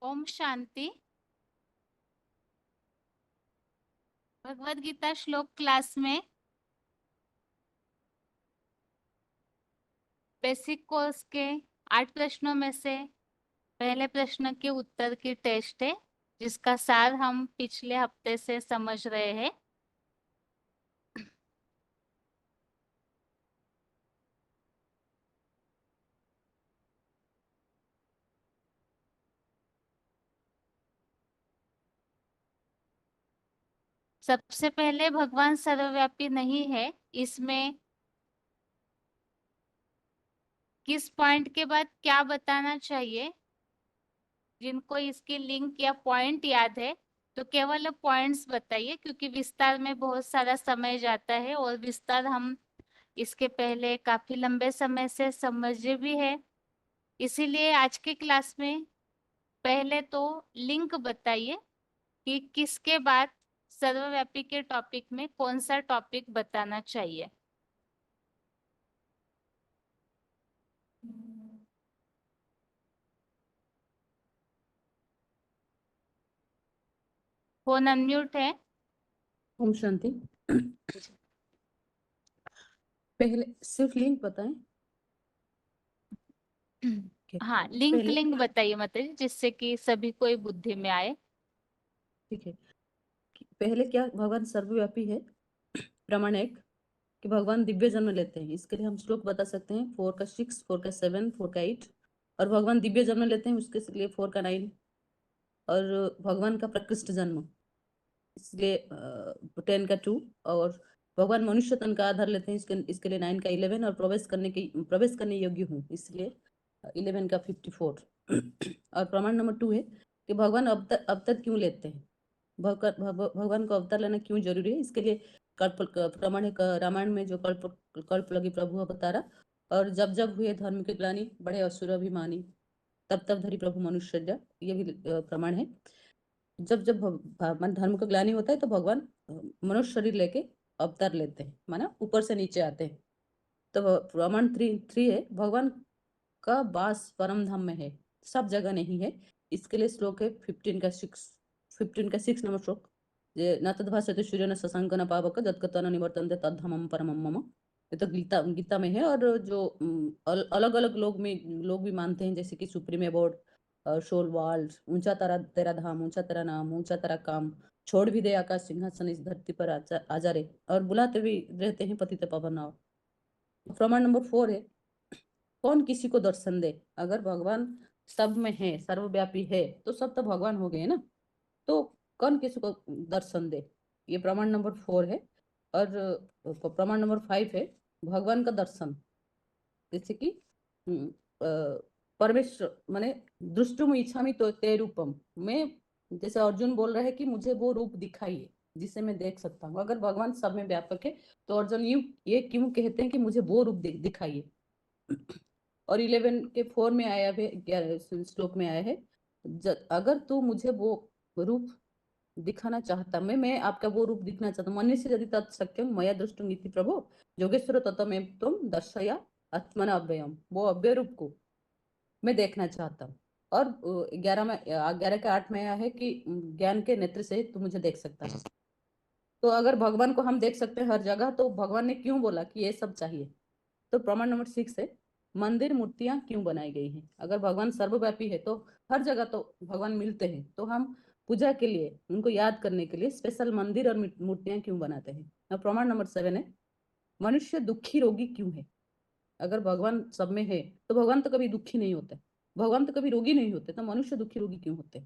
ओम शांति। भगवत गीता श्लोक क्लास में basic course के 8 प्रश्नों में से पहले प्रश्न के उत्तर की टेस्ट है, जिसका सार हम पिछले हफ्ते से समझ रहे हैं। सबसे पहले भगवान सर्वव्यापी नहीं है, इसमें किस पॉइंट के बाद क्या बताना चाहिए। जिनको इसकी लिंक या पॉइंट याद है तो केवल पॉइंट्स बताइए, क्योंकि विस्तार में बहुत सारा समय जाता है और विस्तार हम इसके पहले काफी लंबे समय से समझे भी है। इसीलिए आज के क्लास में पहले तो लिंक बताइए कि किसके बाद सर्वव्यापी के टॉपिक में कौन सा टॉपिक बताना चाहिए। फोन अनम्यूट है। ओम शांति। पहले सिर्फ लिंक बताएं। हाँ, लिंक पहले लिंक बताइए मतलब, जिससे कि सभी कोई बुद्धि में आए। ठीक है। पहले क्या भगवान सर्वव्यापी है? प्रमाण एक कि भगवान दिव्य जन्म लेते हैं, इसके लिए हम श्लोक बता सकते हैं 4 का 6, 4 का 7, 4 का 8। और भगवान दिव्य जन्म लेते हैं, उसके लिए 4 का 9। और भगवान का प्रकृष्ट जन्म, इसलिए 10 का 2। और भगवान मनुष्य तन का आधार लेते हैं, इसके लिए 9 का 11। और प्रवेश करने योग्य हूँ, इसलिए 11 का 54। और प्रमाण नंबर 2 है कि भगवान अवतार क्यों लेते हैं, भगवान को अवतार लेना क्यों जरूरी है। इसके लिए प्रमाण है रामायण में जो कल्प लगी प्रभु अवतारा। और जब जब हुए धर्म के ग्लानि, बड़े असुर अभिमानी, तब तब धरी प्रभु मनुष्य, ये भी प्रमाण है। जब जब धर्म का ग्लानि होता है तो भगवान मनुष्य शरीर लेके अवतार लेते हैं, माना ऊपर से नीचे आते हैं। तो प्रमाण 3 है, भगवान का वास परम धाम में है, सब जगह नहीं है। इसके लिए श्लोक है 15 का 6 नंबर श्लोक। ये न तद्भासते सूर्य न शशांक न पावक यत्कृतं न निवर्तन्ते तद्धमं परमं मम। ये तो गीता में है। और जो अलग अलग लोग भी मानते हैं, जैसे कि सुप्रीम अबोर्ड, शोल वर्ल्ड, ऊंचा तेरा धाम, ऊंचा तेरा नाम, ऊंचा तेरा काम, छोड़ भी दे आकाश सिंहासन, इस धरती पर आजा रे। और बुलाते भी रहते हैं पतित पावन नाम। प्रमाण नंबर 4 है, कौन किसी को दर्शन दे। अगर भगवान सब में है, सर्वव्यापी है, तो सब तो भगवान हो गए ना। तो कौन किसी को दर्शन दे, ये प्रमाण नंबर 4 है। और प्रमाण नंबर 5 है भगवान का दर्शन, जैसे कि परमेश्वर माने दृष्टुम इच्छामि तो ते रूपम में, जैसे अर्जुन बोल रहे हैं कि मुझे वो रूप दिखाइए जिसे मैं देख सकता हूँ। अगर भगवान सब में व्यापक है तो अर्जुन ये क्यों कहते हैं कि मुझे वो रूप दिखाइए। और 11 के 4 में आया है, 11 श्लोक में आया है, अगर तू मुझे वो रूप दिखाना चाहता, मैं आपका वो रूप दिखना चाहता हूँ। मनुष्य यदि तत्सख्यम मया दृष्टुम इति प्रभु योगेश्वर ततमेव तुम दर्शया आत्मना अव्ययम, वो अव्यय रूप को मैं देखना चाहता हूँ। और 11 के 8 में आया है कि ज्ञान के नेत्र से तू मुझे देख सकता है। तो अगर भगवान को हम देख सकते हैं हर जगह, तो भगवान ने क्यों बोला कि ये सब चाहिए। तो प्रमाण नंबर 6 है, मंदिर मूर्तियां क्यों बनाई गई हैं। अगर भगवान सर्वव्यापी है तो हर जगह तो भगवान मिलते हैं, तो हम पूजा के लिए, उनको याद करने के लिए स्पेशल मंदिर और मूर्तियां क्यों बनाते हैं। और प्रमाण नंबर 7 है, मनुष्य दुखी रोगी क्यों है। अगर भगवान सब में है तो भगवान तो कभी दुखी नहीं होते, भगवान तो कभी रोगी नहीं होते, तो मनुष्य दुखी रोगी क्यों होते।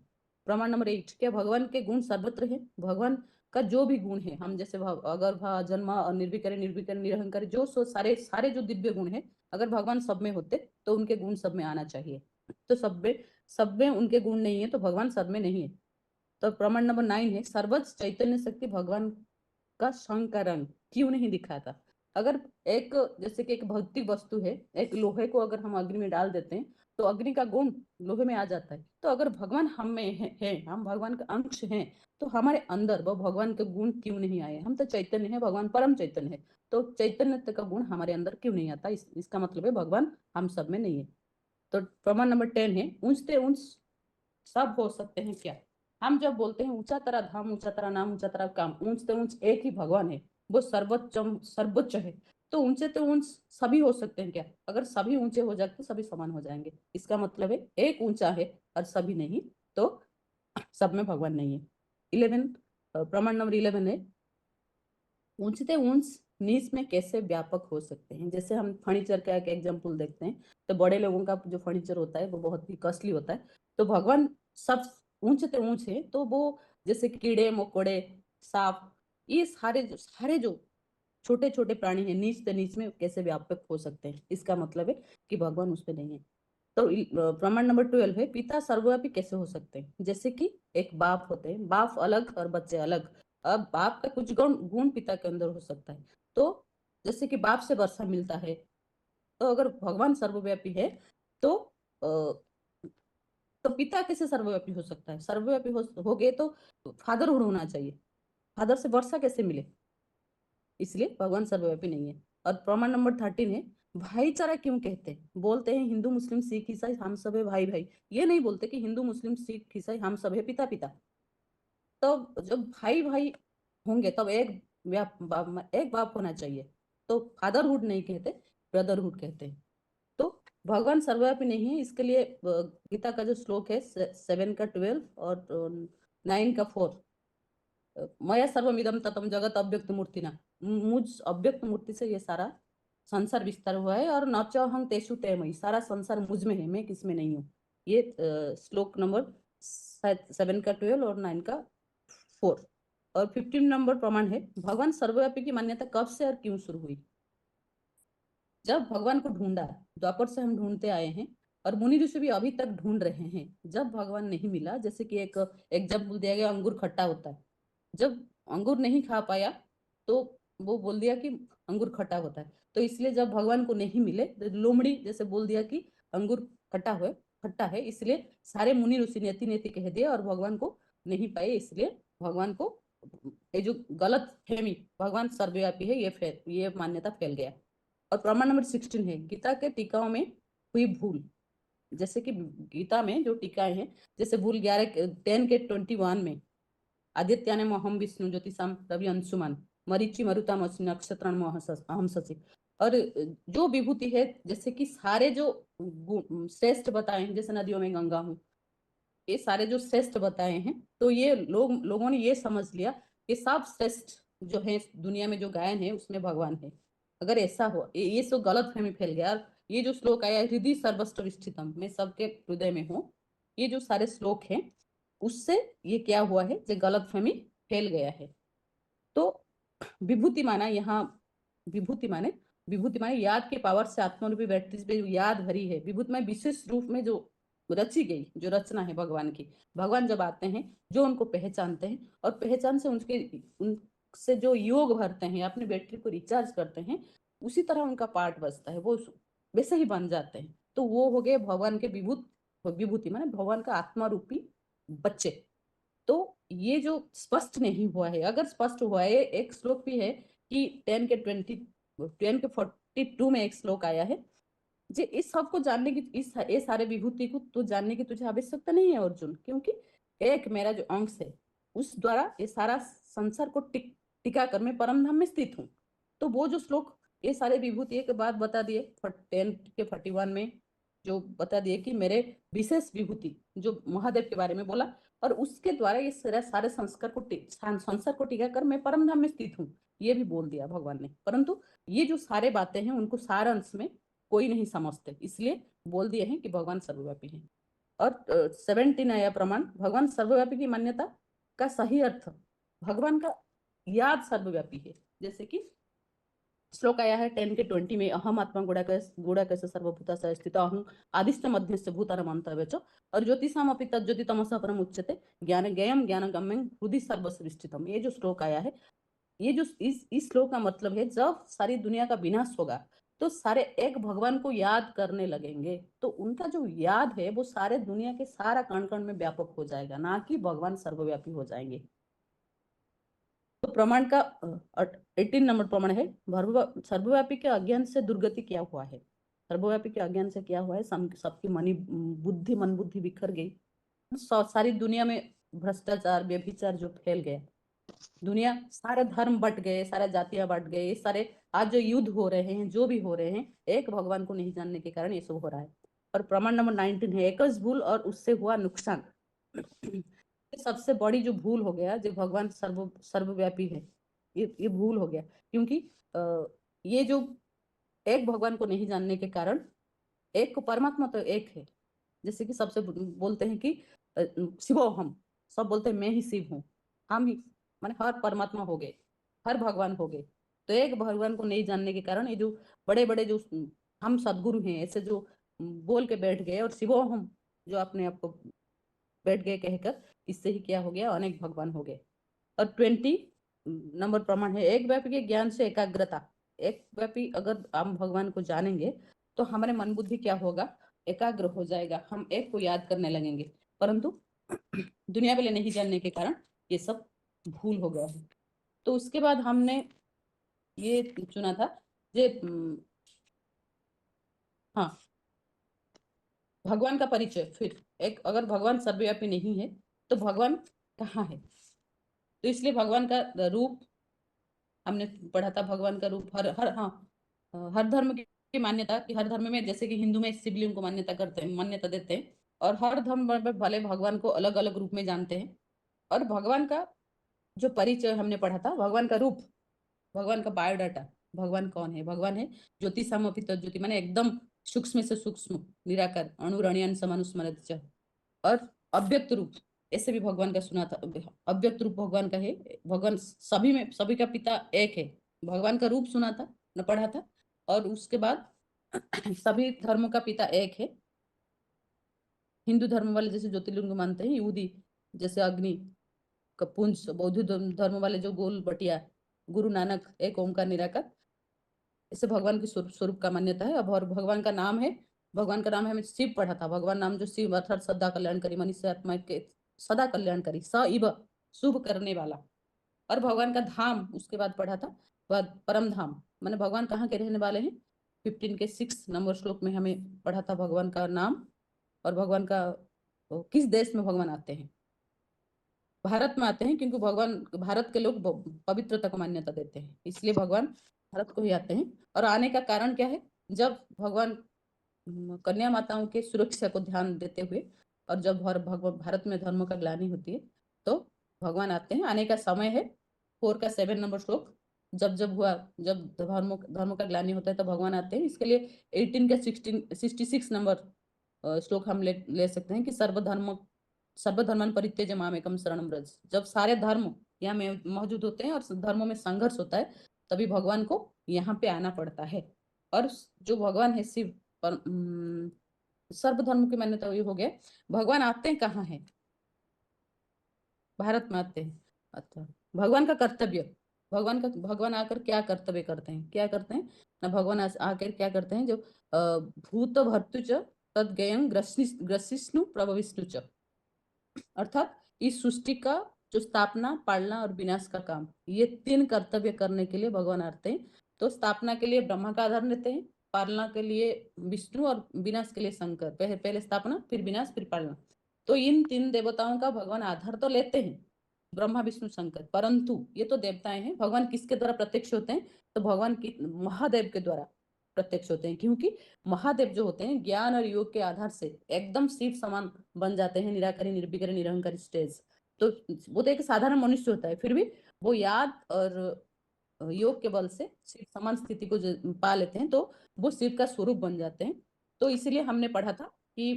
प्रमाण नंबर 8, क्या भगवान के गुण सर्वत्र है। भगवान का जो भी गुण है, हम जैसे अगर जन्मा और निर्विकारी निर्विकारी निरहंकारी, जो सारे सारे जो दिव्य गुण है, अगर भगवान सब में होते तो उनके गुण सब में आना चाहिए। तो सब में उनके गुण नहीं है तो भगवान सब में नहीं है। तो प्रमाण नंबर 9 है, सर्वत्र चैतन्य शक्ति भगवान का शंख का रंग क्यों नहीं दिखाता। अगर एक जैसे कि एक भौतिक वस्तु है, एक लोहे को अगर हम अग्नि में डाल देते हैं तो अग्नि का गुण लोहे में आ जाता है। तो अगर भगवान हम में है, हम भगवान का अंश हैं, तो हमारे अंदर वो भगवान के गुण क्यों नहीं आए। हम तो चैतन्य है, भगवान परम चैतन्य है, तो चैतन्य का गुण हमारे अंदर क्यों नहीं आता। इसका मतलब है भगवान हम सब में नहीं है। तो प्रमाण नंबर 10 है, ऊंचते ऊंच सब हो सकते हैं क्या? हम जब बोलते हैं ऊंचा तेरा धाम, ऊंचा तेरा नाम, ऊंचा तेरा काम, ऊंच से ऊंच एक ही भगवान है, वो सर्वोच्चम सर्वोच्च है, तो ऊंचे तो ऊंच सभी हो सकते हैं क्या? अगर सभी ऊंचे हो जाए तो सभी समान हो जाएंगे। इसका मतलब है एक ऊंचा है और सभी नहीं, तो सब में भगवान नहीं है। 11, प्रमाण नंबर 11 है, ऊंचते ऊंच नीच में कैसे व्यापक हो सकते हैं। जैसे हम फर्नीचर का एक एग्जांपल देखते हैं, तो बड़े लोगों का जो फर्नीचर होता है वो बहुत ही कॉस्टली होता है, तो भगवान सब ऊंचते ऊंच है, तो वो जैसे कीड़े मकोड़े, सांप, ये सारे जो छोटे छोटे प्राणी हैं, नीच से नीच में कैसे व्यापक हो सकते हैं। इसका मतलब है कि भगवान उसमें नहीं है। तो प्रमाण नंबर 12 है, पिता सर्वव्यापी कैसे हो सकते हैं। जैसे कि एक बाप होते हैं, बाप अलग और बच्चे अलग। अब बाप का कुछ गुण गुण पिता के अंदर हो सकता है, तो जैसे कि बाप से वर्षा मिलता है, तो अगर भगवान सर्वव्यापी है तो तो पिता कैसे सर्वव्यापी हो सकता है? सर्वव्यापी हो गए तो फादरहुड होना चाहिए, फादर से वर्षा कैसे मिले? इसलिए भगवान सर्वव्यापी नहीं है। और प्रमाण नंबर 13 है, भाईचारा क्यों कहते हैं? बोलते हैं हिंदू मुस्लिम सिख ईसाई हम सब है भाई भाई, ये नहीं बोलते कि हिंदू मुस्लिम सिख ईसाई हम सब है पिता पिता। तब जब भाई भाई होंगे तब एक बाप होना चाहिए, तो फादरहुड नहीं कहते, ब्रदरहुड कहते हैं। तो भगवान सर्वव्यापी नहीं है, इसके लिए गीता का जो श्लोक है 7 का 12 और 9 का 4, मया सर्वमिदं ततम जगत अव्यक्त मूर्ति ना, मुझ अव्यक्त मूर्ति से ये सारा संसार विस्तार हुआ है, और न चाहं तेषु तेमयि, सारा संसार मुझ में है, मैं किसमें नहीं हूँ। ये श्लोक नंबर 7 का 12 और 9 का 4। और 15 नंबर प्रमाण है, भगवान सर्वव्यापी की मान्यता कब से और क्यों शुरू हुई? जब भगवान को ढूंढा, द्वापर से हम ढूंढते आए हैं, और मुनि ऋषि भी अभी तक ढूंढ रहे हैं। जब भगवान नहीं मिला, जैसे कि एक एग्जाम्पल दिया गया, अंगूर खट्टा होता है, जब अंगूर नहीं खा पाया तो वो बोल दिया कि अंगूर खट्टा होता है। तो इसलिए जब भगवान को नहीं मिले तो लोमड़ी जैसे बोल दिया कि अंगूर खट्टा है, इसलिए सारे मुनि ऋषि नेति नेति कह दिए और भगवान को नहीं पाए। इसलिए भगवान को ये जो गलत फहमी भगवान सर्वव्यापी है, ये मान्यता फैल गया। और प्रमाण नंबर 16 है, गीता के टीकाओं में हुई भूल। जैसे कि गीता में जो टीकाएं हैं, जैसे भूल 10 के 21 में, आदित्याने मोहम विष्णु ज्योतिषाम रवि अंशुमान मरीचि मरुताम अश्विनी नक्षत्राण अहम शशि। और जो विभूति है, जैसे कि सारे जो श्रेष्ठ बताए हैं, जैसे नदियों में गंगा हूँ, ये सारे जो श्रेष्ठ बताए हैं, तो ये लोगों ने ये समझ लिया कि सब श्रेष्ठ जो है दुनिया में जो गायन है उसमें भगवान है। अगर ऐसा हो, ये सब गलत फहमी फैल गया। और ये जो श्लोक आया, हृदय सर्वस्व स्थितम, मैं सबके हृदय में हूँ, ये जो सारे श्लोक हैं, उससे ये क्या हुआ है, जो गलत फहमी फैल गया है। तो विभूति माना यहाँ, विभूति माने विभूति माने याद के पावर से आत्मरूपी व्यक्ति पे जो याद भरी है। विभूति में विशेष रूप में जो रची गई जो रचना है भगवान की, भगवान जब आते हैं, जो उनको पहचानते हैं और पहचान से उनसे जो योग भरते हैं, अपनी बैटरी को रिचार्ज करते हैं, उसी तरह उनका पार्ट बजता है, वो वैसे ही बन जाते हैं। तो वो हो गए भगवान के विभूति माने भगवान का आत्मा रूपी बच्चे। तो ये जो स्पष्ट नहीं हुआ है, अगर स्पष्ट हुआ है, एक श्लोक भी है कि 10 के 42 में एक श्लोक आया है, जे इस सबको जानने की, इस ये सारे विभूति को तो जानने की तुझे आवश्यकता नहीं है अर्जुन, क्योंकि एक मेरा जो अंश है उस द्वारा ये सारा संसार को टिका कर मैं परम धाम में स्थित हूँ। तो वो जो श्लोक ये सारे विभूति के बाद बता दिए 10 के 41 में, जो बता दिए कि मेरे विशेष विभूति जो महादेव के बारे में बोला, और उसके द्वारा ये सारे संसार को टिका कर मैं परम धाम में स्थित हूँ, ये भी बोल दिया भगवान ने। परंतु ये जो सारे बातें हैं उनको सार अंश में कोई नहीं समझते, इसलिए बोल दिए हैं कि भगवान सर्वव्यापी हैं। और 17 आया प्रमाण, भगवान सर्वव्यापी की मान्यता का सही अर्थ, भगवान का याद सर्वव्यापी है। जैसे कि श्लोक आया है 10 के 20 में, अहम आत्मा गुड़ाकेश सर्वभूत स्थित अहं आदिष्ट मध्यस्थ भूतारम अंतर्वे च, और ज्योतिषाम अपि तज्ज्योति तमसा परम उच्यते ज्ञान ज्ञेयम ज्ञान गम्यं हृदि सर्वसृष्टितम। ये जो श्लोक आया है, ये जो इस श्लोक का मतलब है, जब सारी दुनिया का विनाश होगा तो सारे एक भगवान को याद करने लगेंगे, तो उनका जो याद है वो सारे दुनिया के सारा कण कण में व्यापक हो जाएगा, ना कि भगवान सर्वव्यापी हो जाएंगे। तो प्रमाण का 18 नंबर प्रमाण है, सर्वव्यापी के अज्ञान से दुर्गति क्या हुआ है। सर्वव्यापी के अज्ञान से क्या हुआ है, सबकी मन बुद्धि बिखर गई, सारी दुनिया में भ्रष्टाचार व्यभिचार जो फैल गया, दुनिया सारे धर्म बट गए, सारे जातियां बट गए, ये सारे आज जो युद्ध हो रहे हैं, जो भी हो रहे हैं, एक भगवान को नहीं जानने के कारण ये सब हो रहा है। और प्रमाण नंबर 19 है एकच भूल और उससे हुआ नुकसान। सबसे बड़ी जो भूल हो गया, जो भगवान सर्वव्यापी है, ये भूल हो गया, क्योंकि ये जो एक भगवान को नहीं जानने के कारण, एक को परमात्मा तो एक है, जैसे कि सबसे बोलते हैं कि शिवो हम, सब बोलते हैं मैं ही शिव हूँ, हम ही माने हर परमात्मा हो गए, हर भगवान हो गए। तो एक भगवान को नहीं जानने के कारण ये जो बड़े बड़े जो हम सदगुरु हैं ऐसे जो बोल के बैठ गए, और शिवो हम जो अपने आप को बैठ गए कहकर, इससे ही क्या हो गया, अनेक भगवान हो गए। और 20 नंबर प्रमाण है एक व्यापी के ज्ञान से एकाग्रता। एक व्यापी अगर हम भगवान को जानेंगे तो हमारे मन बुद्धि क्या होगा, एकाग्र हो जाएगा, हम एक को याद करने लगेंगे। परंतु दुनिया वाले नहीं जानने के कारण ये सब भूल हो गया है। तो उसके बाद हमने ये चुना था जे हाँ, भगवान का परिचय। फिर एक, अगर भगवान सर्वव्यापी नहीं है तो भगवान कहाँ है? तो इसलिए भगवान का रूप हमने पढ़ा था। भगवान का रूप हर हर हाँ, हर धर्म की मान्यता कि हर धर्म में, जैसे कि हिंदू में शिवलिंग को मान्यता करते हैं, मान्यता देते हैं, और हर धर्म में भले भगवान को अलग अलग रूप में जानते हैं। और भगवान का जो परिचय हमने पढ़ा था, भगवान का रूप, भगवान का बायोडाटा, भगवान कौन है? भगवान है ज्योति समपि तज्ज्योति, माने एकदम सूक्ष्म से सूक्ष्म, निराकार, अणुरणीयन समानुस्मरति च। और अव्यक्त रूप, ऐसे भी भगवान का सुना था, अव्यक्त रूप भगवान का है। भगवान सभी में, सभी का पिता एक है, भगवान का रूप सुना था, न पढ़ा था। और उसके बाद सभी धर्मों का पिता एक है। हिंदू धर्म वाले जैसे ज्योतिर्लिंग को मानते हैं, यहूदी जैसे अग्नि का पुंज, बौद्ध धर्म वाले जो गोल बटिया, गुरु नानक एक ओमकार निराकार, इसे भगवान के स्वरूप स्वरूप का मान्यता है। अब और भगवान का नाम है, भगवान का नाम है, हमें शिव पढ़ा था, भगवान नाम जो शिव अर्थात सदा कल्याणकारी, मनुष्य आत्मा के सदा कल्याणकारी, स इव शुभ करने वाला। और भगवान का धाम उसके बाद पढ़ा था, परम धाम, माने भगवान कहाँ के रहने वाले हैं। 15 के 6 नंबर श्लोक में हमें पढ़ा था भगवान का नाम, और भगवान का किस देश में भगवान आते हैं। भारत में आते हैं, क्योंकि भगवान, भारत के लोग पवित्रता को मान्यता देते हैं, इसलिए भगवान भारत को ही आते हैं। और आने का कारण क्या है, जब भगवान कन्या माताओं के सुरक्षा को ध्यान देते हुए, और जब भारत में धर्म का ग्लानि होती है, तो भगवान आते हैं। आने का समय है 4 का 7 नंबर श्लोक, जब जब हुआ, जब धर्म का ग्लानि होता है तो भगवान आते हैं। इसके लिए 18 का 66 नंबर श्लोक हम ले सकते हैं कि सर्वधर्मान परित्यज्य मामेकम शरणम व्रज। जब सारे धर्म यहाँ में मौजूद होते हैं और धर्मों में संघर्ष होता है, तभी भगवान को यहाँ पे आना पड़ता है। और जो भगवान है शिव, पर सर्वधर्म की मान्यता ये हो गया। भगवान आते हैं कहाँ है? भारत में आते हैं। अच्छा, भगवान का कर्तव्य, भगवान आकर क्या कर्तव्य करते हैं, क्या करते हैं ना, भगवान आकर क्या करते हैं, जो भूत भर्तु च तद गयं ग्रसिष्णु प्रभविष्णु च, अर्थात इस सृष्टि का जो स्थापना, पालना और विनाश का काम, ये 3 कर्तव्य करने के लिए भगवान आते हैं। तो स्थापना के लिए ब्रह्मा का आधार लेते हैं, पालना के लिए विष्णु, और विनाश के लिए शंकर। पहले स्थापना, फिर विनाश, फिर पालना। तो इन 3 देवताओं का भगवान आधार तो लेते हैं, ब्रह्मा विष्णु शंकर, परंतु ये तो देवताएं हैं। भगवान किसके द्वारा प्रत्यक्ष होते हैं? तो भगवान की महादेव के द्वारा प्रत्यक्ष होते हैं, क्योंकि महादेव जो होते हैं ज्ञान और योग के आधार से एकदम शिव समान बन जाते हैं, निराकारी, निर्विकारी, निरंकारी स्टेज। तो वो तो एक साधारण मनुष्य होता है, फिर भी वो याद और योग के बल से शिव समान स्थिति को पा लेते हैं, तो वो शिव का स्वरूप बन जाते हैं। तो इसीलिए हमने पढ़ा था कि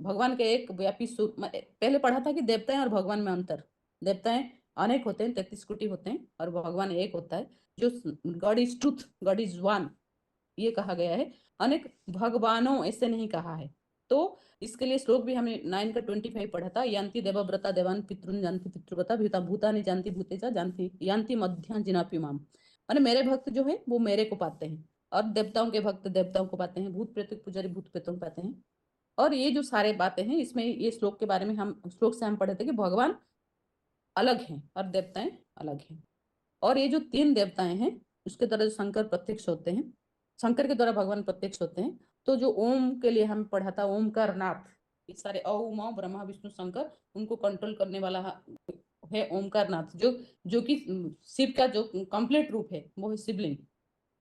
भगवान के एक व्यापी स्वरूप, पहले पढ़ा था कि देवताएं और भगवान में अंतर। देवताएं अनेक होते हैं, 33 कोटि होते हैं, और भगवान एक होता है, जो God is truth, God is one, ये कहा गया है। अनेक भगवानों ऐसे नहीं कहा है। तो इसके लिए श्लोक भी हमने 9 का 25 पढ़ा था, यान्ति देवव्रता देवान पितृन जानती पितृव्रता भूता भूतानि जानती भूतेजा जानती यान्ति मध्या जिनापि माम। माने मेरे भक्त जो है वो मेरे को पाते हैं, और देवताओं के भक्त देवताओं को पाते हैं, भूत प्रेत पुजारी भूत प्रेतों को पाते हैं। और ये जो सारे बातें हैं, इसमें ये श्लोक के बारे में, हम श्लोक से हम पढ़े थे कि भगवान अलग हैं और देवताएं अलग हैं। और ये जो 3 देवताएं हैं, उसके द्वारा जो शंकर प्रत्यक्ष होते हैं, शंकर के द्वारा भगवान प्रत्यक्ष होते हैं। तो जो ओम के लिए हम पढ़ा था, ओमकार नाथ, ये सारे अ उ म ब्रह्मा विष्णु शंकर, उनको कंट्रोल करने वाला है ओमकार नाथ, जो कि शिव का जो कंप्लीट रूप है वो है शिवलिंग।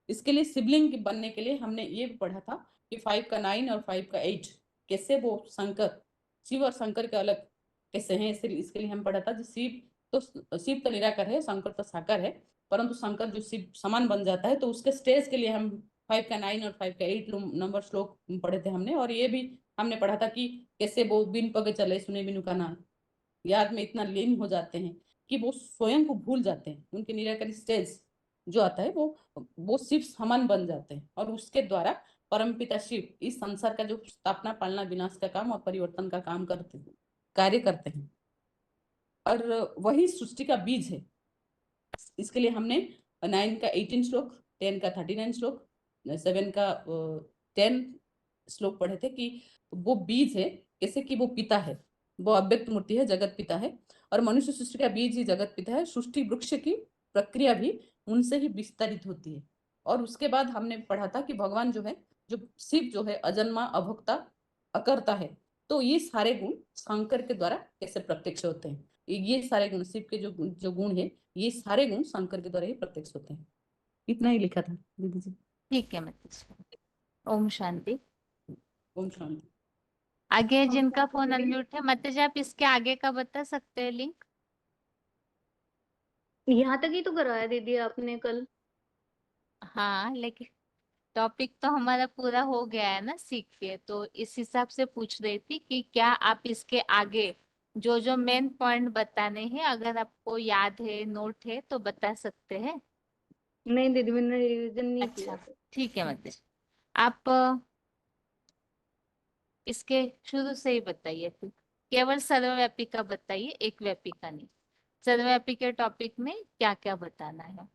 इसके लिए शिवलिंग बनने के लिए हमने ये पढ़ा था कि 5 का 9 और 5 का 8 कैसे वो शंकर, शिव और शंकर के अलग कैसे हैं। इसके लिए हम पढ़ा था कि शिव तो निराकार है, शंकर तो साकार है, परंतु शंकर जो शिव समान बन जाता है, तो उसके स्टेज के लिए हम 5 का 9 और 5 का 8 नंबर श्लोक पढ़े थे हमने। और ये भी हमने पढ़ा था कि कैसे वो बिन पगे चले सुने बिनु का नाम, याद में इतना लीन हो जाते हैं कि वो स्वयं को भूल जाते हैं। उनके निराकारी स्टेज जो आता है वो शिव समान बन जाते हैं, और उसके द्वारा परमपिता शिव इस संसार का जो स्थापना पालना विनाश का काम और परिवर्तन का काम करते हैं, कार्य करते हैं। और वही सृष्टि का बीज है। इसके लिए हमने 9 का 18 श्लोक, 10 का 39 श्लोक, 7 का 10 श्लोक पढ़े थे कि वो बीज है, कैसे कि वो पिता है, वो अव्यक्त मूर्ति है, जगत पिता है। और मनुष्य सृष्टि का बीज ही जगत पिता है। सृष्टि वृक्ष की प्रक्रिया भी उनसे ही विस्तारित होती है। और उसके बाद हमने पढ़ा था कि भगवान जो है, जो शिव जो है अजन्मा, अभोक्ता, अकर्ता है। तो ये सारे गुण शंकर के द्वारा कैसे प्रत्यक्ष होते हैं, ये सारे गुण शिव के जो जो गुण है, ये सारे गुण शंकर के द्वारा ही प्रत्यक्ष होते हैं। इतना ही लिखा था दीदी जी। ठीक है माताजी। ओम शांति। ओम शांति। आगे जिनका फोन अनम्यूट है माताजी, आप इसके आगे का बता सकते हैं लिंक? यहाँ तक ही तो करवाया दीदी आपने कल। हाँ, लेकिन टॉपिक तो हमारा पूरा हो गया है ना सीख के, तो इस हिसाब से पूछ रही थी कि क्या आप इसके आगे जो जो मेन पॉइंट बताने हैं, अगर आपको याद है, नोट है, तो बता सकते हैं। नहीं दीदी, मैंने रिवीजन नहीं किया अच्छा, था। ठीक है माताजी। आप इसके शुरू से ही बताइए फिर। केवल सर्वव्यापी का बताइए, एक व्यापी का नहीं। सर्वव्यापी के टॉपिक में क्या क्या बताना है?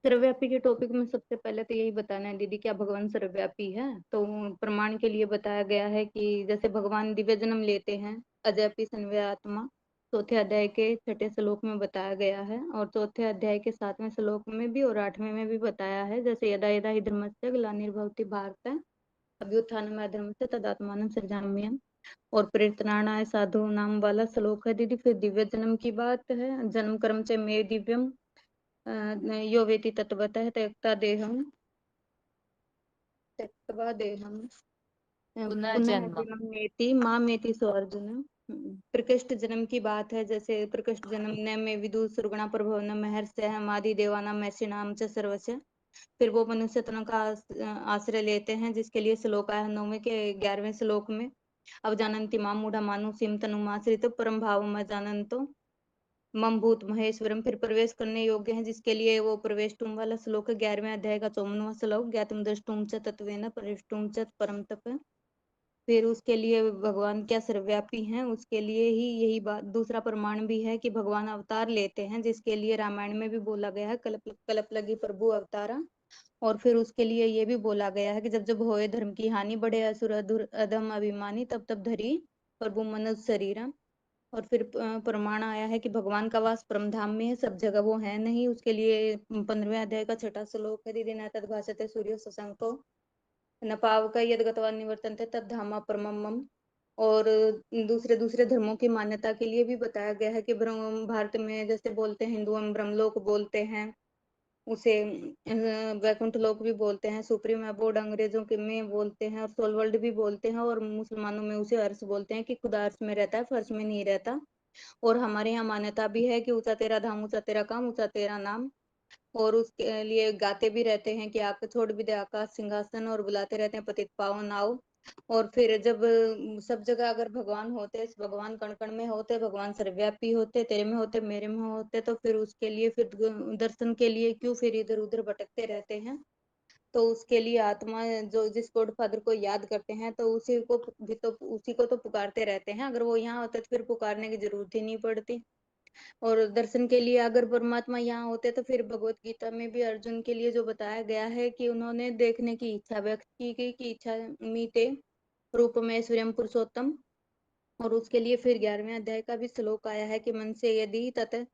सर्वव्यापी के टॉपिक में सबसे पहले तो यही बताना है दीदी, क्या भगवान सर्वव्यापी है? तो प्रमाण के लिए बताया गया है कि जैसे भगवान दिव्य जन्म लेते हैं, अजैपी संव्य आत्मा, चौथे अध्याय के 6ठे श्लोक में बताया गया है। और चौथे अध्याय के 7वें श्लोक में भी और 8वें में भी बताया है, जैसे यदा यदा हि धर्मस्य ग्लानिर्भवति भारत अभ्युत्थानम् अधर्मस्य तदात्मानं सृजाम्यहम्। और प्रेरणाय साधु नाम वाला श्लोक है दीदी। फिर दिव्य जन्म की बात है, जन्म कर्म च मे दिव्यम यो वेति तत्वतः त्यक्ता देहम त्यक्त्वा देहम पुनः पुनर्जन्म। जन्म नेति मां मेति सो अर्जुन। प्रकृष्ट जन्म की बात है, जैसे प्रकृष्ट जन्म ने में विदु सुरगुणा प्रभवन महर्षि आदि देवानाम मैषिणाम च सर्वस्य। फिर वो मनुष्य तन का आश्रय लेते हैं, जिसके लिए श्लोक आया 9वें के 11वें श्लोक में। अब जानन्ति माम मूढ़ा मानु सिम तनुमाश्रित परम भाव जानन्तो मम भूत महेश्वरम। फिर प्रवेश करने योग्य है, जिसके लिए वो प्रवेश टूम वाला श्लोक है 11वें अध्याय का 54वां श्लोक, ज्ञातुम द्रष्टुम च तत्वेन परिष्टुम च परम तप। फिर उसके लिए भगवान क्या सर्वव्यापी हैं, उसके लिए ही यही बात दूसरा प्रमाण भी है कि भगवान अवतार लेते हैं, जिसके लिए रामायण में भी बोला गया है कल्प कल्प लगी प्रभु अवतारा। और फिर उसके लिए ये भी बोला गया है कि जब जब होए धर्म की हानि, बढ़े असुर अधुर अधम अभिमानी, तब तब धरी प्रभु मनुष्य शरीरा। और फिर प्रमाण आया है कि भगवान का वास परम धाम में है, सब जगह वो है नहीं। उसके लिए 15वें अध्याय का 6ठा श्लोक है दीदी, न तद भाषते सूर्य शशांको न पावक यद गत्वा निवर्तन्ते तद धामा परमम मम। और दूसरे दूसरे धर्मों की मान्यता के लिए भी बताया गया है कि भारत में जैसे बोलते हैं, हिंदू हम ब्रह्मलोक बोलते हैं, उसे वैकुंठ लोक भी बोलते हैं, सुप्रीम अबोर्ड अंग्रेजों के में बोलते हैं, और सोल वर्ल्ड भी बोलते हैं, और मुसलमानों में उसे अर्श बोलते हैं कि खुदा अर्श में रहता है, फर्श में नहीं रहता। और हमारे यहाँ मान्यता भी है कि ऊंचा तेरा धाम, ऊंचा तेरा काम, ऊंचा तेरा नाम। और उसके लिए गाते भी रहते हैं कि आके छोड़ भी दे आकाश सिंहासन, और बुलाते रहते हैं पतित पावन आओ। और फिर जब सब जगह अगर भगवान होते, भगवान कण कण में होते, भगवान सर्वव्यापी होते, तेरे में होते, मेरे में होते, तो फिर उसके लिए फिर दर्शन के लिए क्यों फिर इधर उधर भटकते रहते हैं? तो उसके लिए आत्मा जो जिस गॉड फादर को याद करते हैं, तो उसी को भी तो उसी को तो पुकारते रहते हैं। अगर वो यहाँ होते तो फिर पुकारने की जरूरत ही नहीं पड़ती। और दर्शन के लिए अगर परमात्मा यहाँ होते तो फिर भगवत गीता में भी अर्जुन के लिए जो बताया गया है कि उन्होंने देखने की इच्छा व्यक्त की गई कि इच्छा मीते रूप में स्वयं पुरुषोत्तम। और उसके लिए फिर 11वें अध्याय का भी श्लोक आया है कि मन से यदि तत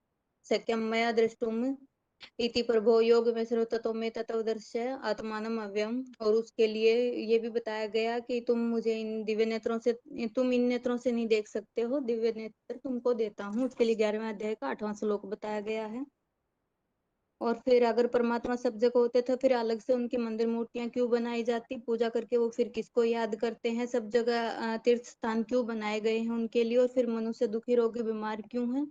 शक्यम मया दृष्टुम इति प्रभो योग में सर्वततो में तत्वदर्शय आत्मानम अव्ययम। और उसके लिए ये भी बताया गया कि तुम मुझे इन दिव्य नेत्रों से, तुम इन नेत्रों से नहीं देख सकते हो, दिव्य नेत्र तुमको देता हूँ। उसके लिए 11वें अध्याय का 8वां श्लोक बताया गया है। और फिर अगर परमात्मा सब जगह होते तो फिर अलग से उनकी मंदिर मूर्तियां क्यों बनाई जाती, पूजा करके वो फिर किसको याद करते हैं, सब जगह तीर्थ स्थान क्यों बनाए गए हैं उनके लिए, और फिर मनुष्य दुखी रोगी बीमार क्यों है।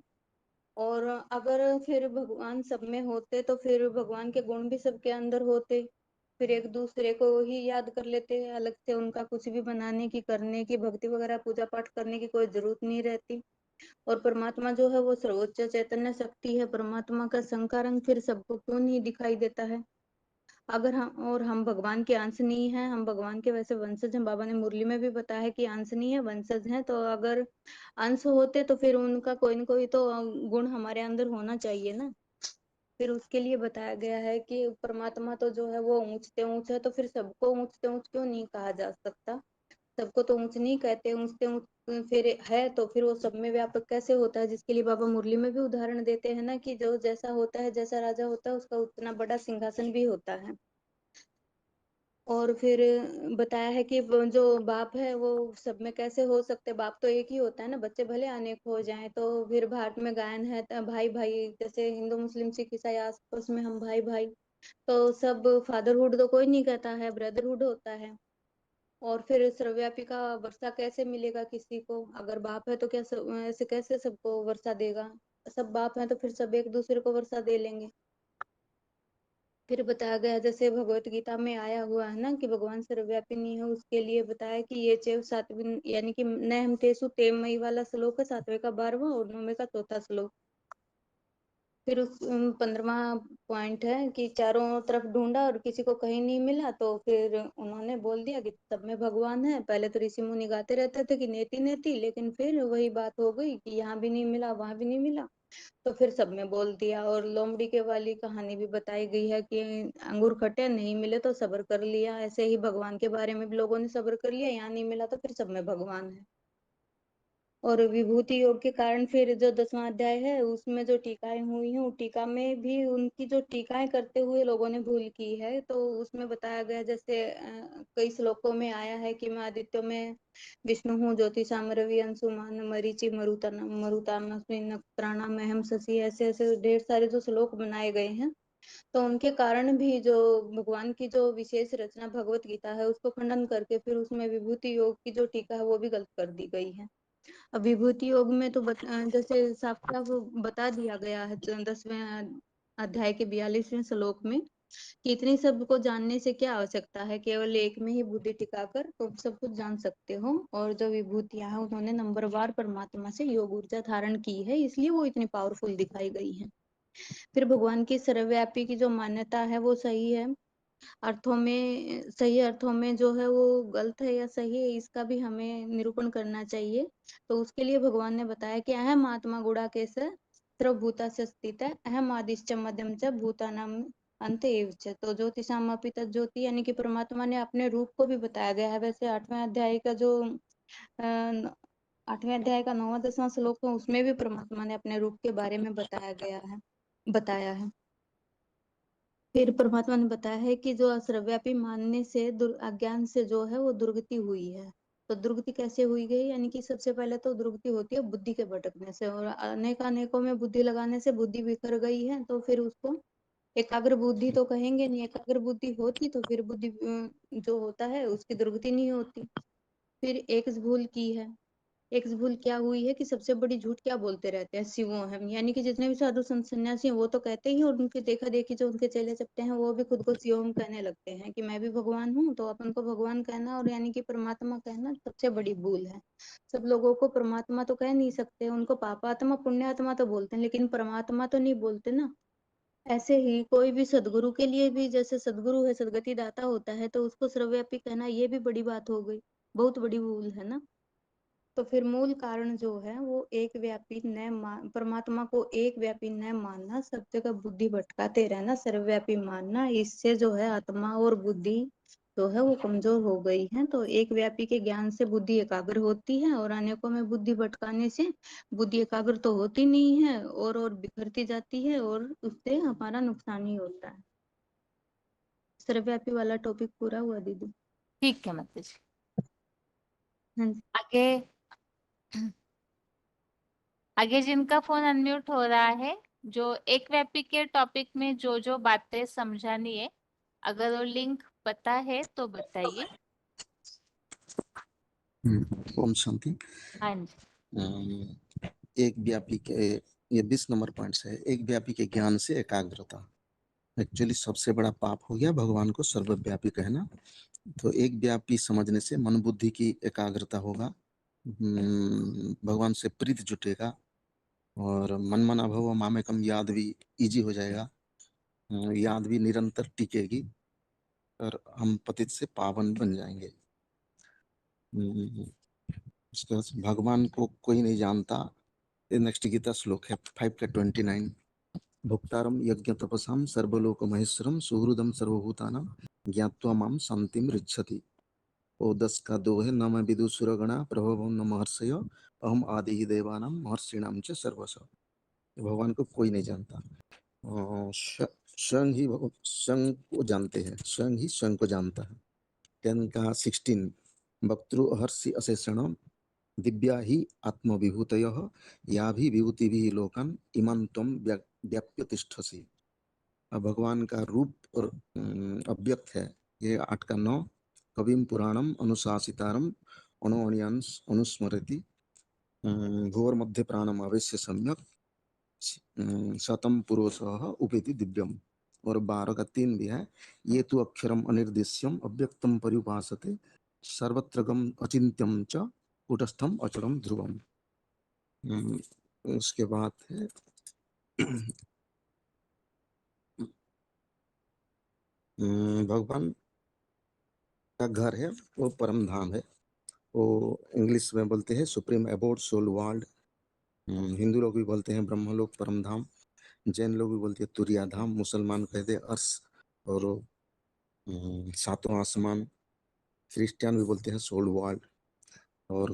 और अगर फिर भगवान सब में होते तो फिर भगवान के गुण भी सबके अंदर होते, फिर एक दूसरे को ही याद कर लेते हैं, अलग से उनका कुछ भी बनाने की, करने की, भक्ति वगैरह पूजा पाठ करने की कोई जरूरत नहीं रहती। और परमात्मा जो है वो सर्वोच्च चैतन्य शक्ति है, परमात्मा का संकारंग फिर सबको क्यों नहीं दिखाई देता है। अगर हम भगवान के अंश नहीं है, हम भगवान के वैसे वंशज हैं, बाबा ने मुरली में भी बताया कि अंश नहीं है वंशज हैं, तो अगर अंश होते तो फिर उनका कोई न कोई तो गुण हमारे अंदर होना चाहिए ना। फिर उसके लिए बताया गया है कि परमात्मा तो जो है वो ऊंचते ऊंच है, तो फिर सबको ऊंचते ऊंच क्यों नहीं कहा जा सकता, सबको तो ऊंच नहीं कहते, ऊंचते ऊंच फिर है तो फिर वो सब में व्यापक कैसे होता है, जिसके लिए बाबा मुरली में भी उदाहरण देते हैं ना कि जो जैसा होता है, जैसा राजा होता है उसका उतना बड़ा सिंहासन भी होता है। और फिर बताया है कि जो बाप है वो सब में कैसे हो सकते, बाप तो एक ही होता है ना, बच्चे भले अनेक हो जाएं। तो फिर भारत में गायन है भाई भाई, जैसे हिंदू मुस्लिम सिख ईसाई आपस में हम भाई भाई, तो सब फादरहुड तो कोई नहीं कहता है, ब्रदरहुड होता है। और फिर सर्वव्यापी का वर्षा कैसे मिलेगा किसी को, अगर बाप है तो क्या ऐसे कैसे सबको वर्षा देगा, सब बाप है तो फिर सब एक दूसरे को वर्षा दे लेंगे। फिर बताया गया जैसे भगवत गीता में आया हुआ है ना कि भगवान सर्वव्यापी नहीं है, उसके लिए बताया कि ये चैव सातवीं यानी कि न हम तेसु तेमयी वाला श्लोक है 7वें का 12वां और 9वें का 4था श्लोक। फिर उस 15वां पॉइंट है कि चारों तरफ ढूंढा और किसी को कहीं नहीं मिला, तो फिर उन्होंने बोल दिया कि सब में भगवान है। पहले तो ऋषि मुनि गाते रहते थे कि नेति नेति, लेकिन फिर वही बात हो गई कि यहाँ भी नहीं मिला वहां भी नहीं मिला, तो फिर सब में बोल दिया। और लोमड़ी के वाली कहानी भी बताई गई है कि अंगूर खट्टे नहीं मिले तो सब्र कर लिया, ऐसे ही भगवान के बारे में भी लोगों ने सब्र कर लिया, यहाँ नहीं मिला तो फिर सब में भगवान है। और विभूति योग के कारण फिर जो 10वां अध्याय है उसमें जो टीकाएं हुई हैं, टीका में भी उनकी जो टीकाएं करते हुए लोगों ने भूल की है, तो उसमें बताया गया जैसे कई श्लोकों में आया है कि मैं आदित्यों में विष्णु हूँ, ज्योतिषाम रवि अंशुमान मरीचि मरुताम नक्षत्राणाम अहम शशि, ऐसे ऐसे ढेर सारे जो श्लोक बनाए गए हैं, तो उनके कारण भी जो भगवान की जो विशेष रचना भगवत गीता है उसको खंडन करके फिर उसमें विभूति योग की जो टीका है वो भी गलत कर दी गई है। अब विभूति योग में तो जैसे साफ साफ बता दिया गया है 10वें अध्याय के 42वें श्लोक में कि इतनी सबको जानने से क्या आवश्यकता है, केवल एक में ही बुद्धि टिकाकर तुम सब कुछ जान सकते हो। और जो विभूतियां हैं उन्होंने नंबरवार परमात्मा से योग ऊर्जा धारण की है, इसलिए वो इतनी पावरफुल दिखाई गई है। फिर भगवान की सर्वव्यापी की जो मान्यता है वो सही है, अर्थों में सही अर्थों में जो है वो गलत है या सही है, इसका भी हमें निरूपण करना चाहिए। तो उसके लिए भगवान ने बताया कि अहम आत्मा गुड़ाकेश सर्वभूता से स्थित है, अहम आदिश्च मध्यम च भूतानाम अंत एव च। तो ज्योतिषाम अपि तज्ज्योति यानी कि परमात्मा ने अपने रूप को भी बताया गया है। वैसे 8वें अध्याय का जो 8वें अध्याय का 9वां 10वां श्लोक है उसमें भी परमात्मा ने अपने रूप के बारे में बताया है। फिर परमात्मा ने बताया है कि जो सर्वव्यापी मानने से अज्ञान से जो है वो दुर्गति हुई है। तो दुर्गति कैसे हुई गई, यानी कि सबसे पहले तो दुर्गति होती है बुद्धि के भटकने से, और अनेकों में बुद्धि लगाने से बुद्धि बिखर गई है, तो फिर उसको एकाग्र बुद्धि तो कहेंगे नहीं, एकाग्र बुद्धि होती तो फिर बुद्धि जो होता है उसकी दुर्गति नहीं होती। फिर एक भूल की है, एक भूल क्या हुई है कि सबसे बड़ी झूठ क्या बोलते रहते हैं, शिवो हम, यानी कि जितने भी साधु संत सन्यासी हैं वो तो कहते ही, और उनकी देखा देखी जो उनके चेले चपटे हैं वो भी खुद को शिवम कहने लगते हैं कि मैं भी भगवान हूँ, तो अपन को भगवान कहना और यानी कि परमात्मा कहना सबसे बड़ी भूल है। सब लोगों को परमात्मा तो कह नहीं सकते, उनको पापात्मा पुण्यात्मा तो बोलते हैं, लेकिन परमात्मा तो नहीं बोलते ना। ऐसे ही कोई भी सदगुरु के लिए भी, जैसे सदगुरु है सदगति दाता होता है, तो उसको सर्वव्यापी कहना ये भी बड़ी बात हो गई, बहुत बड़ी भूल है ना। तो फिर मूल कारण जो है वो एक व्यापी न परमात्मा को एक व्यापी न मानना, सब जगह बुद्धि भटकाते रहना, सर्वव्यापी मानना, इससे जो है आत्मा और बुद्धि तो है वो कमजोर हो गई है। तो एक व्यापी के ज्ञान से बुद्धि एकाग्र होती है और अनेकों में बुद्धि भटकाने से बुद्धि एकाग्र तो होती नहीं है और बिखरती जाती है और उससे हमारा नुकसान ही होता है। सर्वव्यापी वाला टॉपिक पूरा हुआ दीदी। ठीक है माता जी। हाँ जी। आगे आगे जिनका फोन अनम्यूट हो रहा है, जो एक व्यापी के टॉपिक में जो जो बातें समझानी है, अगर वो लिंक पता है तो बताइए। ओम शांति। हाँ जी। एक व्यापी के ये 20 नंबर पॉइंट्स है। एक व्यापी के ज्ञान से एकाग्रता। एक्चुअली सबसे बड़ा पाप हो गया भगवान को सर्वव्यापी कहना। तो एक व्यापी समझने से मन बुद्धि की एकाग्रता होगा, भगवान से प्रीति जुटेगा और मन मना भव मामेकम याद भी इजी हो जाएगा, याद भी निरंतर टिकेगी और हम पतित से पावन बन जाएंगे। उसके बाद भगवान को कोई नहीं जानता। नेक्स्ट गीता श्लोक है 5 का 29। भोक्तारम यज्ञ तपसाम सर्वलोक महेश्वरम सुहृदम सर्वभूतानां ज्ञात्वा माम शांतिम रिच्छति। और 10 का 2 है न मैं विदुसुरगणा प्रभवं न महर्षय अहम आदि ही देवानां महर्षिणाम च सर्वश। भगवान को कोई नहीं जानता, स्वयं ही स्वयं को जानते हैं, स्वयं ही स्वयं को जानता है। 10 का 16 वक्तृहर्षि अशेषण दिव्या ही आत्मविभूतयः या भी विभूति भी लोकन इमं त्वं व्याप्य तिष्ठसि। भगवान का रूप और अव्यक्त है। ये 8 का 9 कविम पुराणम अनुशासितारम अणुअणियांश अनुस्मरति भुवर मध्य प्राणम अवश्य सम्यक शतम पुरुषः उपेति दिव्यम। और 12 का 3 भी है। ये तो अक्षरम अनिर्देश्यम अव्यक्तम पर्युपासते सर्वत्रगम अचिंत्यम च कूटस्थम अचरम ध्रुवम। उसके बाद है भगवान का घर है वो परम धाम है। वो इंग्लिश में बोलते हैं supreme abode soul world. Hindu लोग भी बोलते हैं ब्रह्मलोक परम धाम, जैन लोग भी बोलते हैं तुरिया धाम, मुसलमान कहते हैं अर्श और सातों आसमान, क्रिश्चियन भी बोलते हैं सोल वर्ल्ड। और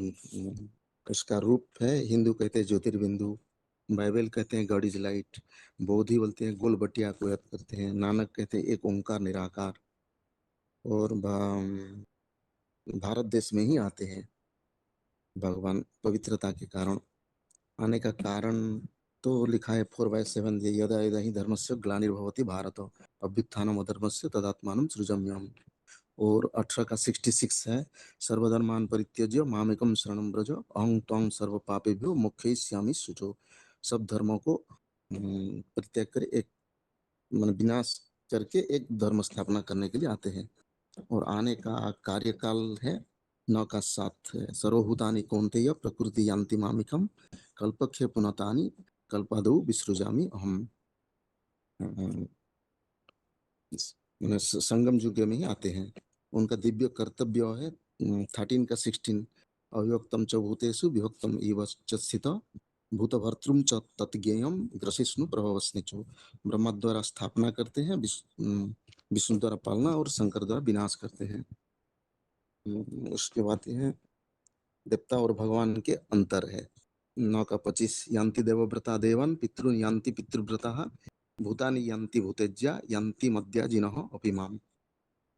उसका रूप है, हिंदू कहते हैं ज्योतिर्बिंदु, बाइबल कहते हैं गॉड इज लाइट, बौद्धि बोलते हैं गोल बटिया को याद करते हैं, नानक कहते हैं एक ओंकार निराकार। और भारत देश में ही आते हैं भगवान पवित्रता के कारण। आने का कारण तो लिखा है 4/7 यदा यदा ही धर्मस्य ग्लानिर्भवति भारत अभ्युत्थानम् अधर्मस्य तदात्मानं सृजम्यहम्। और 18 का 66 है सर्वधर्मान परित्यज्य मामेकम शरणं व्रज अहं त्वां सर्व पापेभ्यो मोक्षयिष्यामि शुचो। सब धर्मों को परित्याग कर एक मन विनाश करके एक धर्म स्थापना करने के लिए आते हैं। और आने का कार्यकाल है 9 का 7 है सर्वभूतानि कौन्तेय प्रकृति यान्ति मामिकम कल्पक्षय पुनतानि कल्पादौ विसृजामि अहम। संगम युग में ही आते हैं। उनका दिव्य कर्तव्य है 13 का 16 अव्यक्तम च भूतेषु विभक्तम इव च स्थित भूतभर्तृम च तत्ज्ञेयम ग्रसिष्णु प्रभवस्निचो। ब्रह्मा द्वारा स्थापना करते हैं, विष्णु द्वारा पालना और शंकर द्वारा विनाश करते हैं। उसके बाद है देवता और भगवान के अंतर है 9 का 25 यान्ति देवव्रता देवन पितृन यान्ति पितृव्रता भूतानि यान्ति भूतेज्या यान्ति मद्या जिनः अपि माम।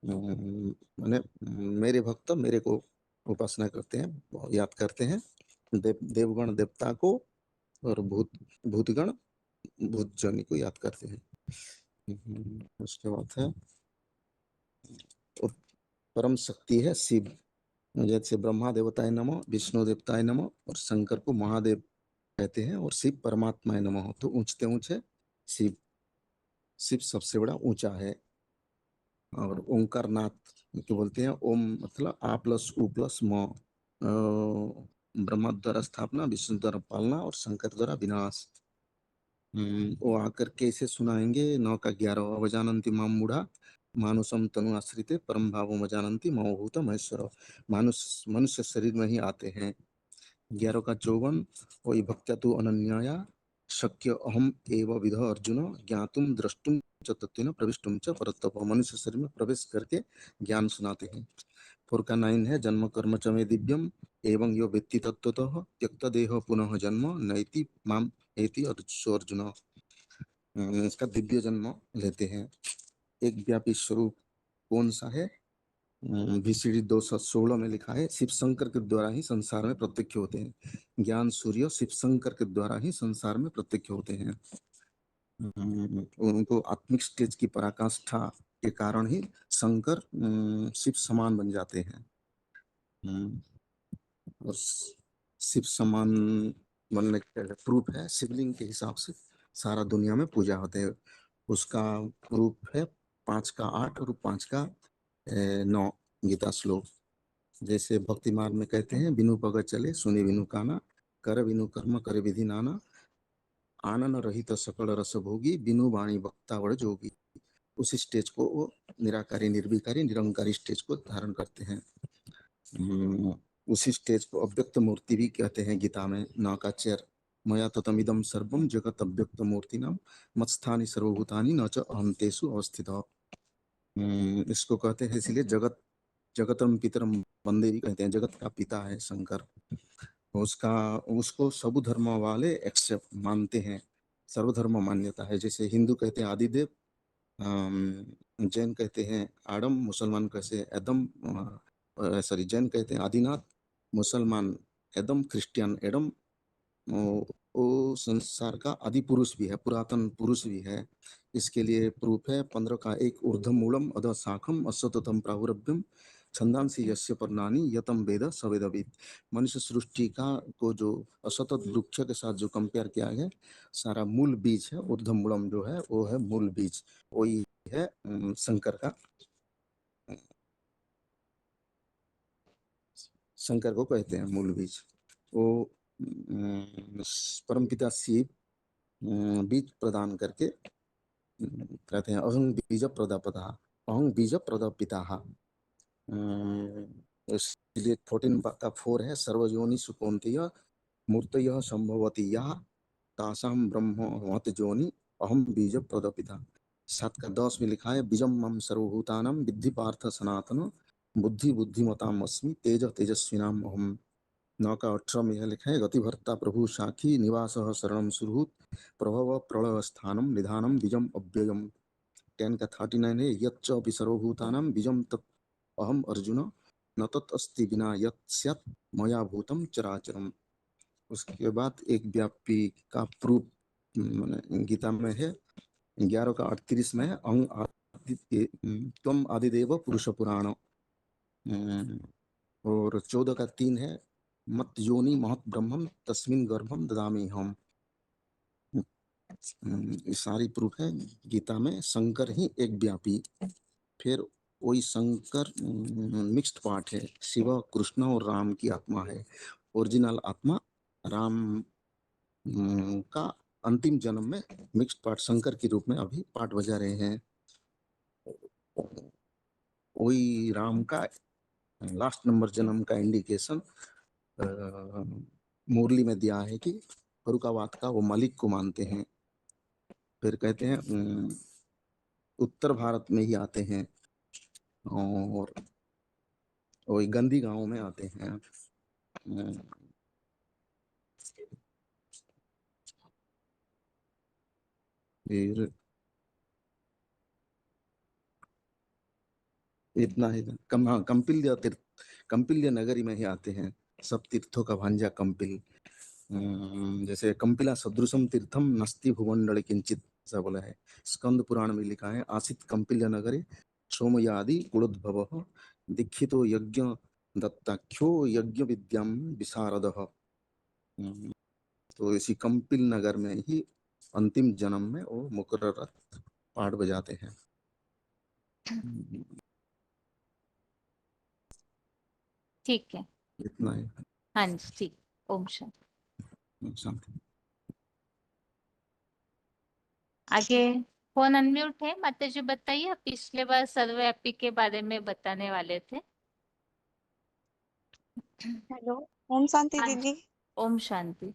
माने मेरे भक्त मेरे को उपासना करते हैं, याद करते हैं, देवगण देवता को और भूतगण भूतजनी को याद करते हैं। उसके बाद है परम शक्ति है शिव, जैसे ब्रह्मा देवताय नमः, विष्णु देवताय नमः और शंकर को महादेव कहते हैं और शिव परमात्माय नमः। तो ऊंचते ऊंचे शिव, शिव सबसे बड़ा ऊंचा है। और ओंकार नाथ क्या बोलते हैं, ओम मतलब आ प्लस उ प्लस म, ब्रह्मा द्वारा स्थापना, विष्णु द्वारा पालना और शंकर द्वारा विनाश। वो आकर के इसे सुनाएंगे 9 का 11 अवजानंती माम मूढ़ा मानुषम तनु आश्रिते परम भावो मजानंती ममोभूत महेश्वर। मनुष्य शरीर में ही आते हैं। 11 का 54 वही भक्त्या तु अनन्या शक्य अहम एव विध अर्जुन ज्ञातुम द्रष्टुम च तत्वेन प्रविष्टुम च परतप। मनुष्य शरीर में प्रवेश करके ज्ञान सुनाते हैं। 4 का 9 है जन्म कर्म च मे दिव्यम एवं यो वेत्ति तत्त्वतः त्यक्त देह पुनः जन्म नैति माम एति अर्जुन। इसका दिव्य जन्म लेते हैं। एक व्यापी स्वरूप कौन सा है? VCD 216 में लिखा है शिव शंकर के द्वारा ही संसार में प्रत्यक्ष होते हैं। ज्ञान सूर्य शिव शंकर के द्वारा ही संसार में प्रत्यक्ष होते हैं। उनको आत्मिक स्टेज की पराकाष्ठा के कारण ही शंकर शिव समान बन जाते हैं। और शिव समान बनने का प्रूफ है शिवलिंग के हिसाब से सारा दुनिया में पूजा होते हैं। उसका प्रूफ है 5 का 8 और 5 का 9 गीता श्लोक। जैसे भक्ति मार्ग में कहते हैं बिनु पग चले सुनि बिनु काना कर बिनु कर्म कर विधि नाना आनन रहित सकल रस भोगी बिनु वाणी वक्ता वड़ जोगी। उस स्टेज को वो निराकारी निर्विकारी निरंकारी स्टेज को धारण करते हैं। उसी स्टेज को अव्यक्त मूर्ति भी कहते हैं गीता में। नाकाचर मया ततमिदं सर्वम जगत अव्यक्त मूर्ति नाम मत्स्थानि सर्वभूतानि न च अहं तेषु अवस्थितः। इसको कहते हैं इसलिए जगतम पितरम वंदे भी कहते हैं। जगत का पिता है शंकर। उसको सब धर्म वाले एक्सेप्ट मानते हैं। सर्वधर्म मान्यता है। जैसे हिंदू कहते हैं आदिदेव, जैन कहते हैं आडम, मुसलमान कहते हैं एदम, जैन कहते हैं आदिनाथ, मुसलमान एदम, क्रिश्चियन एडम। वो संसार का आदि पुरुष भी है, पुरातन पुरुष भी है। इसके लिए प्रूफ है 15 का 1 ऊर्ध्वमूलम अध शाखम असततम प्राहुरभ्यम छंदांसी यस्य पर्णानि यतम वेद सवेदविद। मनुष्य सृष्टि का को जो असतत वृक्ष के साथ जो कंपेयर किया है, सारा मूल बीज है। ऊर्ध्वमूलम जो है वो है मूल बीज, वही है शंकर का। शंकर को कहते हैं मूल बीज। वो परमपिता शिव बीज प्रदान करके कहते हैं अहं बीज प्रदापता अहं बीज प्रदापिता। इसलिए 14 का 4 है सर्वयोनि सुकौन्तेय मूर्तयः संभवति यः तासां ब्रह्मवत् जोनि अहं बीज प्रदापिता। 7 का 10 में लिखा है बीजम मम सर्वभूतानां विद्धि पार्थ सनातन बुद्धि बुद्धिमताम् अस्मि तेज तेजस्विनाम् अहम्। 9 का 18 में यह लिखा है गतिभर्ता प्रभु साखी निवासः शरणं सुहृत् प्रभव प्रलय स्थानम निधानम बीजम अव्ययम। 10 का 39 है यच्च अपि सर्वभूतानां बीजम तत् अहम अर्जुन न तत् अस्ति विना यत् स्यात् मया भूतम चराचरम। उसके बाद एक व्यापी का प्रूफ गीता में है 11 का 38 में है त्वम आदिदेव पुरुष पुराण। और 14 का 3 है मत योनि महत ब्रह्मम तस्मिन गर्भम ददामि हम। सारी प्रूफ है गीता में शंकर ही एक व्यापी। फिर वही शंकर मिक्स्ड पार्ट है। शिव कृष्ण और राम की आत्मा है। ओरिजिनल आत्मा राम का अंतिम जन्म में मिक्स्ड पार्ट शंकर के रूप में अभी पार्ट बजा रहे हैं। वही राम का लास्ट नंबर जन्म का इंडिकेशन मुरली में दिया है कि फरुखाबाद का वो मालिक को मानते हैं। फिर कहते हैं उत्तर भारत में ही आते हैं और वही गंदी गांव में आते हैं। फिर इतना ही कंपिल्य तीर्थ, कंपिल्य नगरी में ही आते हैं। सब तीर्थों का भांजा कंपिल। जैसे कंपिला सदृशम तीर्थम नस्ति भुवंडल किंचित ऐसा बोला है। स्कंद पुराण में लिखा है आसित कंपिल्य नगरे सोमयादि कुलोद्भव दीक्षितो यज्ञ दत्ताख्यो यज्ञ विद्याम विशारदः। तो इसी कंपिल नगर में ही अंतिम जन्म में वो मुकर्रर पाठ बजाते हैं। ठीक है, इतना ही। हाँ जी ठीक। ओम शांति। शांति। आगे फोन अनम्यूट है। माता जी बताइए, आप पिछले बार सर्वव्यापी के बारे में बताने वाले थे। हेलो, ओम शांति हाँ जी, दीदी। ओम शांति।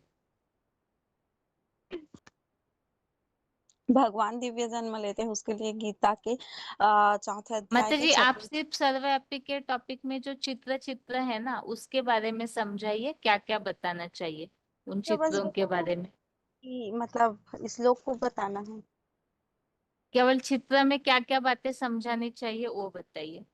भगवान दिव्य जन्म लेते हैं, उसके लिए गीता के चौथे अध्याय माता के जी, आप 26 सिर्फ सर्वव्यापी के टॉपिक में जो चित्र है ना, उसके बारे में समझाइए, क्या क्या बताना चाहिए उन तो बस चित्रों के बारे में। कि मतलब श्लोक को बताना है। केवल चित्र में क्या क्या बातें समझानी चाहिए वो बताइए।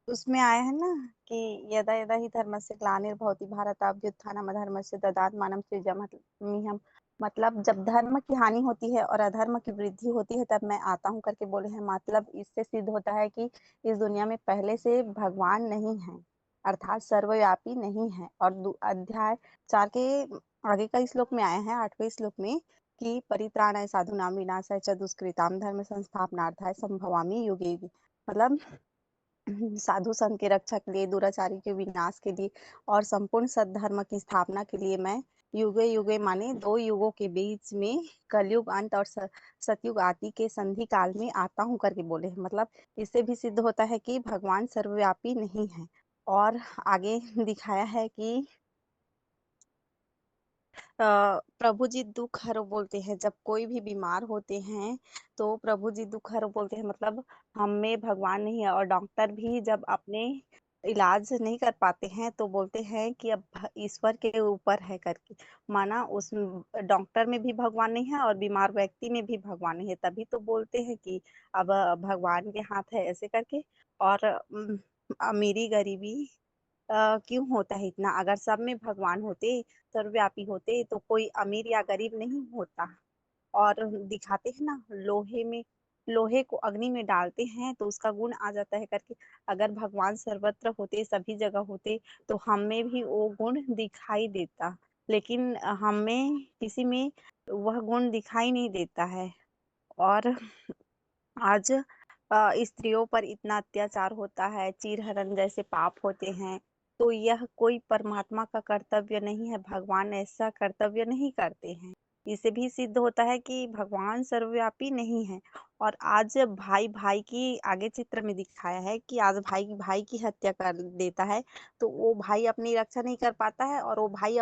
उसमें आया है ना कि यदा यदा ही धर्मस्य ग्लानिर्भवति भारत अभ्युत्थानम् अधर्मस्य तदात्मानं सृजाम्यहम्। मतलब जब धर्म की हानि होती है और अधर्म की वृद्धि होती है तब मैं आता हूँ करके बोले हैं। मतलब इससे सिद्ध होता है कि इस दुनिया में पहले से भगवान नहीं है, अर्थात सर्वव्यापी नहीं है। और अध्याय 4 के आगे का श्लोक में आया है 8वें श्लोक में कि परित्राणाय साधूनां विनाशाय च दुष्कृतां धर्म संस्थापनार्थाय संभवामि युगे युगे। मतलब साधु संत के रक्षा के लिए, दुराचारी के विनाश के लिए और संपूर्ण सद्धर्म की स्थापना के लिए मैं युगे युगे माने 2 युगों के बीच में कलयुग अंत और सतयुग आदि के संधि काल में आता हूँ करके बोले हैं। मतलब इससे भी सिद्ध होता है कि भगवान सर्वव्यापी नहीं है। और आगे दिखाया है कि प्रभु जी दुख हरो बोलते हैं। जब कोई भी बीमार होते हैं तो प्रभु जी दुख हरो बोलते हैं। मतलब हम में भगवान नहीं है। और डॉक्टर भी जब अपने इलाज नहीं कर पाते हैं तो बोलते हैं कि अब ईश्वर के ऊपर है करके। माना उस डॉक्टर में भी भगवान नहीं है और बीमार व्यक्ति में भी भगवान नहीं है, तभी तो बोलते हैं कि अब भगवान के हाथ है ऐसे करके। और अमीरी गरीबी क्यों होता है इतना? अगर सब में भगवान होते, सर्वव्यापी होते तो कोई अमीर या गरीब नहीं होता। और दिखाते हैं ना लोहे को अग्नि में डालते हैं तो उसका गुण आ जाता है करके। अगर भगवान सर्वत्र होते, सभी जगह होते तो हम में भी वो गुण दिखाई देता। लेकिन हम में किसी में वह गुण दिखाई नहीं देता है। और आज स्त्रियों पर इतना अत्याचार होता है, चीरहरण जैसे पाप होते हैं, तो यह कोई परमात्मा का कर्तव्य नहीं है। भगवान ऐसा कर्तव्य नहीं करते हैं। इससे भी सिद्ध होता है कि भगवान सर्वव्यापी नहीं है। और आज भाई भाई की आगे चित्र में दिखाया है कि आज भाई भाई की हत्या कर देता है तो वो भाई अपनी रक्षा नहीं कर पाता है और वो भाई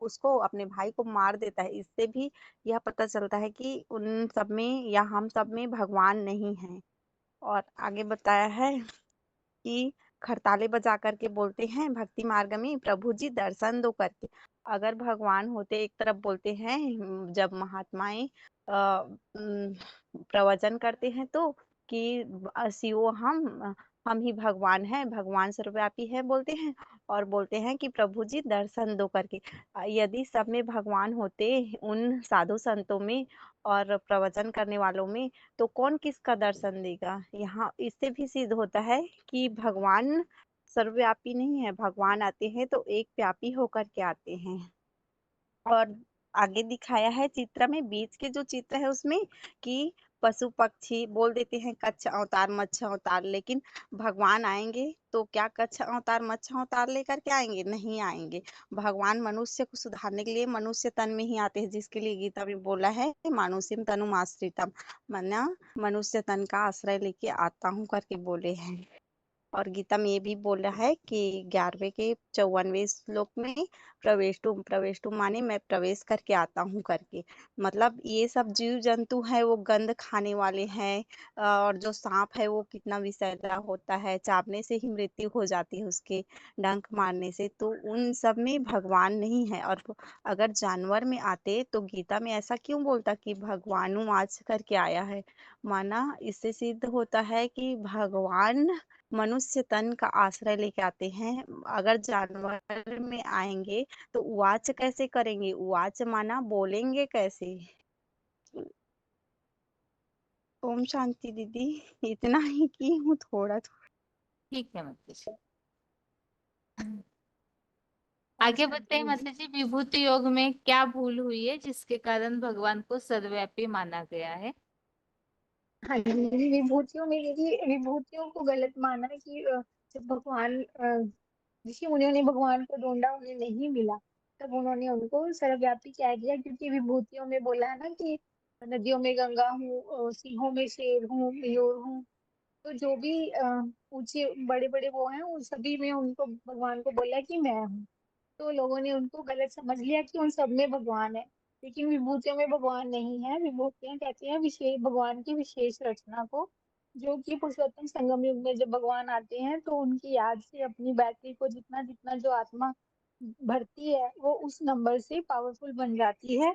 उसको अपने भाई को मार देता है। इससे भी यह पता चलता है कि उन सब में या हम सब में भगवान नहीं है। और आगे बताया है कि खरताले बजा करके बोलते हैं भक्ति मार्ग में प्रभु जी दर्शन दो करके। अगर भगवान होते, एक तरफ बोलते हैं जब महात्माएं प्रवचन करते हैं तो कि शिवो हम ही भगवान हैं, भगवान सर्वव्यापी है बोलते हैं। और बोलते हैं कि प्रभु जी दर्शन दो करके। यदि सब में भगवान होते उन साधु संतों में और प्रवचन करने वालों में तो कौन किसका दर्शन देगा? यहाँ इससे भी सिद्ध होता है कि भगवान सर्वव्यापी नहीं है। भगवान आते हैं तो एक व्यापी होकर के आते हैं। और आगे दिखाया है चित्र में, बीच के जो चित्र है उसमें कि पशु पक्षी बोल देते हैं कच्छ अवतार मत्स्य अवतार, लेकिन भगवान आएंगे तो क्या कच्छ अवतार मत्स्य अवतार लेकर के आएंगे? नहीं आएंगे। भगवान मनुष्य को सुधारने के लिए मनुष्य तन में ही आते हैं, जिसके लिए गीता में बोला है मानुषिम तनुमाश्रितम, मना मनुष्य तन का आश्रय लेके आता हूँ करके बोले हैं। और गीता में ये भी बोला है कि 11वें के 54वें श्लोक में प्रवेश तुम माने मैं प्रवेश करके आता हूँ करके। मतलब ये सब जीव जंतु है वो गंध खाने वाले हैं। और जो सांप है वो कितना विषैला होता है, चाबने से ही मृत्यु हो जाती है उसके, डंक मारने से। तो उन सब में भगवान नहीं है। और अगर जानवर में आते तो गीता में ऐसा क्यों बोलता कि भगवानु आज करके आया है? माना इससे सिद्ध होता है कि भगवान मनुष्य तन का आश्रय लेके आते हैं। अगर जानवर में आएंगे तो उवाच कैसे करेंगे? उवाच माना बोलेंगे कैसे? ओम शांति दीदी, इतना ही की हूँ थोड़ा थोड़ा। ठीक है माता जी। ओम आगे शांति बताइए दीदी। माता जी, विभूति योग में क्या भूल हुई है जिसके कारण भगवान को सर्वव्यापी माना गया है? हाँ जी, विभूतियों में यदि विभूतियों को गलत माना कि जब भगवान ऋषि मुनियों ने भगवान को ढूंढा उन्हें नहीं मिला, तब उन्होंने उनको सर्वव्यापी कह दिया। क्योंकि विभूतियों में बोला है ना कि नदियों में गंगा हूँ, सिंहों में शेर हूँ, मयूर हूँ। तो जो भी ऊंचे बड़े बड़े वो हैं उन सभी में उनको भगवान को बोला कि मैं हूँ। तो लोगों ने उनको गलत समझ लिया कि उन सब में भगवान है। लेकिन विभूतियों में भगवान नहीं है। विभूतियां कहते हैं विशेष भगवान की विशेष रचना को, जो कि पुरुषोत्तम संगम युग में जब भगवान आते हैं तो उनकी याद से अपनी बैटरी को जितना जितना जो आत्मा भरती है वो उस नंबर से पावरफुल बन जाती है।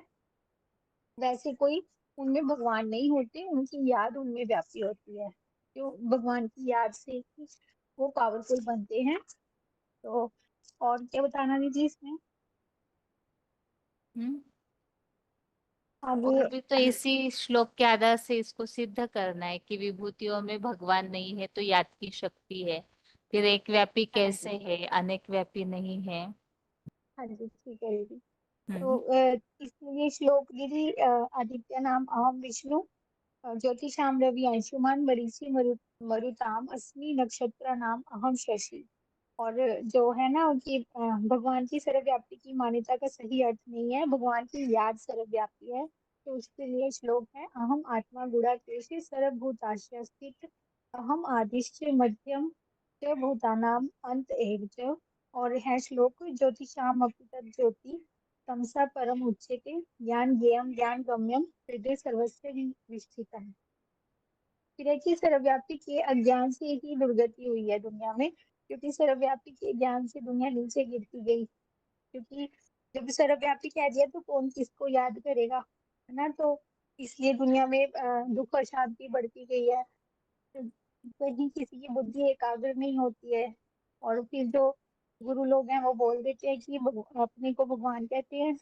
वैसे कोई उनमें भगवान नहीं होते, उनकी याद उनमें व्यापी होती है, जो भगवान की याद से ही वो पावरफुल बनते हैं। तो और क्या बताना दीजिए इसमें हम्म। आगे? और भी तो इसी श्लोक के आधार से इसको सिद्ध करना है कि विभूतियों में भगवान नहीं है तो याद की शक्ति है। फिर एक व्यापी कैसे है, अनेक व्यापी नहीं है। हाँ जी ठीक है दीदी। तो हम्म। इसलिए श्लोक दीदी आदित्य नाम अहम विष्णु ज्योतिषाम रवि अंशुमान मरीचि मरुताम अस्मि नक्षत्र नाम अहम शशि। और जो है ना कि भगवान की सर्वव्यापी की मान्यता का सही अर्थ नहीं है, भगवान की याद सर्वव्यापी है। तो उसके लिए श्लोक है अहम आत्मा गुणाकेश सर्वभूताश्च स्थित अहम आदिश्च मध्यम च भूतानाम अंत एव च। और है श्लोक ज्योतिषाम अपि तत् ज्योति तमसा परम उच्यते ज्ञान ज्ञेयम ज्ञान गम्यम हृदय सर्वस्य विष्ठितम्। फिर है कि सर्वव्यापी के अज्ञान से ही दुर्गति हुई है दुनिया में, क्योंकि सर्वव्यापी के ज्ञान से दुनिया नीचे गिरती गई। क्योंकि जब सर्वव्यापी कह दिया तो कौन किसको याद करेगा, है ना। तो इसलिए दुनिया में दुख और शांति बढ़ती गई है। तो कहीं किसी की बुद्धि एकाग्र नहीं होती है। और फिर जो गुरु लोग हैं वो बोल देते हैं कि अपने को भगवान कहते हैं,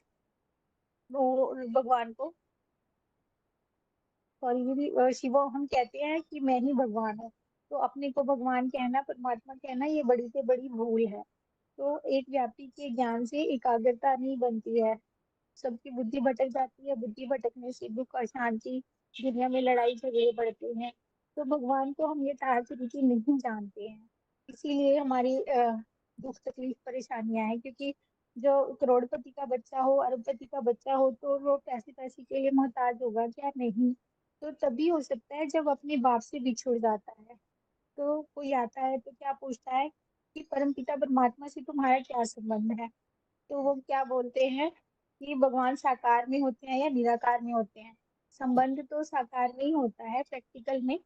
वो भगवान को सॉरी शिवो हम कहते हैं कि मैं ही भगवान हूँ। तो अपने को भगवान कहना, परमात्मा कहना, ये बड़ी से बड़ी भूल है। तो एक व्यापी के ज्ञान से एकाग्रता नहीं बनती है, सबकी बुद्धि भटक जाती है। बुद्धि भटकने से दुख अशांति, दुनिया में लड़ाई झगड़े बढ़ते हैं। तो भगवान को हम यथार्थ रीति नहीं जानते हैं, इसीलिए हमारी दुख तकलीफ परेशानियां हैं। क्योंकि जो करोड़पति का बच्चा हो, अरबपति का बच्चा हो, तो वो पैसे पैसे के लिए मोहताज होगा क्या? नहीं। तो तभी हो सकता है जब अपने बाप से बिछुड़ जाता है। तो कोई आता है तो क्या पूछता है कि परमपिता परमात्मा से तुम्हारा क्या संबंध है? तो वो क्या बोलते हैं कि भगवान साकार में होते हैं या निराकार में होते हैं? संबंध तो साकार में ही होता है प्रैक्टिकल में।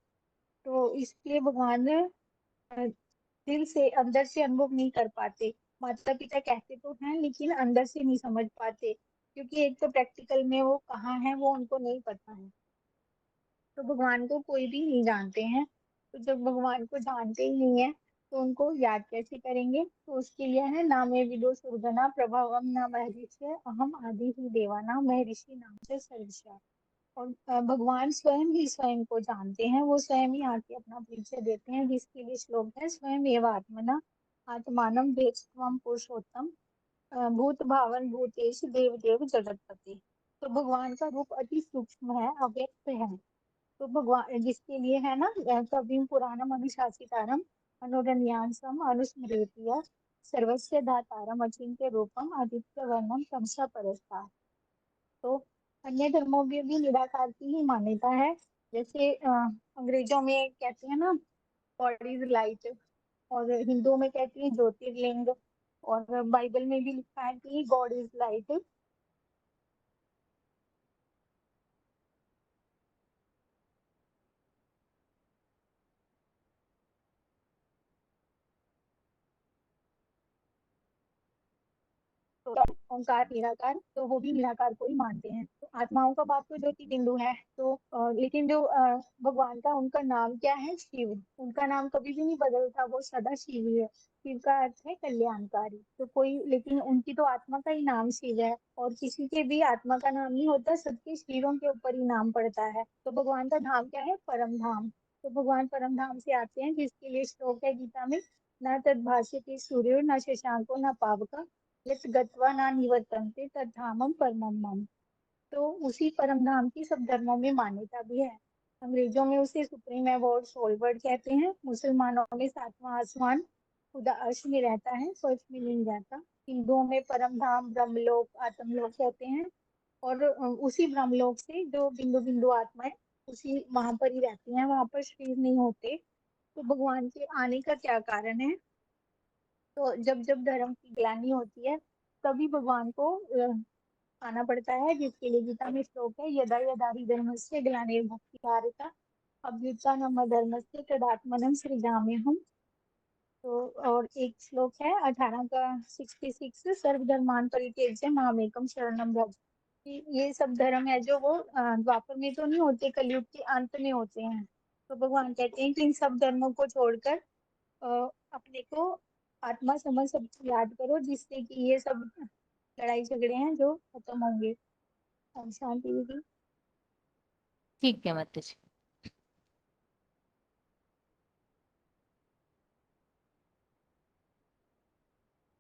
तो इसलिए भगवान दिल से अंदर से अनुभव नहीं कर पाते। माता पिता कहते तो हैं लेकिन अंदर से नहीं समझ पाते, क्योंकि एक तो प्रैक्टिकल में वो कहाँ है वो उनको नहीं पता है। तो भगवान को कोई भी नहीं जानते हैं। तो जब भगवान को जानते ही नहीं है तो उनको याद कैसे करेंगे? तो उसके लिए है नामे विदो सुरगना प्रभावम न महर्षि अहम आदि ही देवाना महर्षि नाम से सर्वस्या। और भगवान स्वयं ही स्वयं को जानते हैं, वो स्वयं ही आके अपना परिचय देते हैं, जिसके लिए श्लोक है स्वयं एव आत्मना आत्मानम वेत्स्वम पुरुषोत्तम भूत भावन भूतेश देव देव जगतपति। तो भगवान का रूप अति सूक्ष्म है, अव्यक्त है। तो भगवान जिसके लिए है ना कविम पुराणम अनुशासितारम अनुरण्यांसम अनुस्मृत्य सर्वस्य दातारम अचिंत्य रूपम आदित्य वर्णम तमसा परस्तार। तो अन्य धर्मों में भी निराकार की ही मान्यता है। जैसे अंग्रेजों में कहते हैं ना गॉड इज लाइट, और हिंदुओं में कहती है ज्योतिर्लिंग, और बाइबल में भी लिखा है कि गॉड इज लाइट। तो ओंकार निराकार, तो वो भी निराकार को ही मानते हैं। तो आत्माओं का बाप तो ज्योति बिंदु है। तो लेकिन जो भगवान का उनका नाम क्या है? शिव। उनका नाम कभी भी नहीं बदलता, वो सदा शिव ही है। शिव का अर्थ है कल्याणकारी। तो कोई लेकिन उनकी तो आत्मा का ही नाम शिव है, और किसी के भी आत्मा का नाम नहीं होता, सबके शरीरों के ऊपर ही नाम पड़ता है। तो भगवान का धाम क्या है? परम धाम। तो भगवान परम धाम से आते हैं, जिसके लिए श्लोक है गीता में न तद भाष्यते सूर्यो न शशांको न पावक यत् गत्वा न निवर्तन्ते तद्धामम परमम मम। तो उसी परम धाम की सब धर्मों में मान्यता भी है। अंग्रेजों में उसे सुप्रीम अबोर्ड सोल वर्ड कहते हैं। मुसलमानों में सातवां आसमान खुदा अर्श में रहता है, फर्श में नहीं रहता। हिंदुओं में परम धाम ब्रह्मलोक आत्मलोक कहते हैं। और उसी ब्रह्मलोक से जो बिंदु बिंदु आत्माएं उसी वहां पर ही रहती हैं, वहां पर शरीर नहीं होते। तो भगवान के आने का क्या कारण है? तो जब जब धर्म की ग्लानि होती है तभी भगवान को आना पड़ता है, जिसके लिए गीता में श्लोक है, यदा यदा हि धर्मस्य ग्लानिर्भक्तिभारता अभ्युत्थानम धर्मस्य तदात्मनं सृजाम्यहम्। तो और एक श्लोक है 18 का 66, सर्वधर्मान परित्यज्य मामेकम शरणम व्रज। ये सब धर्म है जो वो द्वापर में तो नहीं होते, कलयुग के अंत में होते हैं। तो भगवान कहते हैं कि इन सब धर्मों को छोड़कर अपने को आत्मा समझ सब याद करो, जिससे कि ये सब लड़ाई झगड़े हैं जो खत्म होंगे। शांति दीदी। ठीक है माता जी।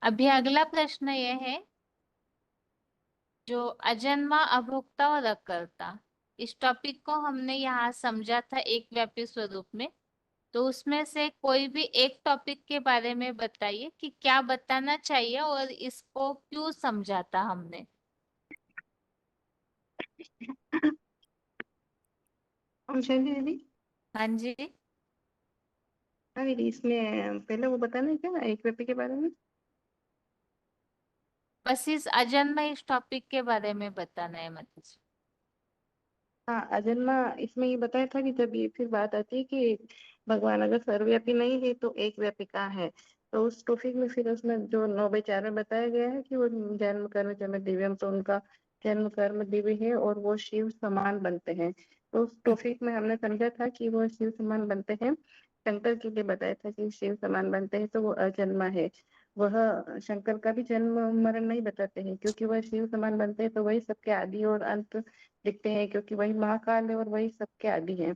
अभी अगला प्रश्न ये है, जो अजन्मा, अभोक्ता और अकर्ता, इस टॉपिक को हमने यहाँ समझा था एक व्यापी स्वरूप में। तो उसमें से कोई भी एक टॉपिक के बारे में बताइए कि क्या बताना चाहिए और इसको क्यों समझा था हमने। शांति दीदी। हाँ जी, हाँ दीदी, इसमें पहले वो बताना है क्या एक व्यक्ति के बारे में? बस इस अजन्मा इस टॉपिक के बारे में बताना है मतलब। हाँ, अजन्मा इसमें ये बताया था कि जब ये फिर बात आती है कि भगवान अगर सर्वव्यापी नहीं है तो एक व्यापी कहाँ है, तो उस टॉपिक में फिर उसमें जो 9/4 में बताया गया है कि वो जन्म कर्म जन्म दिव्यम, तो उनका जन्म कर्म दिव्य है और वो शिव समान बनते हैं। तो उस टॉपिक में हमने समझा था कि वो शिव समान बनते हैं, शंकर के लिए बताया था कि शिव समान बनते हैं, तो वो अजन्मा है। वह शंकर का भी जन्म मरण नहीं बताते हैं, क्योंकि वह शिव समान बनते हैं तो वही सबके आदि और अंत दिखते हैं, क्योंकि वही महाकाल है और वही सबके आदि है।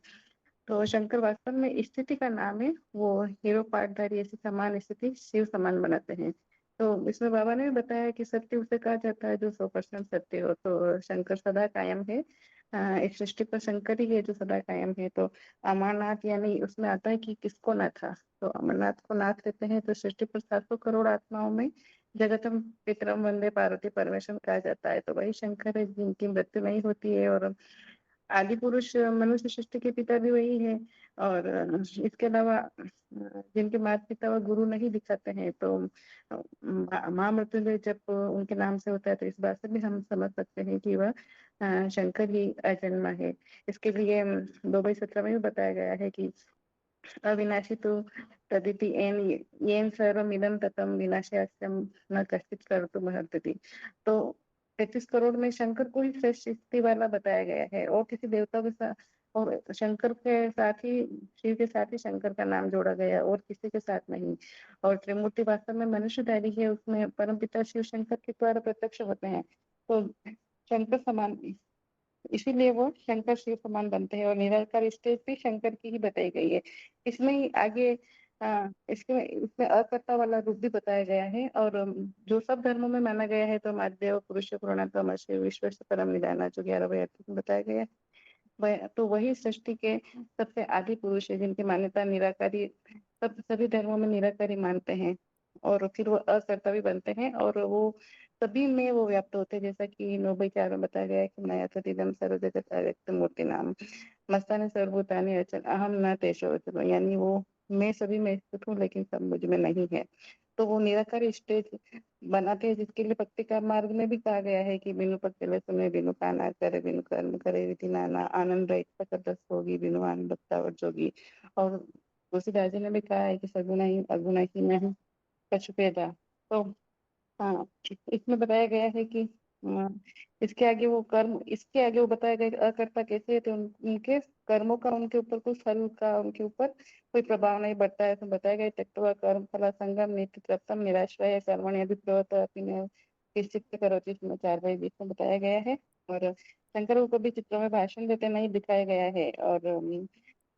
तो शंकर वास्तव में स्थिति का नाम है, वो हीरो पार्टधारी ऐसी समान स्थिति शिव समान बनाते हैं। तो इसमें बाबा ने भी बताया कि सत्य उसे कहा जाता है जो 100% सत्य हो। तो शंकर सदा कायम है, इस सृष्टि पर शंकर ही है जो सदा कायम है। तो अमरनाथ यानी उसमें आता है कि किसको न था, तो अमरनाथ को नाथ लेते हैं। तो सृष्टि पर 700 करोड़ आत्माओं में जगतम पितरम वंदे पार्वती परमेश्वर कहा जाता है। तो वही शंकर है जिनकी मृत्यु नहीं होती है, और आदि पुरुष मनुष्य सृष्टि के पिता भी वही है। और इसके अलावा जिनके माता पिता व गुरु नहीं दिखाते हैं, तो महामृत्युंजय जब उनके नाम से होता है, तो इस बात से भी हम समझ सकते हैं कि वह शंकर ही अजन्मा है। इसके लिए 2/17 में भी बताया गया है कि अविनाशी तो तदिति येन सर्वमिदं ततं विनाशास्यं न कश्चित् कर्तुम् अर्हति। तो 33 करोड़ में शंकर को ही श्रेष्ठ स्थिति वाला बताया गया है, और किसी देवता के साथ, और शंकर के साथ ही शिव के साथ ही शंकर का नाम जोड़ा गया और किसी के साथ नहीं। और त्रिमूर्ति वास्तव में मनुष्यधारी है, उसमें परमपिता शिव शंकर के द्वारा प्रत्यक्ष होते हैं। तो शंकर समान, इसीलिए वो शंकर शिव समान बनते हैं, और निराकार स्टेज भी शंकर की ही बताई गई है। इसमें ही आगे इसमें अकर्ता वाला रूप भी बताया गया है। और जो सब धर्मों में माना गया है, तो माध्यव पुरुष पुराणतम शिव विश्व से परम निदाना, जो 11/38 में बताया गया है, तो वही सृष्टि के सबसे आदि पुरुष है, जिनकी मान्यता निराकारी सभी धर्मों में निराकारी मानते हैं। और फिर वो अकर्ता भी बनते हैं, और वो सभी में वो व्याप्त होते हैं, जैसा कि 9/4 में बताया गया है कि मया तदिदं सर्व जगत व्यक्त मूर्ति नाम मस्तानि सर्वभूतानि अचल अहम न तेषु अचलो, यानी वो मैं सभी में स्थित हूँ लेकिन सब मुझ में नहीं है। तो वो निराकार स्टेज बनाते हैं, जिसके लिए भक्ति का मार्ग में भी कहा गया है कि बिनु पकड़े सुने बिनु काना करे बिनु कर्म करे विधि नाना आनंद रहित सकल होगी बिनु आनंद भक्तावर जोगी। और तुलसीदास जी ने भी कहा है कि सगुना ही अगुना ही नहीं कछु पेदा। तो हाँ, इसमें बताया गया है कि इसके आगे वो कर्म, इसके आगे वो बताया गया कि अकर्ता कैसे है, तो उनके कर्मों का उनके ऊपर कोई फल का उनके ऊपर कोई प्रभाव नहीं पड़ता है। तो बताया गया त्यक्त्वा कर्म फला संगम नीति तृप्तम निराश्रय कर्मणि अभिप्रवृत्त अपने किश्चित करोति, इसमें 4/20 में बताया गया है। और शंकर को कभी चित्रों में भाषण देते नहीं दिखाया गया है। और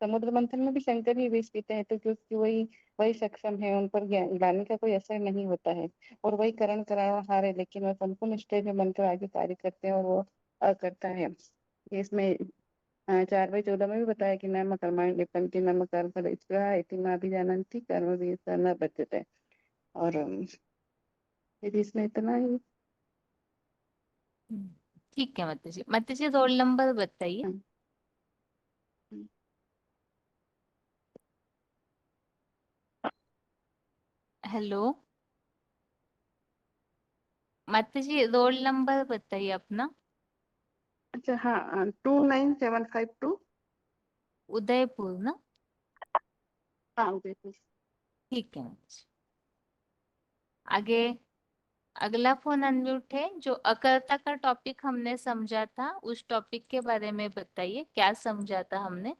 समुद्र मंथन में भी शंकर ही विष पीते हैं, तो क्योंकि वही वही सक्षम है, उन पर ग्लानि का कोई असर नहीं होता है। और वही करण करावनहार है, लेकिन वह संपूर्ण स्टेज में बनकर आगे कार्य करते हैं, और वो अकर्ता है। इसमें 4/14 में भी बताया कि न कर्माणि लिप्यन्ते न कर्म फल इच्छा इति मा अभिजानन्ति कर्म भी न बध्यते। और फिर इसमें इतना ही। ठीक है माता जी। माता जी रोल नंबर बताइए। हम्म, हेलो। माता जी रोल नंबर बताइए अपना। अच्छा हाँ 29752। उदयपुर ना? हाँ उदयपुर। ठीक है माता जी। आगे अगला फोन अनम्यूट है। जो अकर्ता का टॉपिक हमने समझा था, उस टॉपिक के बारे में बताइए, क्या समझा था हमने?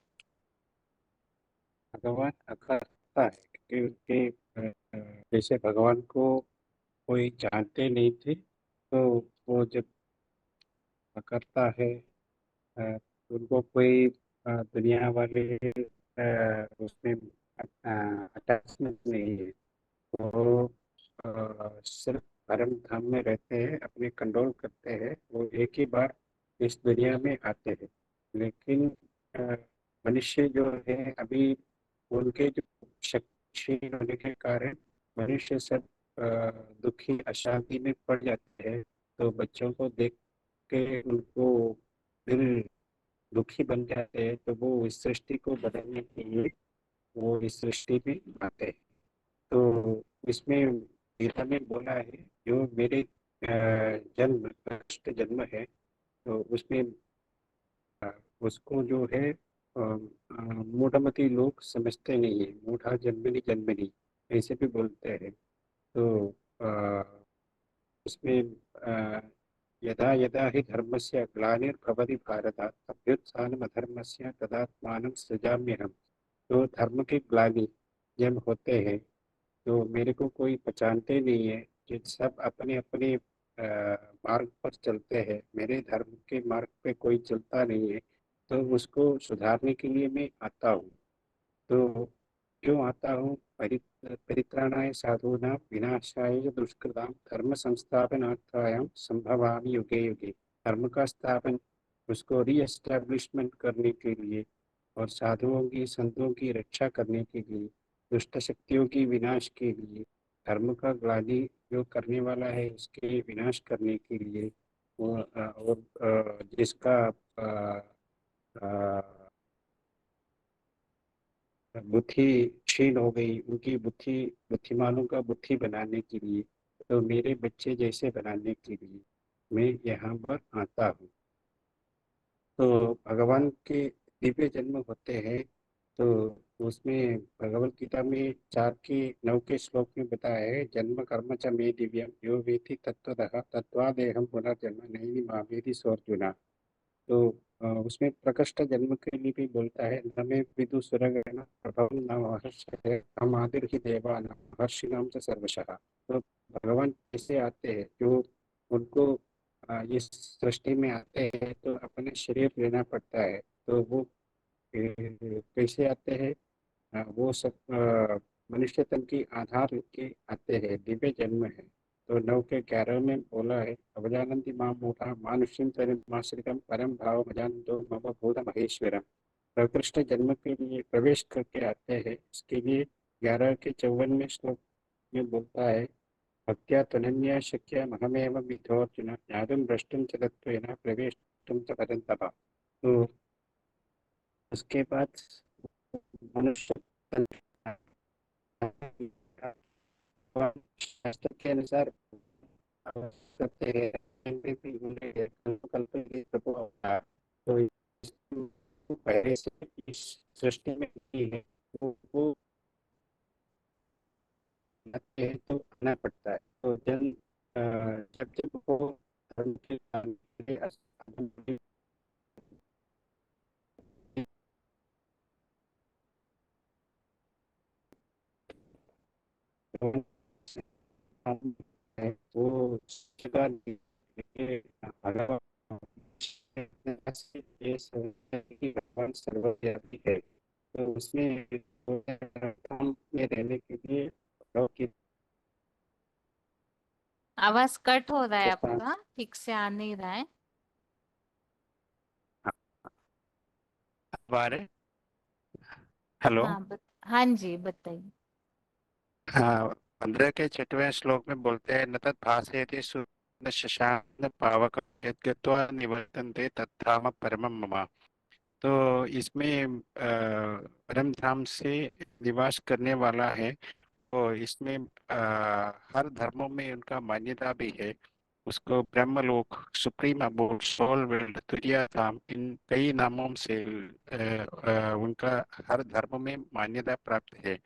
भगवान अकर्ता है क्योंकि जैसे भगवान को कोई जानते नहीं थे, तो वो जब अकर्ता है उनको कोई दुनिया वाले उसमें अटैचमेंट नहीं है। वो सिर्फ परम धाम में रहते हैं, अपने कंट्रोल करते हैं। वो एक ही बार इस दुनिया में आते हैं, लेकिन अ, मनुष्य जो है अभी उनके जो शक्तिहीन होने के कारण मनुष्य सब दुखी अशांति में पड़ जाते हैं। तो बच्चों को देख के उनको दिल दुखी बन जाते हैं, तो वो इस सृष्टि को बदलने के लिए वो इस सृष्टि में आते हैं। तो इसमें गीता में बोला है जो मेरे जन्म कष्ट जन्म है, तो उसमें अ, उसको जो है मूढ़मती लोग समझते नहीं है। मूढ़ा जन्मनि जन्मनि ऐसे भी बोलते हैं। तो अ, उसमें अ, यदा यदा हि धर्मस्य ग्लानिर्भवति भारत अभ्युत्थानम् अधर्मस्य तदात्मानं सृजाम्यहम्। तो धर्म के ग्लानि जब होते हैं तो मेरे को कोई पहचानते नहीं है कि सब अपने अपने मार्ग पर चलते हैं। मेरे धर्म के मार्ग पे कोई चलता नहीं है, तो उसको सुधारने के लिए मैं आता हूँ। तो क्यों आता हूँ? परित्राणाय साधूनां विनाशाय च दुष्कृतां धर्म संस्थापनार्थाय संभवामि युगे युगे। धर्म का स्थापन, उसको रीएस्टैब्लिशमेंट करने के लिए और साधुओं की संतों की रक्षा करने के लिए, दुष्ट शक्तियों की विनाश के लिए, धर्म का ग्लानि जो करने वाला है उसके विनाश करने के लिए, और जिसका बुद्धि क्षीण हो गई, उनकी बुद्धिमानों का बुद्धि बनाने के लिए, तो मेरे बच्चे जैसे बनाने के लिए मैं यहाँ पर आता हूँ। तो भगवान के दिव्य जन्म होते हैं। तो उसमें भगवत गीता में 4 के 9 के श्लोक में बताया है, जन्म कर्म च मे दिव्यम यो वेति तत्वतः तत्वादेहम पुनर्जन्म नैति मामेति सोऽर्जुन। तो उसमें प्रकृष्ट जन्म के लिए भी बोलता है, न मे विदुसुरगण प्रभवं न महर्षयः अमादिर्हि देवानां महर्षिणां च सर्वशः। तो भगवान कैसे आते हैं? जो उनको इस सृष्टि में आते हैं तो अपने शरीर लेना पड़ता है। तो वो कैसे आते हैं? वो सब मनुष्य तन की आधार के आते हैं, दिव्य जन्म है। तो 9 के 11 में बोला है, अवजानन्ति मां मूढ़ा मानुष्यं तरिमाश्रितं परम भाव भजन्तो मम भूत महेश्वरम। प्रकृष्ट जन्म के लिए प्रवेश करके आते हैं। इसके लिए 11 के 54 में श्लोक में बोलता है, भक्त्या त्वनन्या शक्य महमेव विद्धोऽर्जुन ज्ञातुं द्रष्टुं च तत्त्वेन प्रवेष्टुं च परन्तप। तो उसके बाद मनुष्य शास्त्र के अनुसार करते हैं, कल्प के प्रभु अवतार। तो पहले से इस सृष्टि में नहीं है, वो आते हैं तो आना पड़ता है। तो जब जब वो धर्म के काम के लिए साधन के काम है, वो जगह लेके भगवान ये समझते हैं कि भगवान सर्वव्यापी है। तो उसमें काम में रहने के लिए लोग की आवाज कट हो रहा है चेष्टा आपका, ठीक से आ नहीं रहा है। बारे। हेलो। हाँ जी बताइए। हाँ, 15 के 6वें श्लोक में बोलते हैं, न तत् भासयति सूर्य शशांक पावक यद्गत्वा निवर्तन्ते तद्धाम परमं मम। तो इसमें परम धाम से निवास करने वाला है। तो इसमें हर धर्मों में उनका मान्यता भी है। उसको ब्रह्मलोक, सुप्रीम अबोर्ड, सोल वर्ल्ड, तुरिया धाम, इन कई नामों से उनका हर धर्म में मान्यता प्राप्त है।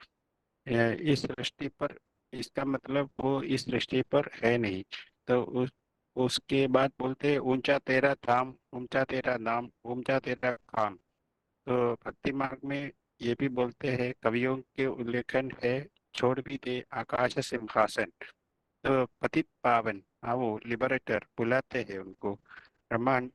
इस सृष्टि पर, इसका मतलब वो इस सृष्टि पर है नहीं। तो उसके बाद बोलते हैं ऊंचा तेरा धाम, ऊंचा तेरा नाम, ऊंचा तेरा काम। तो भक्ति मार्ग में ये भी बोलते हैं, कवियों के उल्लेखन है, छोड़ भी दे आकाश सिंहासन। तो पतित पावन, हाँ वो लिबरेटर बुलाते हैं उनको, ब्रह्मांड।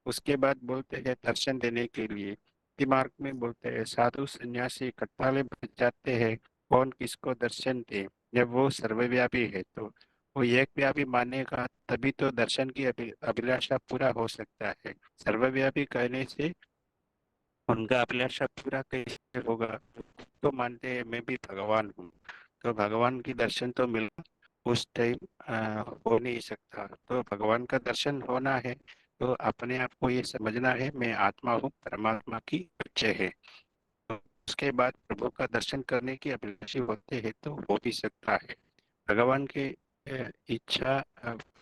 उसके बाद बोलते हैं दर्शन देने के लिए, दिमाग में बोलते हैं साधु सन्यासी कट्टाले बच जाते हैं, कौन किसको दर्शन दे, जब वो सर्वव्यापी है। तो वो एक व्यापी मानेगा तभी तो दर्शन की अभिलाषा पूरा हो सकता है। सर्वव्यापी कहने से उनका अभिलाषा पूरा कैसे होगा? तो मानते हैं मैं भी भगवान हूँ, तो भगवान की दर्शन तो मिल उस टाइम हो नहीं सकता। तो भगवान का दर्शन होना है तो अपने आप को ये समझना है मैं आत्मा हूँ, परमात्मा की बच्चे है। तो उसके बाद प्रभु का दर्शन करने की अभिलाषी होते हैं तो हो भी सकता है। भगवान की इच्छा,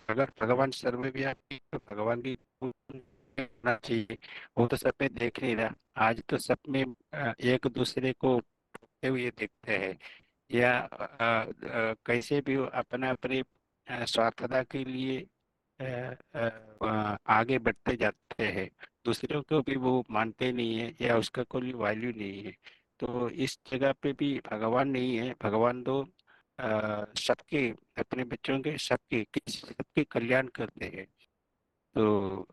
अगर भगवान सर्वव्यापी तो भगवान की होना चाहिए। वो तो सब में देख नहीं रहा, आज तो सब में एक दूसरे को होते हुए देखते हैं, या कैसे भी वो अपना अपने स्वार्थता के लिए आगे बढ़ते जाते हैं, दूसरों को भी वो मानते नहीं है या उसका कोई वैल्यू नहीं है। तो इस जगह पे भी भगवान नहीं है, भगवान तो सबके, अपने बच्चों के सबके कल्याण करते हैं। तो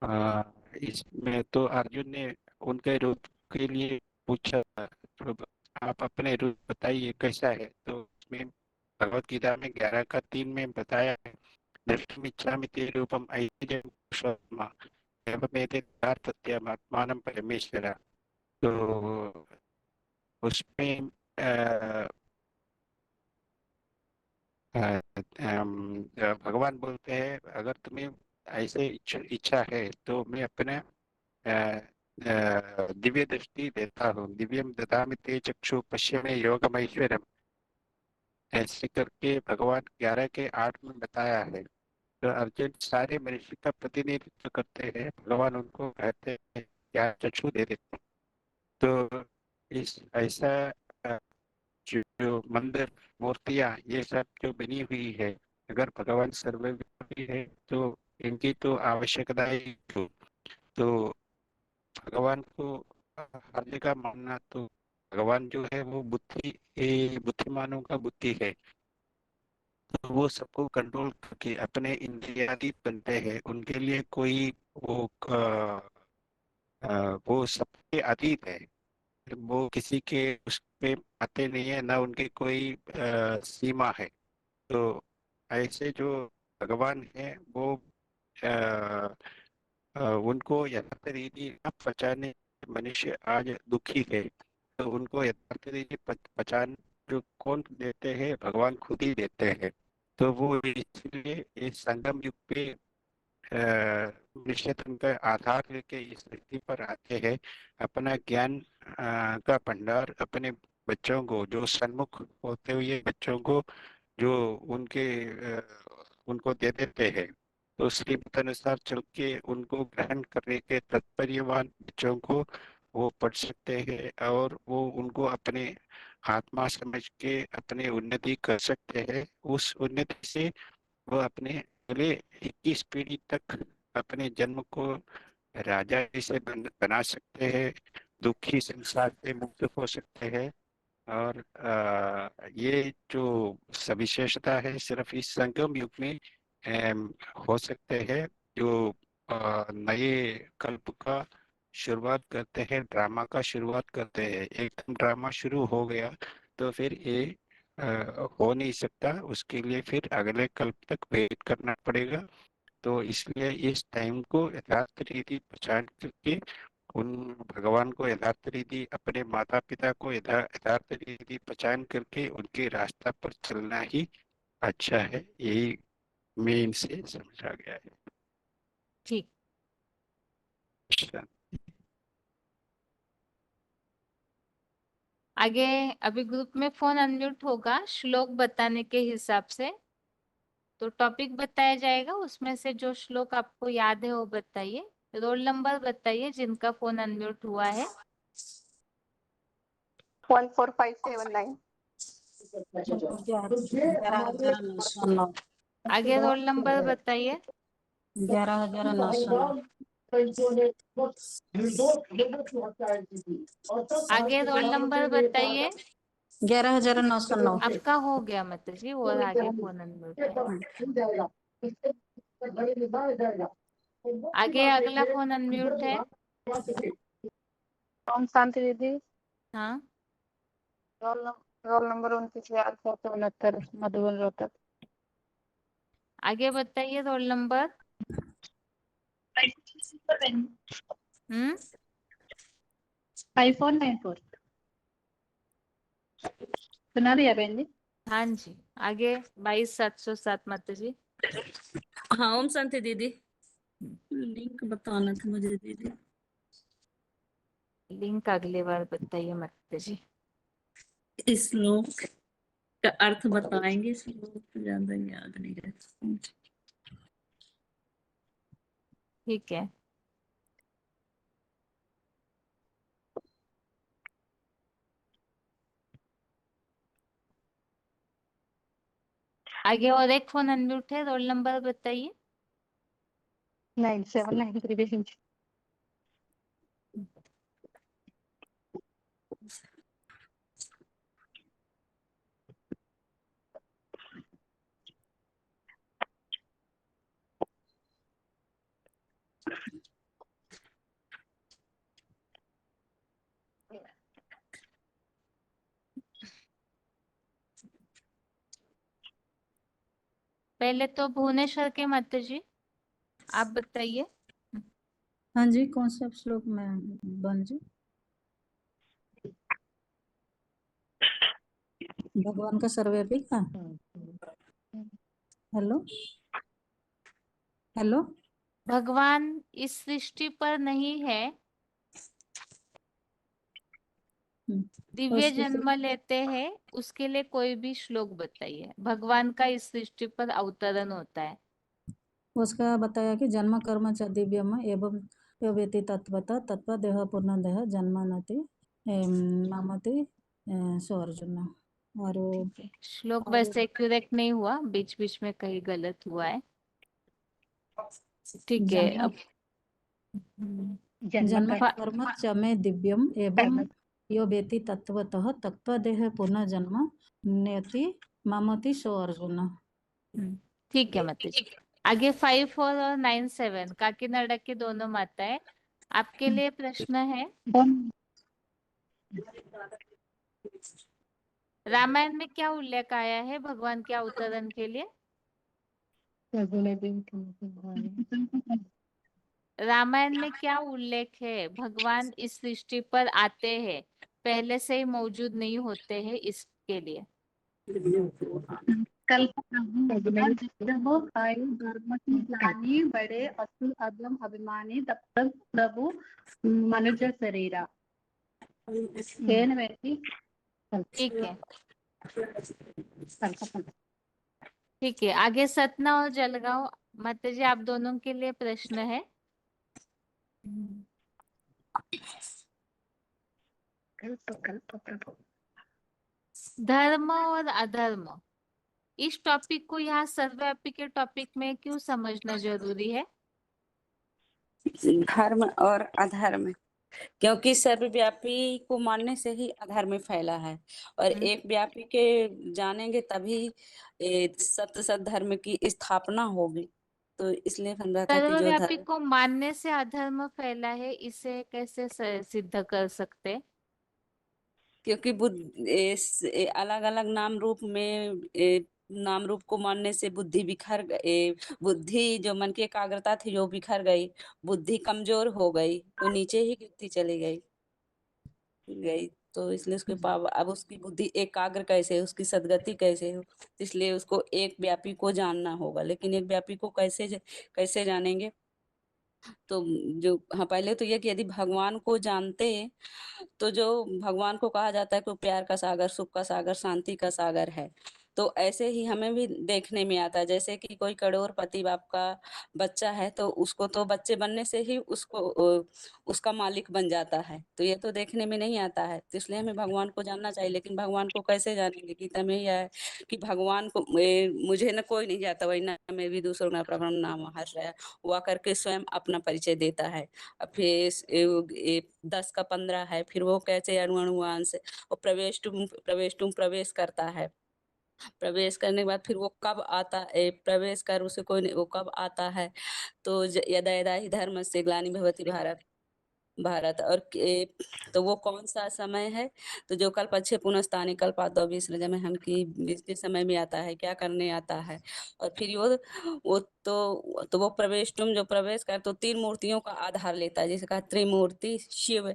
आ, इसमें तो अर्जुन ने उनके रूप के लिए पूछा, तो आप अपने रूप बताइए कैसा है। तो उसमें भगवत गीता में 11 का 3 में बताया है, दृष्टुमिच्छामि ते रूपम ऐश्वर्यं पुरुषोत्तम एवमेते यथार्थत्वमात्मानं परमेश्वर। तो उसमें भगवान बोलते हैं अगर तुम्हें ऐसे इच्छा है तो मैं अपना दिव्य दृष्टि देता हूँ, दिव्यम ददामि ते चक्षु पश्य में योगम ऐश्वर्यम। ऐसे करके भगवान 11 के 8 में बताया है। तो अर्जुन सारे मनुष्य का प्रतिनिधित्व करते हैं, भगवान उनको कहते हैं क्या चक्षु दे देते हैं। तो इस ऐसा अ, जो मंदिर, मूर्तियाँ ये सब जो बनी हुई है, अगर भगवान सर्वव्यापी है तो इनकी तो आवश्यकता ही क्यों? तो भगवान को हर जगह मानना, तो भगवान जो है वो बुद्धिमानों का बुद्धि है। तो वो सबको कंट्रोल करके अपने इंद्रियाधीन बनते हैं, उनके लिए कोई वो वो सबके अतीत है, वो किसी के उस पे आते नहीं है, ना उनकी कोई सीमा है। तो ऐसे जो भगवान है वो अ, उनको यथार्थ रीति न पहचाने मनुष्य आज दुखी है। तो उनको यथार्थ रीति पहचान जो कौन देते हैं? भगवान खुद ही देते हैं। तो वो इसलिए इस संगम युग पे निश्चित उनका आधार लेके इस धरती पर आते हैं, अपना ज्ञान का भंडार अपने बच्चों को, जो सन्मुख होते हुए बच्चों को जो उनके उनको दे देते हैं। तो उसके अनुसार चल के उनको ग्रहण करने के तत्पर्यवान बच्चों को वो पढ़ सकते हैं और वो उनको अपने आत्मा समझ के अपने उन्नति कर सकते हैं। उस उन्नति से वो अपने अगले 21 पीढ़ी तक अपने जन्म को राजा जैसे बना सकते हैं, दुखी संसार से मुक्त हो सकते हैं। और ये जो सविशेषता है सिर्फ इस संगम युग में हो सकते हैं। जो नए कल्प का शुरुआत करते हैं, ड्रामा का शुरुआत करते हैं, एकदम ड्रामा शुरू हो गया तो फिर ये हो नहीं सकता, उसके लिए फिर अगले कल्प तक वेट करना पड़ेगा। तो इसलिए इस टाइम को यथार्थ रीति पहचान करके उन भगवान को यथार्थ रीति, अपने माता पिता को यथार्थ रीति पहचान करके उनके रास्ता पर चलना ही अच्छा है। यही मेन से समझा गया है। ठीक। अच्छा। आगे अभी ग्रुप में फोन अनम्यूट होगा श्लोक बताने के हिसाब से। तो टॉपिक बताया जाएगा, उसमें से जो श्लोक आपको याद है वो बताइए। रोल नंबर बताइए जिनका फोन अनम्यूट हुआ है। 14579। 11,909। आगे रोल नंबर बताइए। 11,909। आगे रोल नंबर बताइए। 11,909। आपका हो गया मतलब जी, और आगे फोन अनम्यूट है। आगे अगला फोन अनम्यूट है। ओम शांति दीदी। हाँ, रोल नंबर 29,69 मधुबन रोहतक। आगे बताइए रोल नंबर। 5494। सुना दिया बहन जी। हाँ जी, आगे 22,707 माता जी। हाँ ओम शांति दीदी, लिंक बताना था मुझे दीदी। लिंक अगली बार बताइए माता जी। इस श्लोक का अर्थ बताएंगे, श्लोक तो ज्यादा याद नहीं रहता। ठीक है। आगे और एक फोन अनम्यूट है, रोल नंबर बताइए। 9793 बहन जी। पहले तो भुवनेश्वर के माता जी आप बताइए। हाँ जी, कौन सा श्लोक में बन जी? भगवान का सर्वव्यापी का। Hello hello. भगवान इस सृष्टि पर नहीं है, दिव्य उसके जन्म लेते हैं, उसके लिए कोई भी श्लोक बताइए। भगवान का इस सृष्टि पर अवतरण होता है। उसका बताया कि जन्म कर्म च दिव्यम एवं वेति तत्वतः तत्व देह पूर्ण देह जन्मनति मामति सो अर्जुन। और श्लोक वैसे एक्यूरेट नहीं हुआ, बीच बीच में कहीं गलत हुआ है। ठीक है। जन्म अब जन्म फा- कर्म च मे दिव्यम एवं यो वेति तत्वतः तत्व देह पूर्ण जन्म नेति मामति सो अर्जुन। ठीक है मतलब आगे 54 और 97 काकीनाडा की दोनों माताएं, आपके लिए प्रश्न है। रामायण में क्या उल्लेख आया है भगवान के अवतरण के लिए? रामायण में क्या उल्लेख है? भगवान इस सृष्टि पर आते हैं, पहले से ही मौजूद नहीं होते हैं, इसके लिए। कल जब आयु धर्म की ग्लानि बड़े असुर अधम अभिमानी तब तक प्रभु मनुष्य शरीरा केन व्यक्ति। ठीक है। ठीक है, आगे सतना और जलगांव माता जी आप दोनों के लिए प्रश्न है। कल्प प्रभु। धर्म और अधर्म, इस टॉपिक को यहाँ सर्वव्यापी के टॉपिक में क्यों समझना जरूरी है? धर्म और अधर्म, क्योंकि सर्वव्यापी को मानने से ही अधर्म फैला है, और एक व्यापी के जानेंगे तभी सत्य सद्धर्म की स्थापना होगी। तो इसलिए बन रहा था कि जो सर्वव्यापी धर्म, को मानने से अधर्म फैला है, इसे कैसे सिद्ध कर सकते? क्योंकि अलग अलग नाम रूप में नाम रूप को मानने से बुद्धि बुद्धि जो मन की एकाग्रता थी जो बिखर गई, बुद्धि कमजोर हो गई, तो नीचे ही गिरती चली गई। तो इसलिए उसके पाव अब उसकी बुद्धि एकाग्र कैसे, उसकी सदगति कैसे हो, इसलिए उसको एक व्यापी को जानना होगा। लेकिन एक व्यापी को कैसे जानेंगे? तो जो हाँ, पहले तो ये कि यदि भगवान को जानते, तो जो भगवान को कहा जाता है कि वो प्यार का सागर, सुख का सागर, शांति का सागर है, तो ऐसे ही हमें भी देखने में आता है, जैसे कि कोई करोड़पति बाप का बच्चा है तो उसको तो बच्चे बनने से ही उसका मालिक बन जाता है, तो ये तो देखने में नहीं आता है। तो इसलिए हमें भगवान को जानना चाहिए, लेकिन भगवान को कैसे जानेंगे? गीता में यह है कि भगवान को मुझे न कोई नहीं जाता, वही ना मैं भी दूसरों ना प्रभु नाम हर्ष रहा, वो करके स्वयं अपना परिचय देता है। अब फिर 10 का 15 है, फिर वो कैसे अणुअणुवान से और प्रवेश करता है। प्रवेश करने के बाद फिर वो कब आता है, प्रवेश कर उसे कोई नहीं, वो कब आता है? तो यदा यदा ही धर्म से ग्लानि भवति भारत और तो वो कौन सा समय है? तो जो कल्प अच्छे पुनस्तानि कल्पातो विसृजमहन की बीच के समय में आता है, क्या करने आता है? और फिर वो तो वो जो प्रवेश कर तो 3 मूर्तियों का आधार लेता है, जैसे कहा त्रिमूर्ति शिव,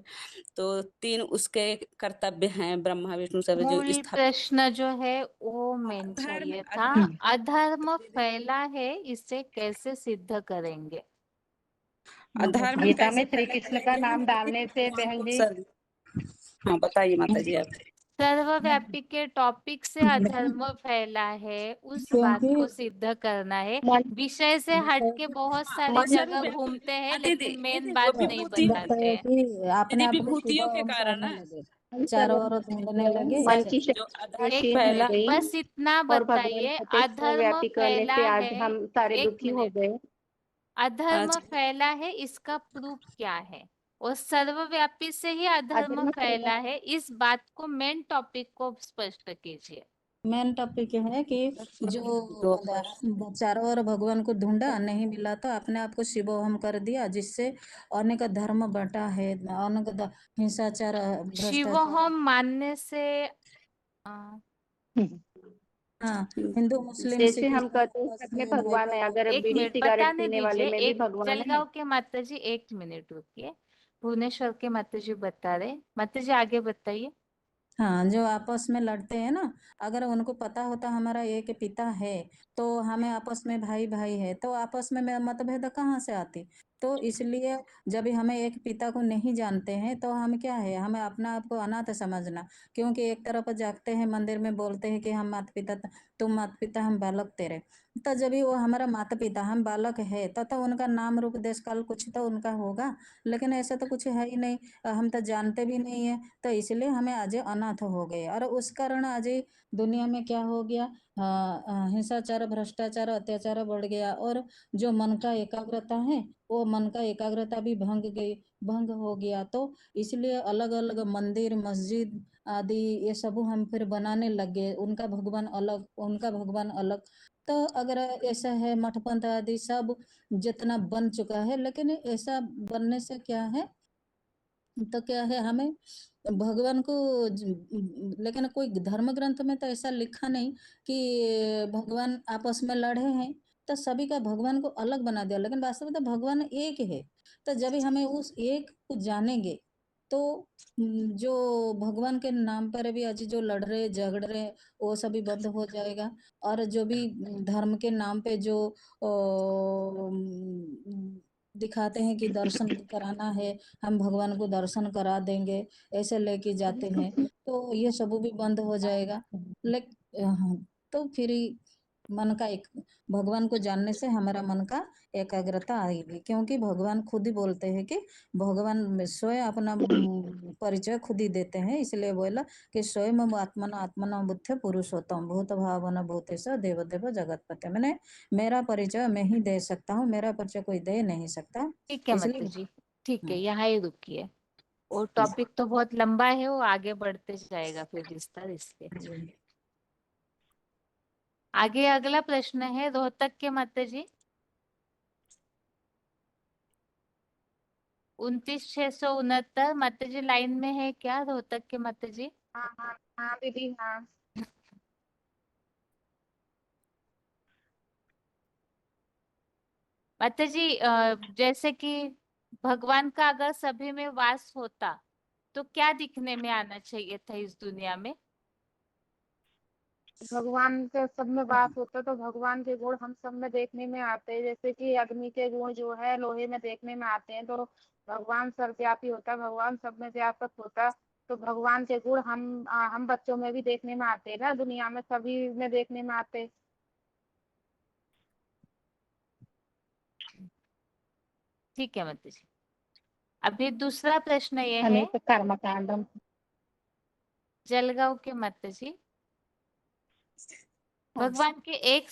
तो 3 उसके कर्तव्य हैं, ब्रह्मा विष्णु सब जो मूल प्रश्न जो है वो मेन चाहिए था। अधर्म फैला है, इसे कैसे सिद्ध करेंगे? अधर्म गीता कैसे में श्री फैला कृष्ण का ये हम नाम डालने से भगवान को पहले हाँ बताइए माता जी आप। सर्वव्यापी के टॉपिक से अधर्म फैला है, उस बात क्योंकि को सिद्ध करना है। मन विषय से हटके बहुत सारी जगह घूमते हैं, लेकिन मेन बात वो नहीं विभूति बताते हैं। कि अपने आप को विभूतियों के शुभ कारण करने है। लगे, चारों ओर ढूंढने लगे। मन की जो शक्ति अधर्म एक क्षीण हो फैला, गई बस इतना और भगवान बताइए, को अधर्म सर्वव्यापी करने फैला से आज है। हम सारे एक दुखी हो मिनट, गए। अधर्म फैला है, इसका प्रूफ क्या है? और सर्वव्यापी से ही अधर्म अधर्म फैला है, इस बात को मेन टॉपिक को स्पष्ट कीजिए। मेन टॉपिक है कि जो चारों ओर भगवान को ढूंढा, नहीं मिला तो अपने आप को शिवोहम कर दिया, जिससे अनेक धर्म बटा है, अनेक हिंसाचार, भ्रष्टाचार। शिवोहम मानने से हाँ, हिंदू मुस्लिम जैसे सिख हम कहते हैं आपस सब में में भाई भगवान है, अगर एक बीड़ी मिनट सिगरेट बताने पीने दीजिए। वाले में भी एक भगवान है। जलगांव के माता जी 1 मिनट रुकिए, भुवनेश्वर के माता जी बता रहे। माता जी आगे बताइए। हाँ, जो आपस में लड़ते हैं ना, अगर उनको पता होता हमारा एक पिता है, तो हमें आपस में भाई भाई है, तो आपस में मतभेद कहाँ से आती? तो इसलिए जब हमें एक पिता को नहीं जानते हैं, तो हम क्या है, हमें अपना आप को अनाथ समझना। क्योंकि एक तरफ जागते हैं मंदिर में, बोलते हैं कि हम माता पिता, तुम माता पिता, हम बालक तेरे। तो जब भी वो हमारा माता पिता, हम बालक है, तो उनका नाम रूप देश काल कुछ तो उनका होगा, लेकिन ऐसा तो कुछ है ही नहीं, हम तो जानते भी नहीं है। तो इसलिए हमें आज अनाथ हो गए, और उस कारण आज दुनिया में क्या हो गया, हिंसाचार, भ्रष्टाचार, अत्याचार बढ़ गया, और जो मन का एकाग्रता है, वो मन का एकाग्रता भी भंग हो गया। तो इसलिए अलग अलग मंदिर मस्जिद आदि ये सब हम फिर बनाने लगे, उनका भगवान अलग, उनका भगवान अलग। तो अगर ऐसा है, मठपंथ आदि सब जितना बन चुका है, लेकिन ऐसा बनने से क्या है, तो क्या है, हमें भगवान को लेकिन कोई धर्म ग्रंथ में तो ऐसा लिखा नहीं कि भगवान आपस में लड़े हैं, तो सभी का भगवान को अलग बना दिया, लेकिन वास्तव में तो भगवान एक है। तो जब भी हमें उस एक को जानेंगे, तो जो भगवान के नाम पर भी आज जो लड़ रहे झगड़ रहे, वो सभी बंद हो जाएगा। और जो भी धर्म के नाम पे जो दिखाते हैं कि दर्शन कराना है, हम भगवान को दर्शन करा देंगे, ऐसे लेके जाते हैं, तो ये सब भी बंद हो जाएगा। हाँ, तो फिर मन का एक, भगवान को जानने से हमारा मन का एकाग्रता आएगी, क्योंकि भगवान खुद ही बोलते हैं कि भगवान स्वयं अपना परिचय खुद ही देते हैं। इसलिए बोला कि स्वयं आत्मना आत्मना बुद्ध पुरुषोत्तम भूत भावना भूतेश देवदेव जगतपते, मैंने मेरा परिचय मैं ही दे सकता हूँ, मेरा परिचय कोई दे नहीं सकता। ठीक है माता इसलिए जी, ठीक है, यहाँ ही रुकिए। वो टॉपिक तो बहुत लंबा है, वो आगे बढ़ते जाएगा फिर विस्तार इसके। आगे अगला प्रश्न है रोहतक के माता जी 29,669। माता जी लाइन में है क्या रोहतक के माता जी? हाँ हाँ हाँ दीदी हाँ। माता जी जैसे कि भगवान का अगर सभी में वास होता तो क्या दिखने में आना चाहिए था इस दुनिया में? भगवान के सब में वास होता तो भगवान के गुण हम सब में देखने में आते हैं, जैसे कि अग्नि के गुण जो है लोहे में देखने में आते हैं, तो भगवान सर्वव्यापी होता, भगवान सब में व्यापक होता, तो भगवान के गुण हम बच्चों में भी देखने में आते हैं ना, दुनिया में सभी में देखने में आते। ठीक है माता जी। अभी दूसरा प्रश्न ये है अनेक कर्मकांडम। जलगांव के माता जी, भगवान के एक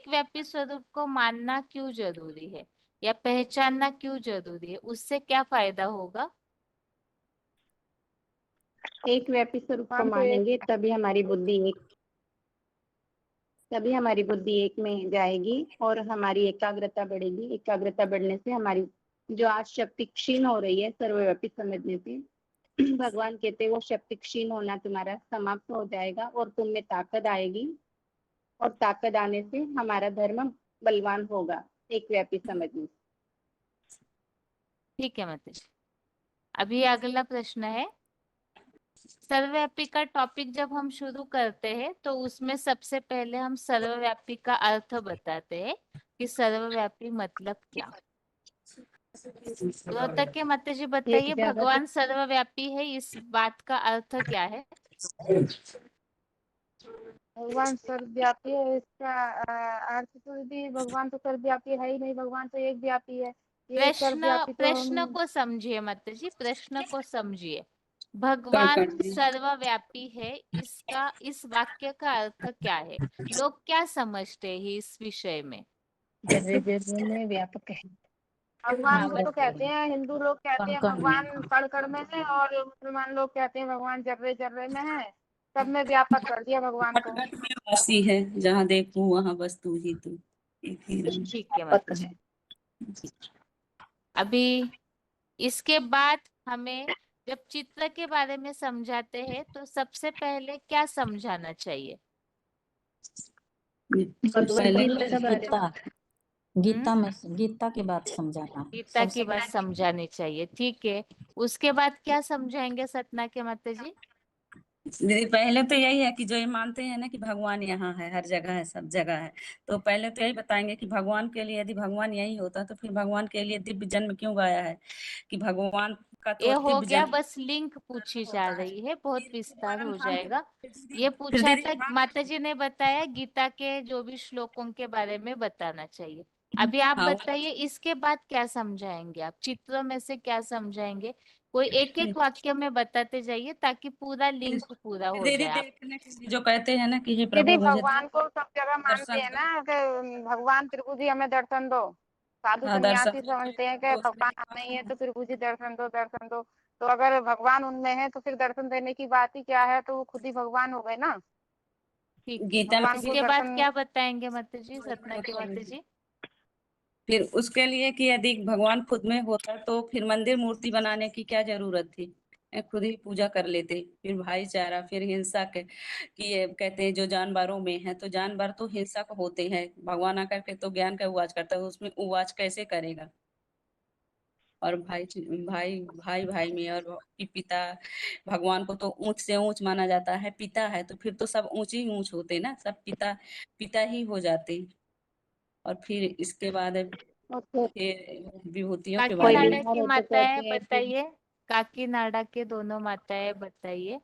व्यापी स्वरूप को मानना क्यों जरूरी है या पहचानना क्यों जरूरी है, उससे क्या फायदा होगा? एक व्यापी स्वरूप को भगवान को मानेंगे तभी हमारी बुद्धि एक में जाएगी और हमारी एकाग्रता बढ़ेगी। एकाग्रता बढ़ने से हमारी जो आज शक्ति क्षीण हो रही है सर्वव्यापी समझने से, भगवान कहते हैं वो शक्ति क्षीण होना तुम्हारा समाप्त हो जाएगा और तुम में ताकत आएगी, और ताकत आने से हमारा धर्म बलवान होगा एक व्यापी समझने से। ठीक है माता जी। अभी अगला प्रश्न है, सर्वव्यापी का टॉपिक जब हम शुरू करते हैं तो उसमें सबसे पहले हम सर्वव्यापी का अर्थ बताते हैं कि सर्वव्यापी मतलब क्या। तो तक के माता जी बताइए, एक जगह भगवान सर्वव्यापी है, इस बात का अर्थ क्या है? भगवान सर्वव्यापी है, इसका अर्थ तो यदि भगवान तो सर्वव्यापी है ही नहीं, भगवान तो एक व्यापी है। ये सर्वव्यापी तो प्रश्न को समझिए माता जी, प्रश्न को समझिए। भगवान सर्वव्यापी है, इसका इस वाक्य का अर्थ क्या है? लोग क्या समझते हैं इस विषय में? जर्रे में व्यापक है। भगवान को तो कहते हैं, हिंदू लोग कहते हैं भगवान कण कण में है, और मुसलमान लोग कहते हैं भगवान जर्रे जर्रे में है। सब में व्यापक कर दिया भगवान को। वासी है, जहाँ देखूं वहां बस तू ही तू, एक ही रंग। ठीक है माता जी। अभी इसके बाद हमें जब चित्र के बारे में समझाते हैं तो सबसे पहले क्या समझाना चाहिए? पहले गीता की बात समझाना, गीता की बात समझानी चाहिए। ठीक है, उसके बाद क्या समझाएंगे सतना के माता जी? दीदी पहले तो यही है कि जो ये मानते हैं ना कि भगवान यहाँ है, हर जगह है, सब जगह है, तो पहले तो यही बताएंगे कि भगवान के लिए, यदि भगवान यही होता तो फिर भगवान के लिए दिव्य जन्म क्यों गाया है, कि भगवान का तो ये हो दिव्य गया, जन्म बस लिंक पूछी जा रही है, बहुत विस्तार हो जाएगा। ये फिर पूछा दीदी था, माता जी ने बताया गीता के जो भी श्लोकों के बारे में बताना चाहिए। अभी आप हाँ, बताइए इसके बाद क्या समझाएंगे आप? चित्रों में से क्या समझाएंगे? कोई एक एक वाक्य में बताते जाइए ताकि पूरा लिंक पूरा हो दीदी जाए। आप देखने के लिए जो कहते हैं ना कि हे यदि प्रभु मुझे भगवान को सब जगह मानते दर्शन हैं ना कि भगवान प्रभु जी हमें दर्शन दो, साधु हाँ दर्शन सन्यासी समझते हैं कि तो उसमें भगवान हम नहीं है तो प्रभु जी दर्शन दो दर्शन दो। तो अगर भगवान उनमें है तो फिर दर्शन देने की बात ही क्या है, तो वो खुद ही भगवान हो गए ना। ठीक है, गीता में भगवान को इसके बाद दर्शन क्या बताएंगे माता जी, सतना के माता जी? फिर उसके लिए कि यदि भगवान खुद में होता तो फिर मंदिर मूर्ति बनाने की क्या जरूरत थी, खुद ही पूजा कर लेते। फिर भाईचारा, फिर हिंसा के कि ये कहते हैं जो जानवरों में है, तो जानवर तो हिंसक होते हैं, भगवान आकर के तो ज्ञान का उवाच करता है, उसमें उवाच कैसे करेगा? और भाई भाई भाई भाई में, और कि पिता भगवान को तो ऊंच से ऊंच माना जाता है, पिता है तो फिर तो सब ऊंच ही ऊंच होते ना, सब पिता पिता ही हो जाते। और फिर इसके बाद फिर विभूतियों के बारे में काकीनाडा की माताएं बताइए, काकीनाडा के दोनों माताएं बताइए।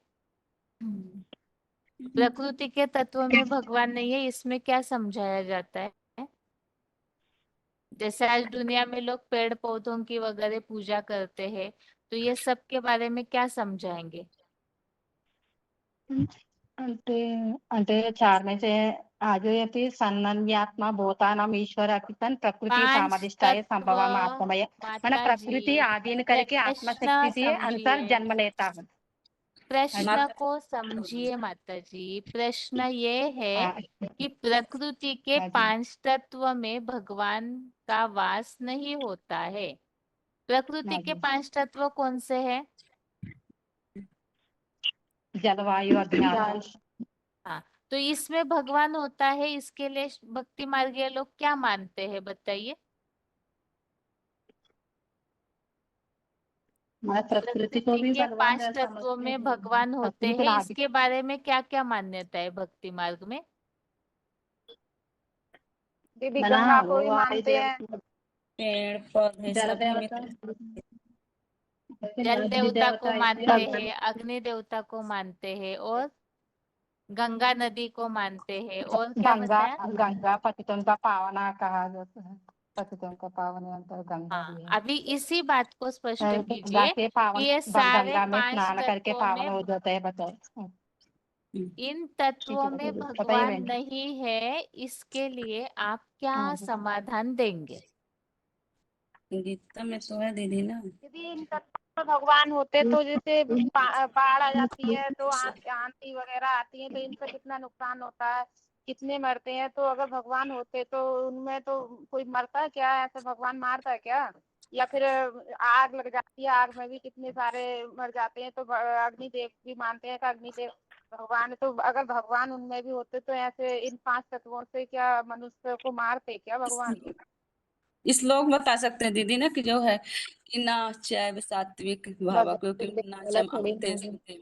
प्रकृति के तत्व में भगवान नहीं है, इसमें क्या समझाया जाता है? जैसे आज दुनिया में लोग पेड़ पौधों की वगैरह पूजा करते हैं, तो ये सब के बारे में क्या समझाएंगे? అంటే అంటే చార్మేసే ఆజయతి సన్నన్యాత్మ భూతానం ఈశ్వరాకి తన్ ప్రకృతి 5 सामधिष्ठाय तत्व संभवम आत्ममय मन माता प्रकृति जी, आधीन करके प्रश्न आत्मशक्ति के अनुसार समझिए, जन्म लेता है। प्रश्न को समझिए माता जी। प्रश्न ये है कि प्रकृति के 5 तत्व में भगवान का वास नहीं होता है। प्रकृति के 5 तत्व कौन से हैं? जलवायु अध्यात्म। हाँ, तो इसमें भगवान होता है, इसके लिए भक्ति मार्गीय लोग क्या मानते हैं बताइए? प्रकृति को भी के भगवान 5 तत्वों समझते में हैं। भगवान होते प्रकृति हैं, आदि इसके बारे में क्या क्या मान्यता है भक्ति मार्ग में? दीदी मना गंगा को वो भी आदि मानते हैं। पेड़ पौधे जल सभी में देवता जल नदी देवता को देवता मानते ऐसे हैं, अग्नि देवता को मानते हैं, और गंगा नदी को मानते हैं, और क्या गंगा बताया? गंगा पतितों का पावना कहा जाता है, पतितों का पावन अंतर गंगा भी हाँ, है। अभी इसी बात को स्पष्ट गंगा कीजिए से कि पावन ये सारे गंगा में 5 स्नान करके तत्वों पावन में, हो जाता है, बताओ। इन ठीक तत्वों है में बताइए भगवान बहन। नहीं है, इसके लिए आप क्या हाँ, समाधान देंगे? गीता में तो है दीदी ना। यदि इन तत्वों में भगवान होते तो जैसे बाढ़ आ जाती है तो आंधी वगैरह आती है तो इनसे कितना नुकसान होता है, कितने मरते हैं। तो अगर भगवान होते तो उनमें तो कोई मरता है क्या? ऐसे भगवान मारता है क्या? या फिर आग लग जाती है, आग में भी कितने सारे मर जाते हैं। तो अग्निदेव भी मानते हैं कि अग्निदेव भगवान है। तो अगर भगवान उनमें भी होते तो ऐसे इन 5 तत्वों से क्या मनुष्य को मारते क्या भगवान? श्लोक बता सकते हैं दीदी ना कि जो है कि ना चैव सात्विक भाव, क्योंकि नाचम अहंते सुते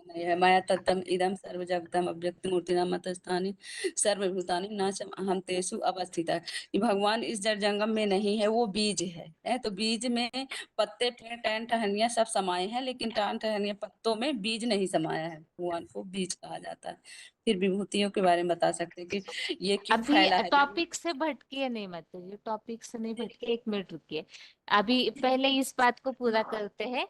नहीं है माया तत्तम इदम सर्व जगतम अव्यक्त मूर्ति नाम मतस्थानी सर्वभूतानि नाचम अहम तेसु अवस्थित है। ये भगवान इस जड़ जंगम में नहीं है, वो बीज है। तो बीज में पत्ते पेड़ टहन टहनियां सब समाये हैं, लेकिन टहन टहनियां पत्तों में बीज नहीं समाया है। भगवान को बीज कहा जाता है। फिर विभूतियों के बारे में बता सकते हैं कि ये क्यों अभी फैला है। टॉपिक से भटकिए नहीं, मतलब ये टॉपिक से नहीं भटकिए, 1 मिनट रुकिए। अभी पहले इस बात को पूरा करते हैं,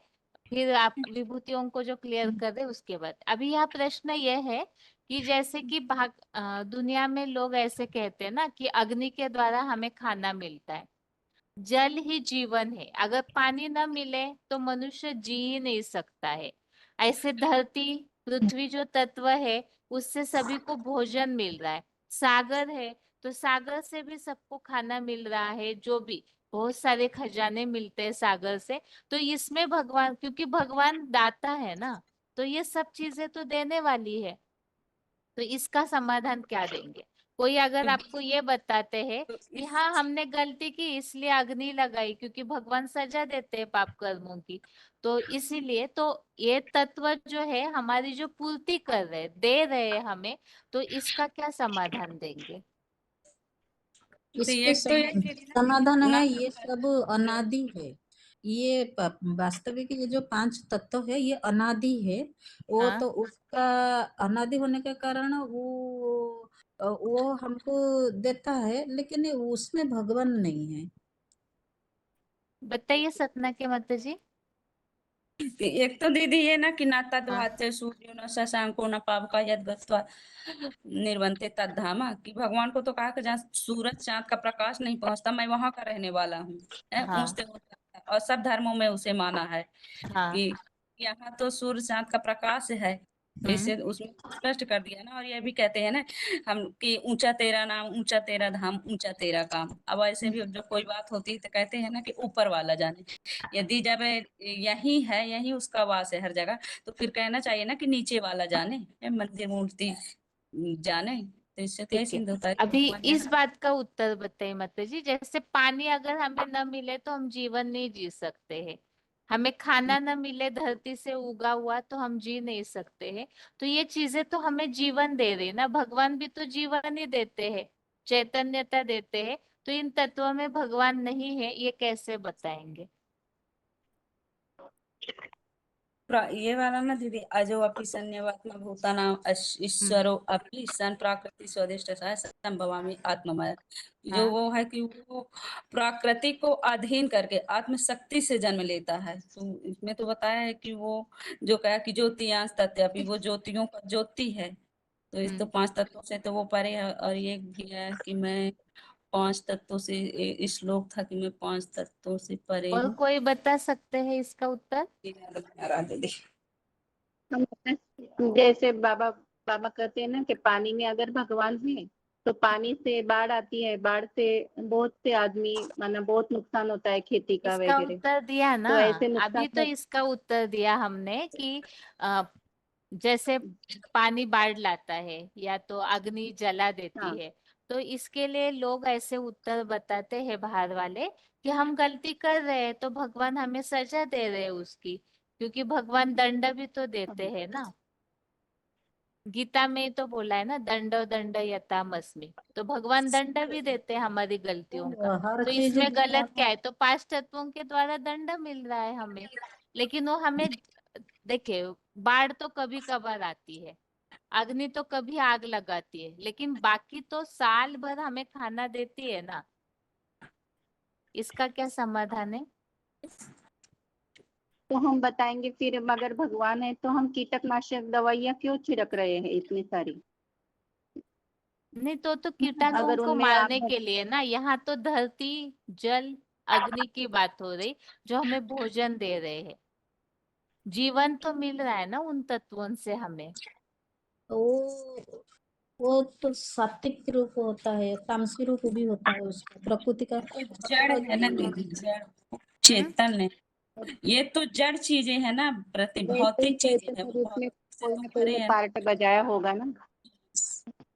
फिर आप विभूतियों को जो क्लियर कर दे उसके बाद। अभी यहाँ प्रश्न ये है कि जैसे कि दुनिया में लोग ऐसे कहते हैं ना कि अग्नि के द्वारा हमें खाना मिलता है, जल ही जीवन है, अगर पानी न मिले तो मनुष्य जी ही नहीं सकता है। ऐसे धरती पृथ्वी जो तत्व है उससे सभी को भोजन मिल रहा है, सागर है तो सागर से भी सबको खाना मिल रहा है, जो भी बहुत सारे खजाने मिलते हैं सागर से। तो इसमें भगवान, क्योंकि भगवान दाता है ना, तो ये सब चीजें तो देने वाली है, तो इसका समाधान क्या देंगे? कोई अगर आपको ये बताते हैं तो कि इस हाँ हमने गलती की इसलिए अग्नि लगाई, क्योंकि भगवान सजा देते हैं पाप कर्मों की, तो इसीलिए तो ये तत्व जो है हमारी जो पूर्ति कर रहे, दे रहे हैं हमें, तो इसका क्या समाधान देंगे? तो इसके एक तो ये चीज समाधान ना है, ये सब अनादि है। ये वास्तविक ये जो 5 तत्व है ये अनादि है। वो हाँ तो उसका अनादि होने के कारण वो हमको देता है, लेकिन उसमें भगवान नहीं है। बताइए सतना के माता जी। एक तो दीदी ये ना कि ना हाँ तद्भाते सूर्यो न शशांको न पावका यद गत्वा निर्वन्ते तद्धामा, कि भगवान को तो कहा कि जहाँ सूरज चांद का प्रकाश नहीं पहुंचता मैं वहां का रहने वाला हूँ। हाँ ऊंचते और सब धर्मों में उसे माना है हाँ। कि यहाँ तो सूर्य चांद का प्रकाश है। तो इसे उसमें स्पष्ट कर दिया ना। और ये भी कहते हैं ना हम कि ऊंचा तेरा नाम, ऊंचा तेरा धाम, ऊंचा तेरा काम। अब ऐसे भी जब कोई बात होती है तो कहते हैं ना कि ऊपर वाला जाने। यदि जब यही है, यही उसका वास है हर जगह, तो फिर कहना चाहिए ना कि नीचे वाला जाने, मंदिर मूर्ति जाने। तो इससे तो यही ठीक है, सिद्ध होता है कि अभी भगवान इस यहाँ। बात का उत्तर बताइए माता जी। जैसे पानी अगर हमें न मिले तो हम जीवन नहीं जी सकते हैं, हमें खाना न मिले धरती से उगा हुआ तो हम जी नहीं सकते हैं। तो ये चीजें तो हमें जीवन दे रही ना, भगवान भी तो जीवन ही देते हैं, चैतन्यता देते हैं। तो इन तत्वों में भगवान नहीं है, ये कैसे बताएंगे? ये वाला ना दीदी, अजो अपि सन्यवात्मा भूतानां ईश्वरो अपि सन प्राकृति स्वदिष्ट संभवामि आत्ममय। जो हाँ वो है कि वो प्रकृति को अधीन करके आत्म शक्ति से जन्म लेता है। तो इसमें तो बताया है कि वो जो कहा कि ज्योतियांश तत्व्यापि, वो ज्योतियों का ज्योति है। तो इस तो 5 तत्वों से तो वो परे है। और ये भी है कि मैं 5 तत्वों से, श्लोक था कि मैं 5 तत्वों से परे और हूँ। कोई बता सकते हैं इसका उत्तर? दीदी जैसे बाबा बाबा कहते हैं ना कि पानी में अगर भगवान है तो पानी से बाढ़ आती है, बाढ़ से बहुत से आदमी माना बहुत नुकसान होता है खेती का इसका वगैरह। उत्तर दिया ना, तो ऐसे अभी नुकसान तो इसका उत्तर दिया हमने कि अ, जैसे पानी बाढ़ लाता है या तो अग्नि जला देती हाँ है, तो इसके लिए लोग ऐसे उत्तर बताते हैं बाहर वाले कि हम गलती कर रहे हैं तो भगवान हमें सजा दे रहे हैं उसकी, क्योंकि भगवान दंड भी तो देते हैं ना। गीता में तो बोला है ना, दंड दंड यथामस्मि, तो भगवान दंड भी देते हैं हमारी गलतियों का। हर तो चीज इसमें में गलत क्या है? तो 5 तत्वों के द्वारा दंड मिल रहा है हमें, लेकिन वो हमें, देखिए, बाढ़ तो कभी कभार आती है, अग्नि तो कभी आग लगाती है, लेकिन बाकी तो साल भर हमें खाना देती है ना। इसका क्या समाधान है? तो हम बताएंगे फिर, अगर भगवान है तो हम कीटनाशक दवाइयाँ क्यों छिड़क रहे हैं इतनी सारी? नहीं तो कीटाणुओं अगर को उनमें मारने आग के लिए ना। यहाँ तो धरती, जल, अग्नि की बात हो रही, जो हमें भोजन दे रहे हैं। जीवन तो मिल रहा है ना उन तत्वों से हमें। तो वो तो सात्विक रूप होता है, तामसी रूप भी होता है उसका, प्रकृति का तो जड़ है ना दीदी, जड़ चेतन है, ये तो जड़ चीजें है ना, प्रति वैसे ही भौतिक चीजें चैतन्य है, वो रूप में भौतिक से कोई तो ना कोई परे तो है ना। पार्ट बजाया होगा ना।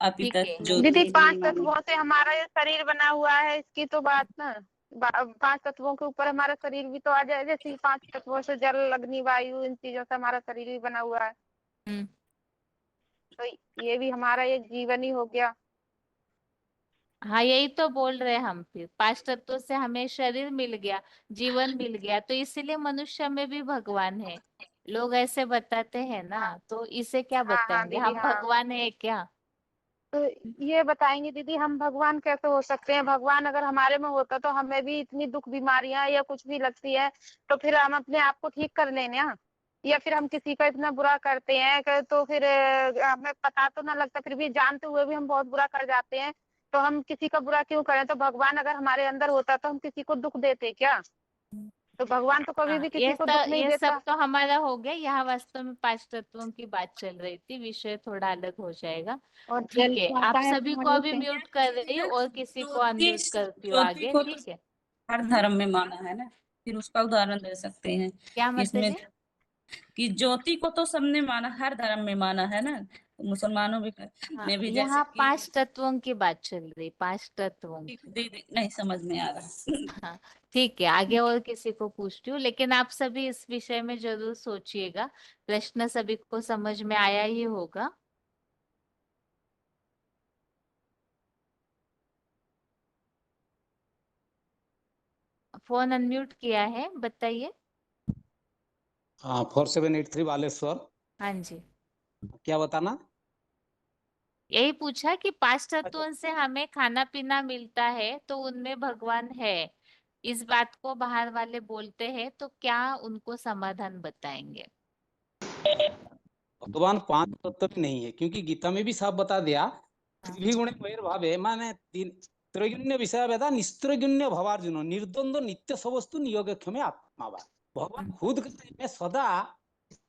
अभी ठीक तक है जो दीदी, ये 5 नहीं माने। तत्वों से हमारा ये शरीर बना हुआ है, इसकी तो बात ना। 5 तत्वों के ऊपर हमारा शरीर भी तो आ जाए, जैसे 5 तत्वों से जल, अग्नि, वायु, इन चीजों से हमारा शरीर भी बना हुआ है। हम्म। तो ये भी हमारा एक जीवन ही हो गया। हाँ, यही तो बोल रहे हैं हम। फिर 5 तत्वों से हमें शरीर मिल गया, जीवन मिल गया, तो इसीलिए मनुष्य में भी भगवान है। लोग ऐसे बताते हैं ना, तो इसे क्या हाँ हाँ बताएंगे, दीदी, हम हाँ। भगवान है क्या? तो ये बताएंगे दीदी, हम भगवान कैसे हो सकते हैं? भगवान अगर हमारे में होता तो हमें भी इतनी दुख बीमारियां या कुछ भी लगती है तो फिर हम अपने आप को ठीक कर लें ना। या फिर हम किसी का इतना बुरा करते हैं तो फिर हमें पता तो ना लगता, फिर भी जानते हुए भी हम बहुत बुरा कर जाते हैं। तो हम किसी का बुरा क्यों करें? तो भगवान अगर हमारे अंदर होता तो हम किसी को दुख देते क्या? तो भगवान तो कभी हाँ, भी किसी को दुख नहीं ये सब देता। तो हमारा हो गया। यहाँ वास्तव में 5 तत्वों की बात चल रही थी, विषय थोड़ा अलग हो जाएगा। और ठीक जल है, तो आप आता है सभी को पहाड़ों अभी से। म्यूट कर रही हूँ और किसी को ज्योति, अनम्यूट करती हूँ ज्योति आगे, को ठीक तो है? हर धर्म में माना है ना, फिर उसका उदाहरण दे सकते हैं क्या माता इसमें, जी? कि ज्योति को तो सबने माना, हर धर्म में माना है ना, तो मुसलमानों भी हाँ, में भी जैसे यहाँ कि 5 तत्वों की बात चल रही, 5 तत्वों की। दीदी नहीं समझ में आ रहा। हाँ, ठीक है, आगे और किसी को पूछती हूँ, लेकिन आप सभी इस विषय में जरूर सोचिएगा। प्रश्न सभी को समझ में आया ही होगा। फोन अनम्यूट किया है, बताइए। हाँ, 4783 बालेश्वर। हाँ जी, क्या बताना? यही पूछा कि 5 अच्छा, तत्वों से हमें खाना पीना मिलता है, तो उनमें भगवान है। इस बात को बाहर वाले बोलते हैं, तो क्या उनको समाधान बताएंगे? भगवान 5 तत्व में नहीं है, क्योंकि गीता में भी साफ बता दिया, हाँ। त्रिभिगुणे वैर्भावे माने तीन त्रैगुण्य विषय वेदा निस्त्रगुण्य भवार्जुन निर्द्वंद्व नित्य सवस्तु नियोगक्षमे आत्मावा। भगवान खुद कहते हैं, मैं सदा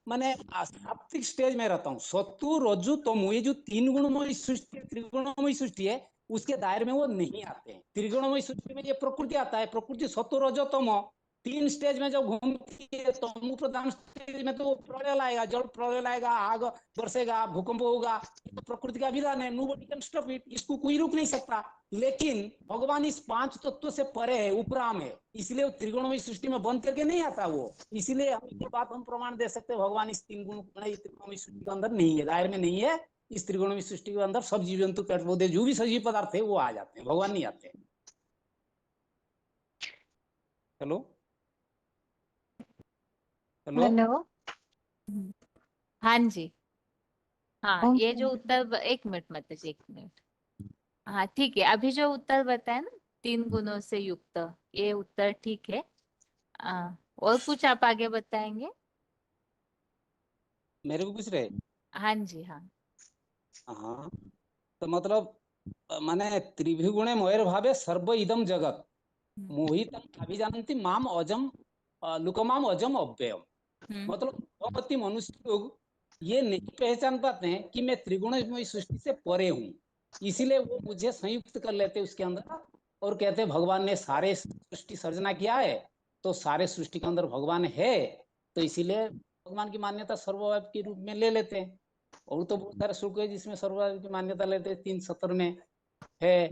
माने सात्विक स्टेज में रहता हूँ। सत्तु रज्जु तमो, ये जो 3 गुणमय सृष्टि है, त्रिगुणमय सृष्टि है, उसके दायरे में वो नहीं आते हैं। त्रिगुणमय सृष्टि में ये प्रकृति आता है, प्रकृति सत्व रजो तमो 3 स्टेज में जब घूमती है, तमो प्रधान स्टेज में तो प्रलय लाएगा, जल प्रलय लाएगा, आग बरसेगा, भूकंप होगा। ये तो प्रकृति का विधान है, नोबडी कैन स्टॉप इट, इसको कोई रोक नहीं सकता। लेकिन भगवान इस 5 तत्व से परे है, उपराम है, इसलिए वो त्रिगुणमय सृष्टि में बंद करके नहीं आता वो। इसलिए हम ये बात हम प्रमाण दे सकते हैं, भगवान इस 3 गुण त्रिगुणमय सृष्टि के अंदर नहीं है, दायरे में नहीं है। इस त्रिगुणमय सृष्टि के अंदर सब जीव जंतु पेड़ पौधे जो भी सजीव पदार्थ है वो आ जाते हैं, भगवान नहीं आते। Hello hello hello. हाँ जी। हाँ, ओम ये जो शांति। उत्तर, 1 मिनट माता जी, 1 मिनट। हाँ, ठीक है, अभी जो उत्तर बताया ना, 3 गुणों से युक्त, ये उत्तर ठीक है। और कुछ आप आगे बताएंगे? मेरे को पूछ रहे? हाँ जी, हाँ। हाँ, तो मतलब माने त्रिभिगुणे मोयर भावे सर्व इदम जगत मोहितम अभिजानन्ति माम अजम लुकमाम अजम अव्ययम। मतलब बहुत ही मनुष्य लोग ये नहीं पहचान पाते हैं कि मैं त्रिगुणमय सृष्टि से परे हूँ, इसीलिए वो मुझे संयुक्त कर लेते हैं उसके अंदर और कहते हैं भगवान ने सारे सृष्टि सर्जना किया है, तो सारे सृष्टि के अंदर भगवान है, तो इसीलिए भगवान की मान्यता सर्वव्यापी के रूप में ले लेते हैं। और तो बहुत सारे श्लोक है जिसमें सर्वव्यापी की मान्यता लेते हैं, 3 सत्र में है,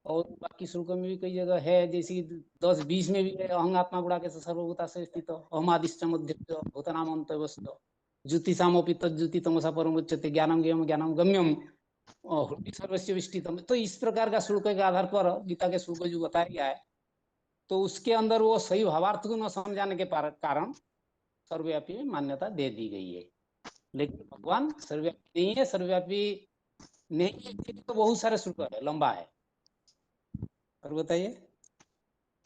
और बाकी श्लोकों में भी कई जगह है, जैसे 10-20 में भी है, अहं आत्मा गुणा के सर्वभूता से स्थित अहम आदिश्च मध्य भूतनाम अंतवस्त। ज्योतिषामपि तज्ज्योति तमसा परमुच्यते ज्ञानम ज्ञेयम ज्ञानम गम्यम हृदि सर्वस्य विष्टितम। तो इस प्रकार का श्लोक के आधार पर गीता के श्लोक जो बताया गया है, तो उसके अंदर वो सही भावार्थ को न समझाने के कारण सर्वव्यापी में मान्यता दे दी गई है। लेकिन भगवान सर्वव्यापी नहीं है, सर्वव्यापी नहीं है तो बहुत सारे श्लोक है, लंबा है। और बताइए।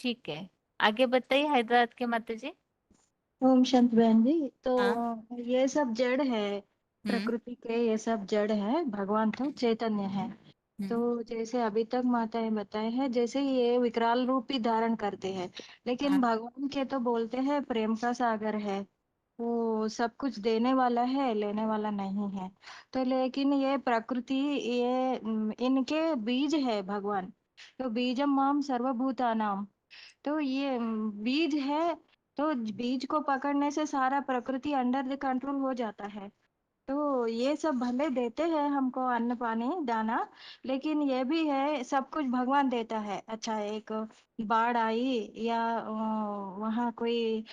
ठीक है, आगे बताइए हैदराबाद के माता जी। ओम शांति बहन जी। तो हाँ। ये सब जड़ है, प्रकृति के ये सब जड़ है, भगवान तो चैतन्य है। तो जैसे अभी तक माताएं बताए हैं, जैसे ये विकराल रूप ही धारण करते हैं, लेकिन भगवान के तो बोलते हैं प्रेम का सागर है, वो सब कुछ देने वाला है, लेने वाला नहीं है। तो लेकिन ये प्रकृति, ये इनके बीज है भगवान। तो बीजम माम सर्वभूतानाम, तो ये बीज है। तो बीज को पकड़ने से सारा प्रकृति अंडर द कंट्रोल हो जाता है। तो ये सब भले देते हैं हमको अन्न पानी दाना, लेकिन ये भी है सब कुछ भगवान देता है। अच्छा, एक बाढ़ आई या वहाँ कोई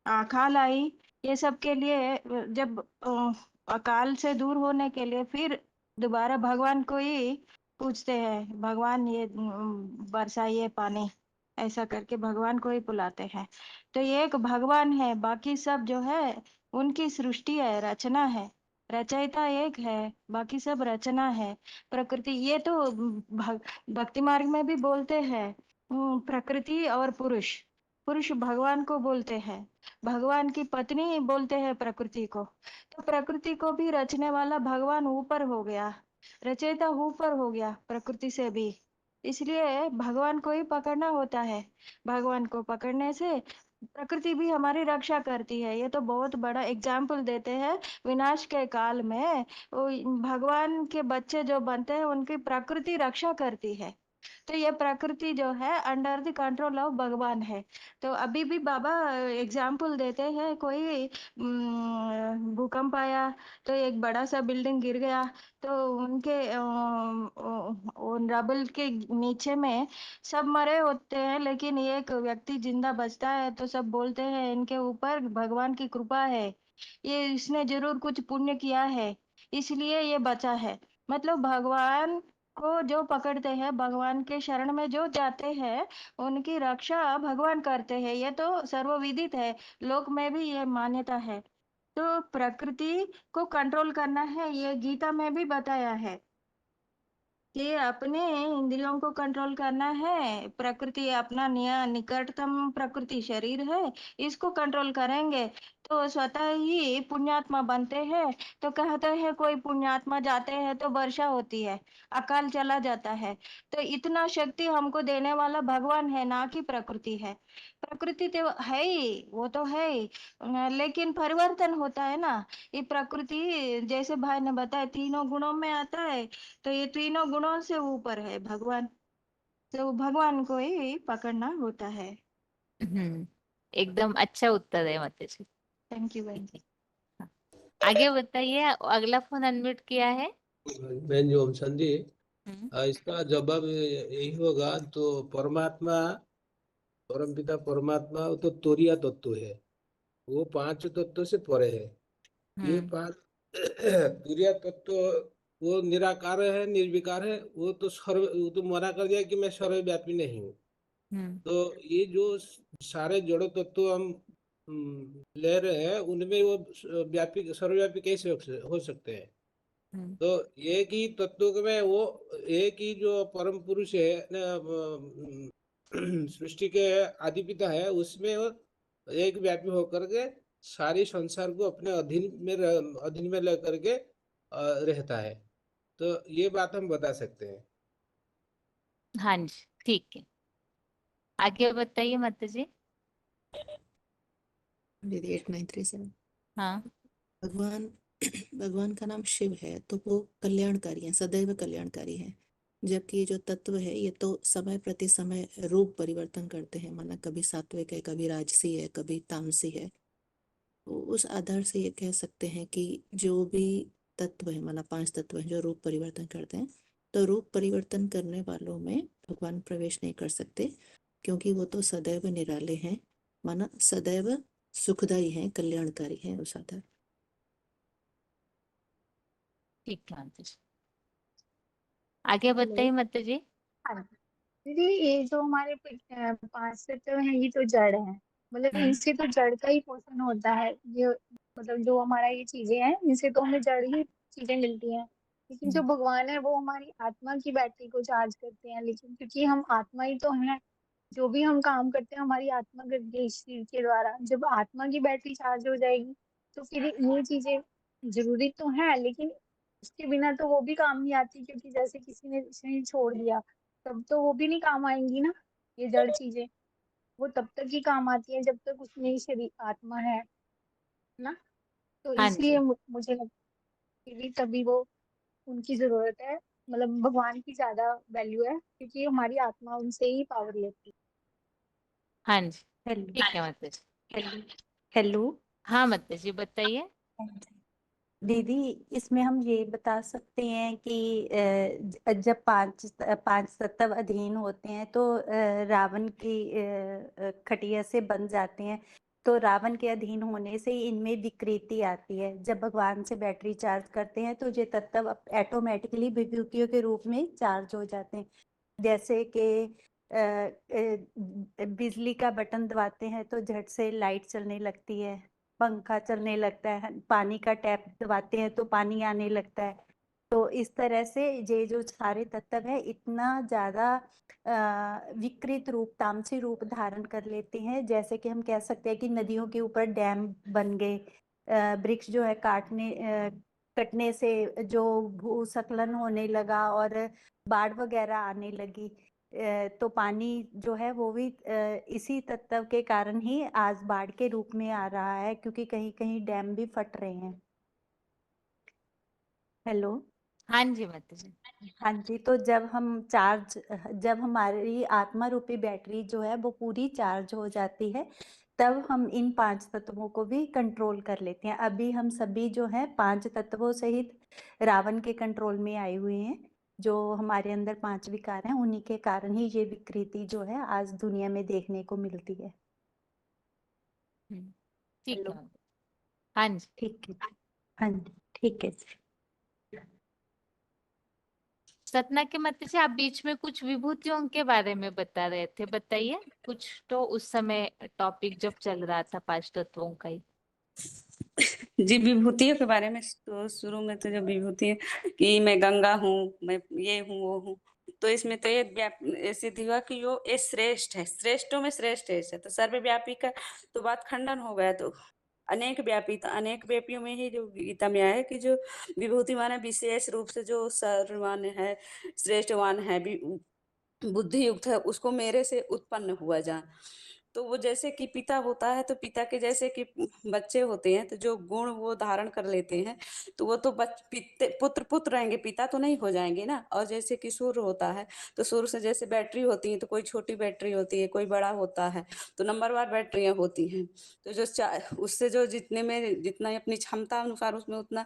अकाल आई, ये सब के लिए जब अकाल से दूर होने के लिए फिर दोबारा भगवान को ही पूछते हैं, भगवान ये बरसाइए पानी, ऐसा करके भगवान को ही बुलाते हैं। तो ये एक भगवान है, बाकी सब जो है उनकी सृष्टि है, रचना है। रचयिता एक है, बाकी सब रचना है। प्रकृति ये तो भक्ति मार्ग में भी बोलते हैं, प्रकृति और पुरुष। पुरुष भगवान को बोलते हैं, भगवान की पत्नी बोलते हैं प्रकृति को। तो प्रकृति को भी रचने वाला भगवान ऊपर हो गया, रचयिता ऊपर हो गया प्रकृति से भी। इसलिए भगवान को ही पकड़ना होता है। भगवान को पकड़ने से प्रकृति भी हमारी रक्षा करती है। ये तो बहुत बड़ा एग्जाम्पल देते हैं, विनाश के काल में वो भगवान के बच्चे जो बनते हैं उनकी प्रकृति रक्षा करती है। तो ये प्रकृति जो है अंडर द कंट्रोल ऑफ भगवान है। तो अभी भी बाबा एग्जाम्पल देते हैं, कोई भूकंप आया तो एक बड़ा सा बिल्डिंग गिर गया, तो उनके रबल के नीचे में सब मरे होते हैं, लेकिन एक व्यक्ति जिंदा बचता है। तो सब बोलते हैं इनके ऊपर भगवान की कृपा है, ये इसने जरूर कुछ पुण्य किया है, इसलिए ये बचा है। मतलब भगवान को जो पकड़ते हैं, भगवान के शरण में जो जाते हैं, उनकी रक्षा भगवान करते हैं। ये तो सर्वविदित है, लोक में भी ये मान्यता है। तो प्रकृति को कंट्रोल करना है, ये गीता में भी बताया है कि अपने इंद्रियों को कंट्रोल करना है। प्रकृति अपना निकटतम प्रकृति शरीर है, इसको कंट्रोल करेंगे तो स्वतः ही पुण्यात्मा बनते हैं। तो कहते हैं कोई पुण्यात्मा जाते हैं तो वर्षा होती है, अकाल चला जाता है। तो इतना शक्ति हमको देने वाला भगवान है, ना कि प्रकृति है। प्रकृति तो है ही, वो तो है ही, लेकिन परिवर्तन होता है ना। ये प्रकृति जैसे भाई ने बताया तीनों गुणों में आता है, तो ये तीनों गुणों से ऊपर है भगवान। तो भगवान को ही पकड़ना होता है। एकदम अच्छा उत्तर है माता जी। थैंक यू बहन जी। आगे बताइए, अगला फोन अनम्यूट किया है। बहन जी ओम शांति। इसका जवाब यही होगा, तो परमात्मा, परमपिता परमात्मा वो तो तुरीय तत्व है, वो पांच तत्व से परे है। ये पांच तुरीय तत्व वो निराकार है, निर्विकार है, वो तो वो तो मना कर दिया कि मैं सर्वव्यापी नहीं हूँ। तो ये जो सारे जड़ तत्व हम ले रहे हैं, उनमें वो व्यापी सर्वव्यापी कैसे हो सकते हैं? तो एक ही तत्व में वो एक ही जो परम पुरुष है, सृष्टि के आदि पिता है, उसमें वो एक व्यापी होकर के सारे संसार को अपने अधीन में लेकर के रहता है। तो ये बात हम बता सकते हैं। हाँ जी, ठीक है, आगे बताइए माता जी। दीदी 8937। हाँ। भगवान का नाम शिव है, तो वो कल्याणकारी है, सदैव कल्याणकारी है। जबकि ये जो तत्व है, ये तो समय प्रति समय रूप परिवर्तन करते हैं, माना कभी सात्विक है, कभी राजसी है, कभी तामसी है। तो उस आधार से ये कह सकते हैं कि जो भी तत्व है, माना 5 तत्व है जो रूप परिवर्तन करते हैं, तो रूप परिवर्तन करने वालों में भगवान प्रवेश नहीं कर सकते, क्योंकि वो तो सदैव निराले हैं, माना सदैव सुखदायी हैं, कल्याणकारी हैं उस आधार। ठीक है माता जी, आगे हेलो। बताइए माता जी। हाँ दीदी, ये जो हमारे 5 तत्व हैं, ये तो जड़ है, मतलब इनसे तो जड़ का ही पोषण होता है। ये मतलब जो हमारा ये चीजें हैं, इनसे तो हमें जड़ ही चीजें मिलती हैं। लेकिन जो भगवान है वो हमारी आत्मा की बैटरी को चार्ज करते हैं। लेकिन क्योंकि हम आत्मा ही तो हैं, जो भी हम काम करते हैं हमारी आत्मा करती है इस शरीर के द्वारा। जब आत्मा की बैटरी चार्ज हो जाएगी तो फिर ये चीजें जरूरी तो है, लेकिन उसके बिना तो वो भी काम नहीं आती। क्योंकि जैसे किसी ने शरीर छोड़ दिया तब तो वो भी नहीं काम आएंगी ना। ये जड़ चीजें वो तब तक ही काम आती है जब तक उसमें ये शरीर आत्मा है ना। तो हाँ इसलिए जी, मुझे लगता है कि तभी वो उनकी जरूरत है, मतलब भगवान की ज्यादा वैल्यू है, क्योंकि हमारी आत्मा उनसे ही पावर लेती हाँ जी, हेलो ठीक है माता जी। Hello hello. हाँ माता जी बताइए। दीदी, इसमें हम ये बता सकते हैं कि जब पांच तत्व अधीन होते हैं तो रावण की खटिया से बन जाते हैं। तो रावण के अधीन होने से ही इनमें विकृति आती है। जब भगवान से बैटरी चार्ज करते हैं तो ये तत्व ऑटोमेटिकली विभूतियों के रूप में चार्ज हो जाते हैं। जैसे कि बिजली का बटन दबाते हैं तो झट से लाइट चलने लगती है, पंखा चलने लगता है, पानी का टैप दबाते हैं तो पानी आने लगता है। तो इस तरह से ये जो सारे तत्व है इतना ज्यादा विकृत रूप, तामसी रूप धारण कर लेते हैं। जैसे कि हम कह सकते हैं कि नदियों के ऊपर डैम बन गए, वृक्ष जो है कटने से जो भूस्खलन होने लगा और बाढ़ वगैरह आने लगी। तो पानी जो है वो भी इसी तत्व के कारण ही आज बाढ़ के रूप में आ रहा है, क्योंकि कहीं कहीं डैम भी फट रहे हैं। हेलो। हाँ जी माता जी। हाँ जी, तो जब हमारी आत्मा रूपी बैटरी जो है वो पूरी चार्ज हो जाती है तब हम इन 5 तत्वों को भी कंट्रोल कर लेते हैं। अभी हम सभी जो है 5 तत्वों सहित रावण के कंट्रोल में आए हुए हैं। जो हमारे अंदर 5 विकार हैं उन्हीं के कारण ही ये विकृति जो है आज दुनिया में देखने को मिलती है। ठीक हेलो। है माता जी। हाँ जी, ठीक है। हाँ जी, ठीक है। सतना के माता जी, आप बीच में कुछ विभूतियों के बारे में बता रहे थे, बताइए कुछ तो। उस समय टॉपिक जब चल रहा था 5 तत्वों का ही। जी, विभूतियों के बारे में तो शुरू में तो जो विभूति है कि मैं गंगा हूँ, मैं ये हूँ वो हूँ, तो इसमें तो ये सिद्ध हुआ कि यो ये श्रेष्ठ है, श्रेष्ठों में श्रेष्ठ है। तो सर्वव्यापी का तो बात खंडन हो गया। तो अनेक व्यापी, तो अनेक व्यापियों में ही जो गीता में आया है कि जो विभूति माने विशेष रूप से जो सर्वमान है, श्रेष्ठवान है, बुद्धि युक्त है, उसको मेरे से उत्पन्न हुआ जान। तो वो जैसे कि पिता होता है तो पिता के जैसे कि बच्चे होते हैं, तो जो गुण वो धारण कर लेते हैं तो वो तो पुत्र रहेंगे, पिता तो नहीं हो जाएंगे ना। और जैसे कि सूर्य होता है तो सूर्य से जैसे बैटरी होती है, तो कोई छोटी बैटरी होती है, कोई बड़ा होता है, तो नंबरवार बैटरियां होती हैं। तो जो उससे जो जितना अपनी क्षमता अनुसार उसमें उतना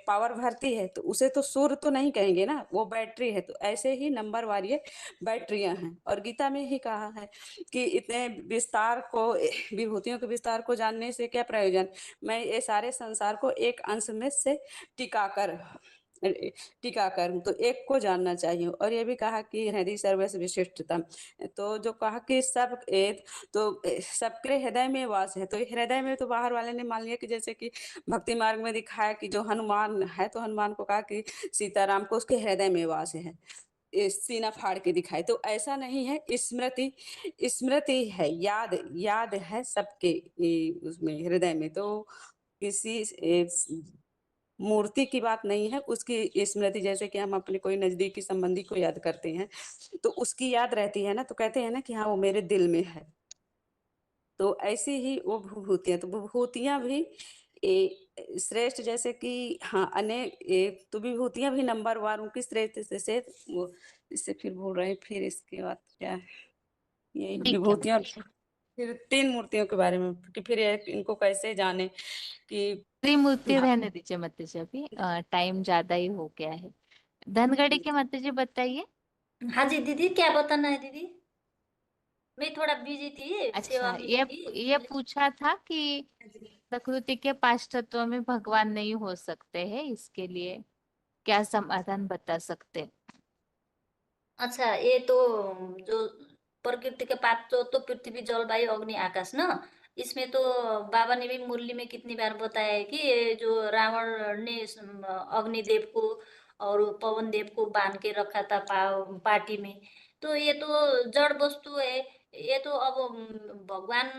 पावर भरती है, तो उसे तो सूर्य तो नहीं कहेंगे ना, वो बैटरी है। तो ऐसे ही नंबरवार ये बैटरियां हैं। और गीता में ही कहा है कि इतने विस्तार को, विभूतियों के विस्तार को जानने से क्या प्रयोजन, मैं ये सारे संसार को एक अंश में से टिकाकर हूँ, तो एक को जानना चाहिए। और ये भी कहा कि हृदय सर्वस्व विशिष्टतम, तो जो कहा कि सब एक, तो सबके हृदय में वास है। तो हृदय में तो बाहर वाले ने मान लिया कि जैसे कि भक्ति मार्ग में दिखाया कि जो हनुमान है, तो हनुमान को कहा कि सीताराम को उसके हृदय में वास है, सीना फाड़ के दिखाए। तो ऐसा नहीं है, स्मृति है, याद है सबके उसमें हृदय में। तो किसी मूर्ति की बात नहीं है, उसकी स्मृति, जैसे कि हम अपने कोई नजदीकी संबंधी को याद करते हैं तो उसकी याद रहती है ना, तो कहते हैं ना कि हाँ वो मेरे दिल में है। तो ऐसी ही वो विभूतियां, तो विभूतियां भी श्रेष्ठ, जैसे कि हाँ अनेक, तो विभूतियां भी नंबर वार उनकी श्रेष्ठ से वो, इससे फिर बोल रहे हैं। फिर इसके बाद क्या है, ये ठीक है विभूतियां। फिर 3 मूर्तियों के बारे में कि फिर इनको कैसे जाने कि त्रिमूर्ति रहने दीजिए माता जी, अभी टाइम ज्यादा ही हो गया है। धनगढ़ी के माता जी बताइए। हाँ जी दीदी, क्या बताना है दीदी? मैं थोड़ा बिजी थी, सेवा अच्छा, में ये थी। पूछा था कि प्रकृति के 5 तत्वों में भगवान नहीं हो सकते हैं, इसके लिए क्या समाधान बता सकते हैं? अच्छा, ये तो जो प्रकृति के पांच तो पृथ्वी, जल, वायु, अग्नि, आकाश ना। इसमें तो बाबा ने भी मुरली में कितनी बार बताया है कि ये जो रावण ने अग्निदेव को और पवन देव को बांध के रखा था पार्टी में, तो ये तो जड़ वस्तु है। ये तो अब भगवान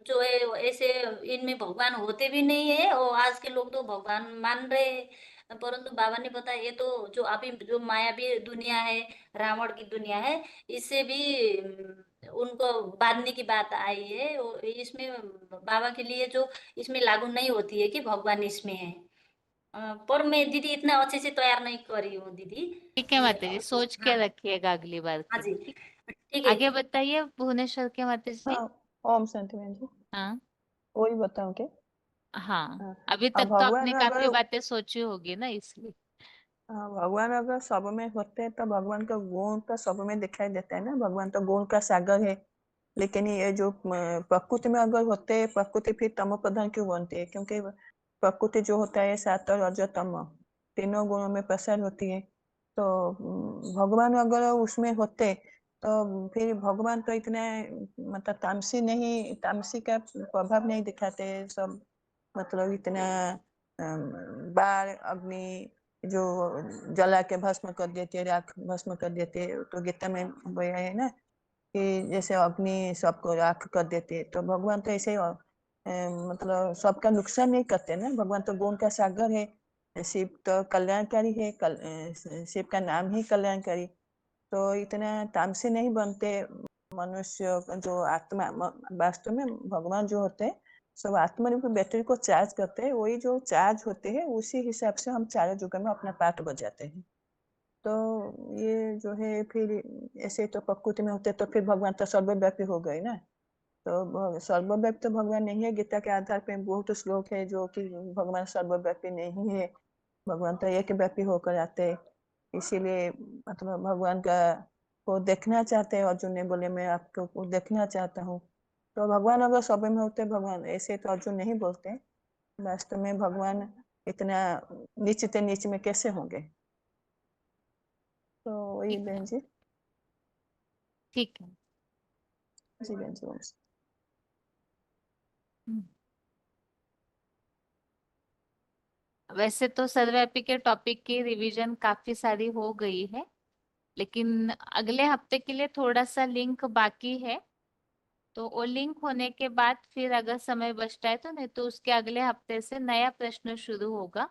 जो है ऐसे, इनमें भगवान होते भी नहीं है और आज के लोग तो भगवान मान रहे हैं। परंतु बाबा ने बताया ये तो जो अभी जो मायावी दुनिया है, रावण की दुनिया है, इससे भी उनको बांधने की बात आई है। और इसमें बाबा के लिए जो इसमें लागू नहीं होती है कि भगवान इसमें है। पर मैं दीदी इतना अच्छे से तैयार नहीं करी हूँ दीदी। ठीक है माता जी, सोच के हाँ रखिएगा अगली बार हाँ के जी, लिए, ठीक? ठीक है। आगे बताइए भुवनेश्वर के माता जी। हाँ, ओम शांति बहन जी। हाँ वही बताऊं क्या? हाँ, हाँ, अभी अब तक तो भगवान आपने काफी अगर बातें सोची होगी ना, इसलिए। हाँ, भगवान अगर सब में होते हैं तो भगवान का गुण तो सब में दिखाई देता है ना। भगवान तो गुण का सागर है। लेकिन ये जो प्रकृति में अगर होते हैं, प्रकृति फिर तमो प्रधान क्यों बनती है? क्योंकि प्रकृति जो होता है सात्व रज तम, तीनों गुणों में प्रसार होती है। तो भगवान अगर उसमें होते तो फिर भगवान तो इतना मतलब तामसी नहीं, तामसी का प्रभाव नहीं दिखाते सब। मतलब इतना बाढ़ अग्नि जो जला के भस्म कर देते, राख भस्म कर देते, तो गीता में बया है ना कि जैसे अग्नि सबको राख कर देते। तो भगवान तो ऐसे ही मतलब सबका नुकसान नहीं करते ना। भगवान तो गुण का सागर है। शिव तो कल्याणकारी है, शिव का नाम ही कल्याणकारी। तो इतना तामसी नहीं बनते मनुष्य। जो आत्मा वास्तव में भगवान जो होते हैं सब आत्मा रूपी बैटरी को चार्ज करते हैं। वही जो चार्ज होते हैं उसी हिसाब से हम चारों युग में अपना पाठ बजाते हैं। तो ये जो है फिर ऐसे तो प्रकृति में होते तो फिर भगवान तो सर्वव्यापी हो गए ना। तो सर्वव्यापी तो भगवान नहीं है। गीता के आधार पे बहुत श्लोक है जो कि भगवान सर्वव्यापी नहीं है। भगवान तो एक व्यापी होकर आते हैं। इसीलिए मतलब भगवान का को देखना चाहते हैं। अर्जुन ने बोले मैं आपको देखना चाहता हूँ। तो भगवान अगर सब में होते, भगवान ऐसे तो अर्जुन नहीं बोलते। वास्तव में भगवान इतना नीच नीच में कैसे होंगे? तो वही ठीक है, बहन जी। ठीक है। जी बहन जी, ओम शांति। वैसे तो सर्वव्यापी के टॉपिक की रिवीजन काफी सारी हो गई है, लेकिन अगले हफ्ते के लिए थोड़ा सा लिंक बाकी है। तो वो लिंक होने के बाद फिर अगर समय बचता है तो, नहीं तो उसके अगले हफ्ते से नया प्रश्न शुरू होगा।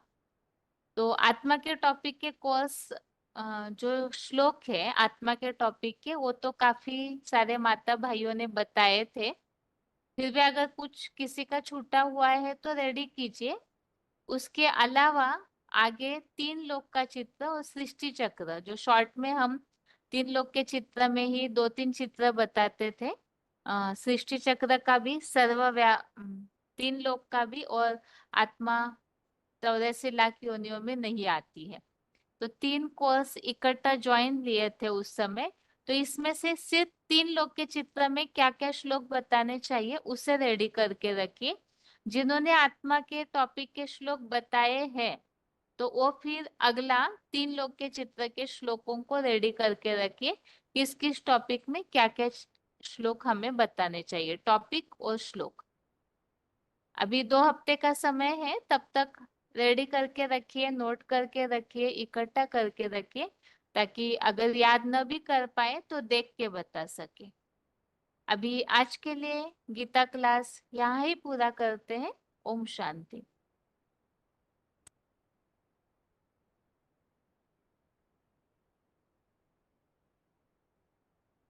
तो आत्मा के टॉपिक के कोर्स जो श्लोक है आत्मा के टॉपिक के, वो तो काफी सारे माता भाइयों ने बताए थे। फिर भी अगर कुछ किसी का छूटा हुआ है तो रेडी कीजिए। उसके अलावा आगे 3 लोक का चित्र और सृष्टि चक्र, जो शॉर्ट में हम 3 लोक के चित्र में ही 2-3 चित्र बताते थे। सृष्टि चक्र का भी 3 लोक का भी, और आत्मा 84 लाख योनियों में नहीं आती है। तो 3 कोर्स इकट्ठा ज्वाइन लिए थे उस समय। तो इसमें से सिर्फ 3 लोग के चित्र में क्या क्या श्लोक बताने चाहिए उसे रेडी करके रखिए। जिन्होंने आत्मा के टॉपिक के श्लोक बताए हैं तो वो फिर अगला 3 लोग के चित्र के श्लोकों को रेडी करके रखिए। किस किस टॉपिक में क्या क्या श्लोक हमें बताने चाहिए, टॉपिक और श्लोक। अभी 2 हफ्ते का समय है, तब तक रेडी करके रखिए, नोट करके रखिए, इकट्ठा करके रखिए, ताकि अगर याद न भी कर पाए तो देख के बता सके। अभी आज के लिए गीता क्लास यहाँ ही पूरा करते हैं। ओम शांति।